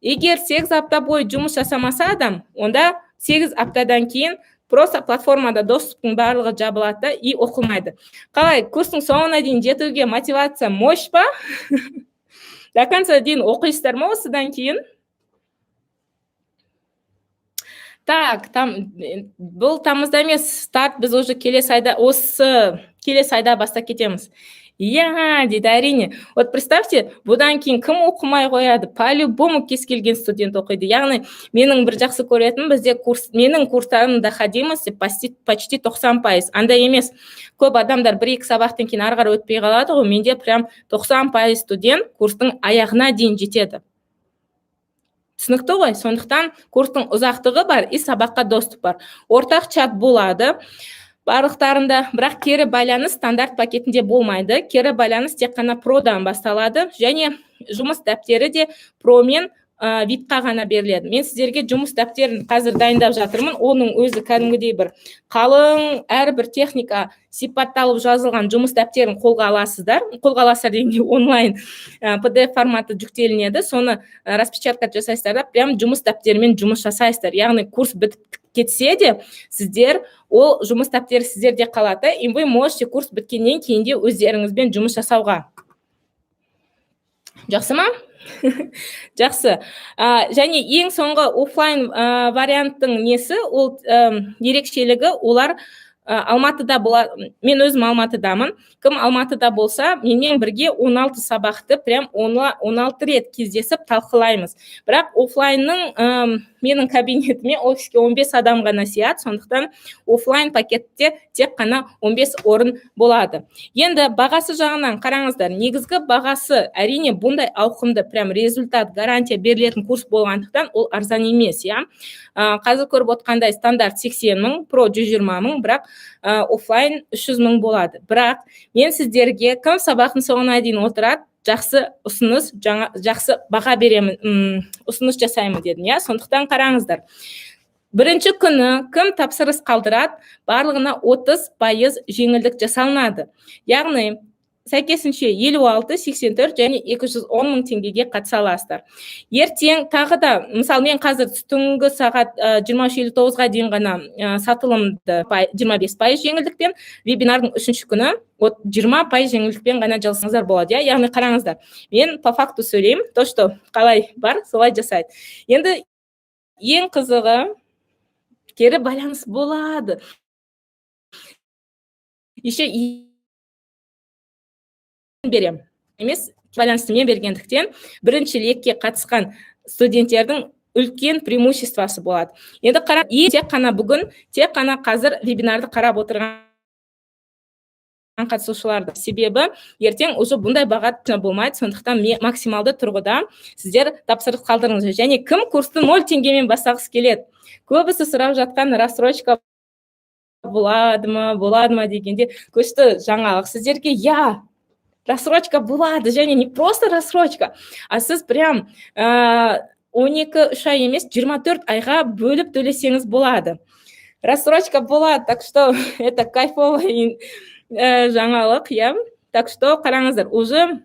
Егер 8 апта бойы жұмыс жасамаса адам, онда 8 аптадан кейін просто платформада доступтың барлығы жабылады и оқылмайды. Қалай, курстың соңына дейін жетуге мотивация мощь па? До конца дейін оқисыздар ма осыдан кейін? Так, бұл тамызда емес, старт біз уже келесі айда бастап кетеміз. Я, дейді, әрине. Вот представьте, бұдан кейін кім оқымай қояды? По-любому кез келген студент оқиды. Яғни менің бір жақсы көретінім, бізде менің курстарым доходимость почти 90%. Андай емес. Көп адамдар 1-2 сабақтан кейін ары қарай өтпей қалады ғой. Менде прям 90% студент курстың аяғына дейін жетеді. Түсінікті ғой, сондықтан курстың ұзақтығы бар и сабаққа доступ бар. Ортақ чат болады барлықтарында, бірақ кері байланыс стандарт пакетінде болмайды. Кері байланыс тек қана продан басталады, және жұмыс дәптері де промен VIP-қа ғана беріледі. Мен сіздерге жұмыс дәптерін қазір дайындап жатырмын. Оның өзі кәдімгідей бір қалың, әрбір техника сипатталып жазылған жұмыс дәптерін қолға аласыздар. Қолға аласыздар дегенде онлайн PDF форматы жүктелінеді. Соны распечатка жасайсыздар да, прям жұмыс дәптерімен жұмыс жасайсыздар. Яғни курс бітіп кетсе де, сіздер ол жұмыс дәптері сіздерде қалады. И вы можете курс біткеннен кейін де өздеріңізбен жұмыс жасауға. Жақсы ма? Жақсы. Және ең соңғы офлайн варианттың несі, ол ерекшелігі, олар Алматыда болады. Мен өзім Алматыдамын. Кім Алматыда болса, менен бірге 16 сабақты прям 16 рет кездесіп талқылаймыз. Бірақ офлайнның менің кабинетіме офиске 15 адам ғана сияды, сондықтан офлайн пакетте тек қана 15 орын болады. Енді бағасы жағынан қараңыздар. Негізгі бағасы әрине бұндай ауқымды прям результат, гарантия берілетін курс болғандықтан ол арзан емес, я. Қазір көріп отқандай стандарт 80 мың, про 120 мың, бірақ офлайн 300 мың болады. Бірақ мен сіздерге кім сабақтың соңына дейін отырады, жақсы ұсыныс, жақсы баға беремін, ұсыныс жасаймын дедім, я. Сондықтан қараңыздар. Бірінші күні кім тапсырыс қалдырады, барлығына 30% жеңілдік жасалынады. Яғни сәйкесінше 56, 84 және 210 мың теңгеге қатыса аласыздар. Ертең тағы да, мысалы мен қазір түнгі сағат 23:59-ға дейін ғана сатылымды 25% жеңілдікпен, вебинардың 3-ші күні 20% жеңілдікпен ғана жалсаңыздар болады. Яғни қараңыздар, мен по факту сөйлеймін, то, что қалай бар, солай жасайды. Енді ең қызығы, кері байланыс болады. Еще берем. Емес, байланысты мен бергендіктен бірінші лекке қатысқан студенттердің үлкен преимуществосы болады. Енді тек қана бүгін, тек қана қазір вебинарды қарап отырған қатысушыларды. Себебі ертең уже бұндай баға болмайды, сондықтан максималды тұрғыда сіздер тапсырыс қалдырыңыздар. Және кім курсты 0 теңгемен бастағысы келеді? Көбісі сұрап жатқан рассрочка болады ма дегенде күшті жаңалық сіздерге. Рассрочка болады, және не просто рассрочка, а сіз прям 12-3 ай емес 24 айға бөліп төлесеңіз болады. Рассрочка болады, так что это кайфовый жаңалық, Так что қараңыздар, уже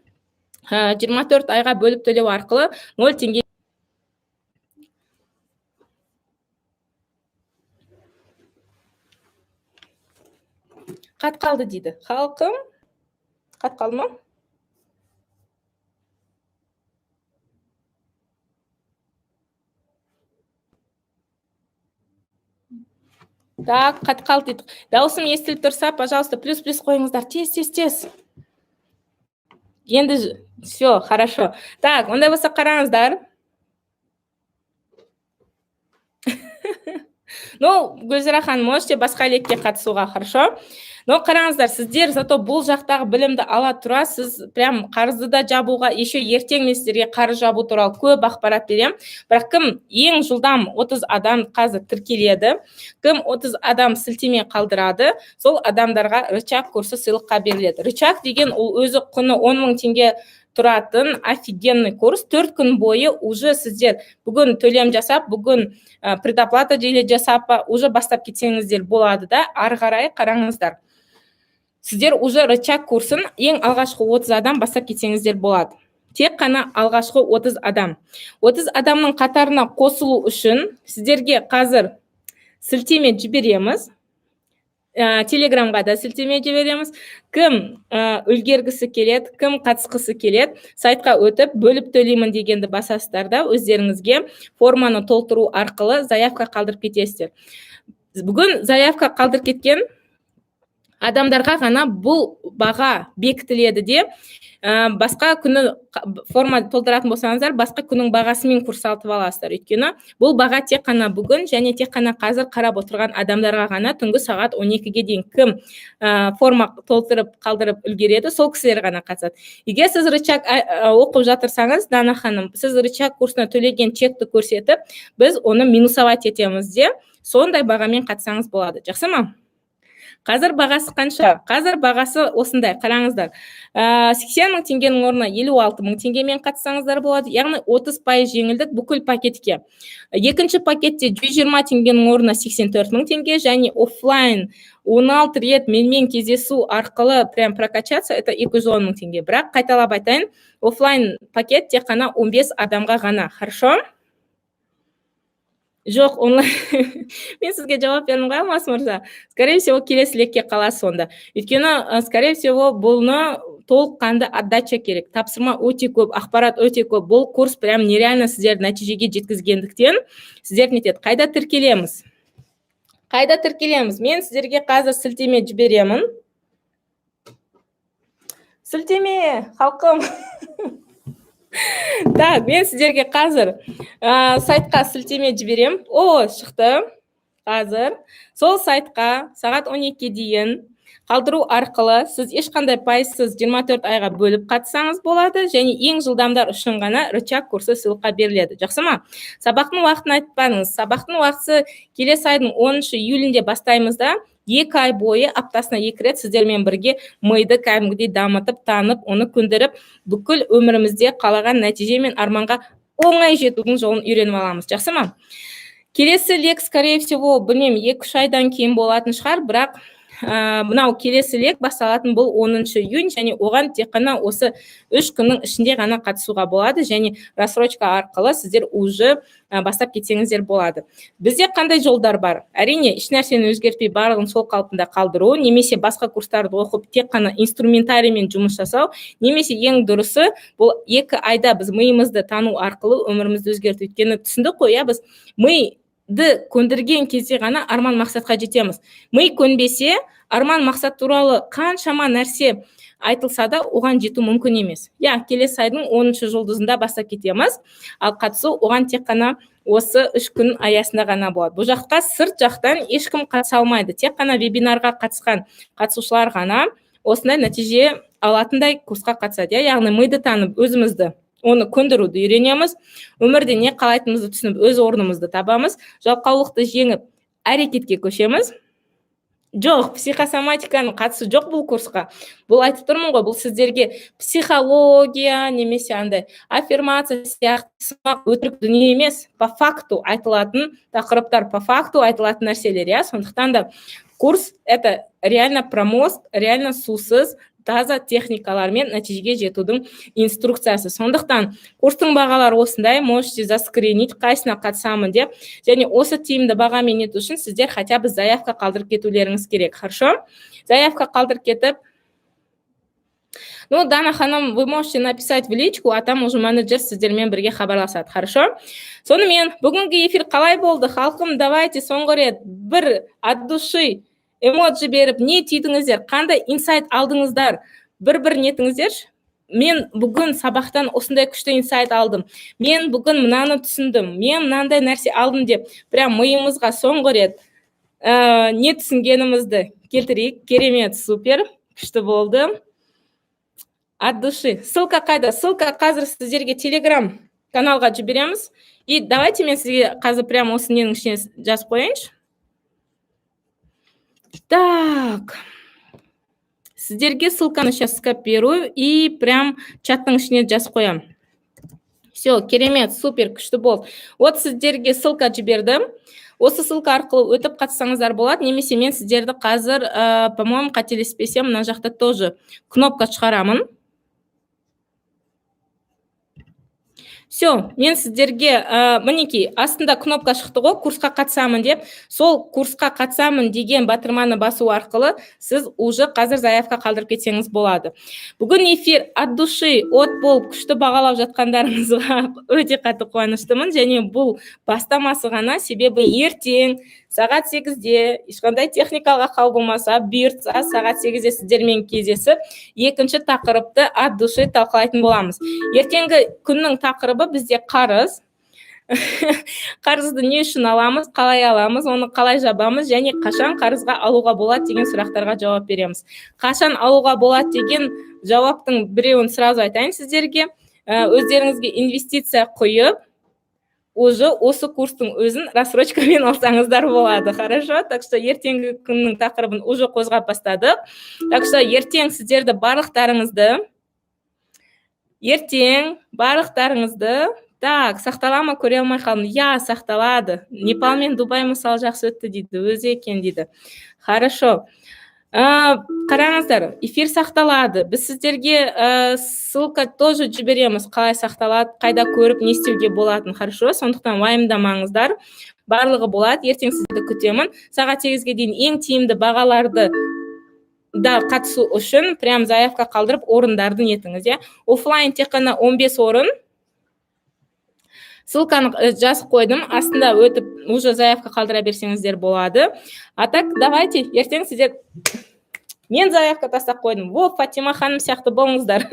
24 айға бөліп төлеу арқылы 0 теңге. Қат қалды дейді. Халқым, қат қалды ма? Так, қат қалды дейді. Дауысым естіліп тұрса, пожалуйста, плюс қойыңыздар. Тез. Енді все, хорошо. Так, ондай болса қараңыздар. Гүлзира ханым, можете басқа лекке қатысуға, хорошо? Қараңыздар, сіздер зато бұл жақтағы білімді ала тұра, сіз прям қарызды да жабуға, еще ертең мен сіздерге қарыз жабу туралы көп ақпарат берем. Бірақ кім ең жылдам 30 адам қазір тіркеледі, кім 30 адам сілтеме қалдырады, сол адамдарға рычаг курсы сыйлыққа беріледі. Рычаг деген ол өзі құны 10 000 теңге тұратын офигенный курс. 4 күн бойы уже сіздер бүгін төлем жасап, бүгін предоплата дейлі жасап, уже бастап кетсеңіздер болады да, ары қарай қараңыздар. Сіздер уже рычаг курсын ең алғашқы 30 адам бастап кетсеңіздер болады. Тек қана алғашқы 30 адам. 30 адамның қатарына қосылу үшін сіздерге қазір сілтеме жібереміз. Телеграмға да сілтеме жібереміз. Кім үлгергісі келеді, кім қатысқысы келеді, сайтқа өтіп бөліп төлеймін дегенді басасыздар, өздеріңізге форманы толтыру арқылы заявка қалдырып кетесіздер. Бүгін заявка қалдырып кеткен адамдарға ғана бұл баға бекітіледі де, басқа күні форма толтыратын болсаңыздар, басқа күннің бағасымен курс алып аласыздар. Өйткені бұл баға тек қана бүгін және тек қана қазір қарап отырған адамдарға ғана түнгі сағат 12-ге дейін кім форма толтырып қалдырып үлгереді, сол кісілер ғана қатысады. Егер сіз рычаг оқып жатырсаңыз, Дана ханым, сіз рычаг курсына төлеген чекті көрсетіп, біз оны минусовать етеміз де, сондай бағамен қатысаңыз болады. Жақсы ма? Қазір бағасы қанша? Қазір бағасы осындай, қараңыздар. 80 000 теңгенің орнына 56 000 теңгемен қатысаңыздар болады. Яғни 30% жеңілдік бүкіл пакетке. Екінші пакетте 120 теңгенің орнына 84 000 теңге, және офлайн 16 рет менімен кездесу арқылы прям прокачаться, это 210 000 теңге. Бірақ қайталап айтайын, офлайн пакет тек қана 15 адамға ғана. Хорошо? Жоқ, онлайн. Мен сізге жауап бердім ғой, Алмас мырза. Скорее всего, келесі лекке қаласыз сонда. Өйткені, скорее всего, бұны толыққанды отдача керек. Тапсырма өте көп, ақпарат өте көп. Бұл курс прям нереально сіздер нәтижеге жеткізгендіктен сіздер нетеді. Қайда тіркелеміз? Мен сіздерге қазір сілтеме жіберемін. Сілтеме, халқым. Так, мен сіздерге қазір сайтқа сілтеме жіберем. Шықты. Қазір сол сайтқа сағат 12-ге дейін қалдыру арқылы сіз ешқандай пайызсыз 24 айға бөліп қатысаңыз болады, және ең жылдамдар үшін ғана рычаг курсы сыйлыққа беріледі. Жақсы ма? Сабақтың уақытын айтпаңыз. Сабақтың уақыты келесі айдың 10 июлінде бастаймыз да, 2 ай бойы аптасына 2 рет сіздермен бірге миды кәдімгідей дамытып, танып, оны көндіріп, бүкіл өмірімізде қалаған нәтиже мен арманға оңай жетудің жолын үйреніп аламыз. Жақсы ма? Келесі лек, скорее всего, білмем, 2-3 айдан кейін болатын шығар, бірақ мынау келесі лек басталатын бұл 10 июнь, және оған тек қана осы 3 күннің ішінде ғана қатысуға болады, және рассрочка арқылы сіздер уже бастап кетсеңіздер болады. Бізде қандай жолдар бар? Әрине, еш нәрсені өзгертпей барлығын сол қалпында қалдыру, немесе басқа курстарды оқып тек қана инструментариймен жұмыс жасау, немесе ең дұрысы бұл 2 айда біз миымызды тану арқылы өмірімізді өзгерту. Өйткені түсіндік қой, біз миды көндірген кезде ғана арман мақсатқа жетеміз. Ми көнбесе, арман мақсат туралы қаншама нәрсе айтылса да, оған жету мүмкін емес. Келесі айдың 10 жұлдызында бастап кетеміз, ал қатысу оған тек қана осы 3 күн аясында ғана болады. Бұл жаққа сырт жақтан ешкім қатыса алмайды. Тек қана вебинарға қатысқан қатысушылар ғана осындай нәтиже алатындай курсқа қатысады. Яғни миды танып, өзімізді оны көндіруді үйренеміз, өмірде не қалайтынымызды түсініп, өз орнымызды табамыз, жалқаулықты жеңіп, әрекетке көшеміз. Жоқ, психосоматиканың қатысы жоқ бұл курсқа. Бұл айтып тұрмын ғой, бұл сіздерге психология немесе андай аффирмация сияқты өтірік дүние емес, по факту айтылатын тақырыптар, по факту айтылатын нәрселер, иә. Сондықтан да курс это реально про мозг, реально сусыз таза техникалармен нәтижеге жетудің инструкциясы. Сондықтан курстың бағалары осындай, можете заскринить, қайсына қатысамын деп, және осы тиімді бағамен ету үшін сіздер хотя бы заявка қалдырып кетулеріңіз керек. Хорошо? Заявка қалдырып кетіп, ну, Дана ханым, вы можете написать в личку, а там уже менеджер сіздермен бірге хабарласады. Хорошо? Сонымен, бүгінгі эфир қалай болды? Халқым, давайте соңғы рет бір от души эмоджи беріп, не түйдіңіздер, қандай инсайт алдыңыздар, бір нетіңіздер. Мен бүгін сабақтан осындай күшті инсайт алдым. Мен бүгін мынаны түсіндім. Мен мынандай нәрсе алдым деп, прям миымызға соңғы рет не түсінгенімізді келтірейік. Керемет, супер, күшті болды. От души. Ссылка қайда? Ссылка қазір сіздерге Telegram каналға жібереміз. И давайте мен сізге қазір прям осы ненің ішіне жазып қояйыншы. Так, сіздерге ссылканы сейчас скопирую и прям чаттың ішіне жазып қоям. Все, керемет, супер, күшті болды. Вот сіздерге ссылка жібердім. Осы ссылка арқылы өтіп қатысаңыздар болады. Немесе мен сіздерді қазір, по-моему, қателеспесем, мына жақта тоже кнопка шығарамын. Все, мен сіздерге, мінекей, астында кнопка шықты ғой, курсқа қатысамын деп. Сол курсқа қатысамын деген батырманы басу арқылы сіз уже қазір заявка қалдырып кетсеңіз болады. Бүгін эфир от души, от болып күшті бағалап жатқандарыңызға өте қатты қуаныштымын. Және бұл бастамасы ғана, себебі ертең сағат 8-де, ешқандай техникалық ақау болмаса, бұйыртса сағат 8-де сіздермен кездесіп, екінші тақырыпты от души талқылайтын боламыз. Ертеңгі күннің тақырыбы бізде қарыз. Қарызды не үшін аламыз, қалай аламыз, оны қалай жабамыз, және қашан қарызға алуға болады деген сұрақтарға жауап береміз. Қашан алуға болады деген жауаптың біреуін сразу айтайын сіздерге. Өздеріңізге инвестиция құйып, уже осы курстың өзін рассрочкамен алсаңыздар болады. Хорошо? Так что ертеңгі күннің тақырыбын уже қозғап бастадық. Так что ертең сіздерді барлықтарыңызды, так, сақтала ма, көре алмай қалдым. Я, сақталады. Непал мен Дубай мысалы жақсы өтті дейді, өзі екен дейді. Хорошо. Қараңыздар, эфир сақталады. Біз сіздерге ссылка тоже жібереміз, қалай сақталады, қайда көріп, не істеуге болатын. Хорошо, сондықтан уайымдамаңыздар. Барлығы болады. Ертең сізді күтемін. Сағат 8-ге дейін ең тиімді бағаларды да қатысу үшін прям заявка қалдырып орындарды нетіңіз, иә. Оффлайн тек қана 15 орын. Ссылканы жазып қойдым, астында өтіп, уже заявка қалдыра берсеңіздер болады. А так, давайте, ертең сіздер... Мен заявка тастап қойдым. Вот, Фатима ханым сияқты болыңыздар.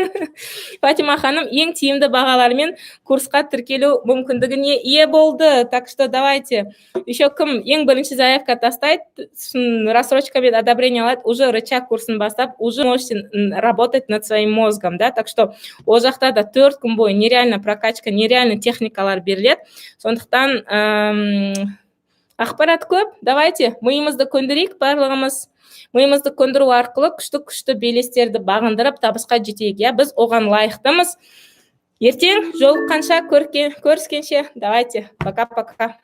Фатима ханым ең тиімді бағалармен курсқа тіркелу мүмкіндігіне ие болды. Так что давайте. Еще кім ең бірінші заявка тастайды, рассрочкамен одобрение алады, уже рычаг курсын бастап, уже можете работать над своим мозгом, да? Так что ол жақта да 4 күн бойы нереально прокачка, нереально техникалар беріледі. Сондықтан ақпарат көп. Давайте, миымызды көндірейік барлығымыз. Миымызды көндіру арқылы күшті белестерді бағындырып табысқа жетейік. Біз оған лайықтымыз. Ертең жолыққанша, көріскенше, давайте, пока-пока.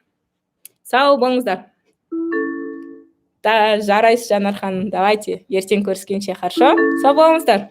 Сау болыңыздар. Жарайсыз, Жанар ханым, давайте, ертең көріскенше, хорошо? Сау болыңыздар.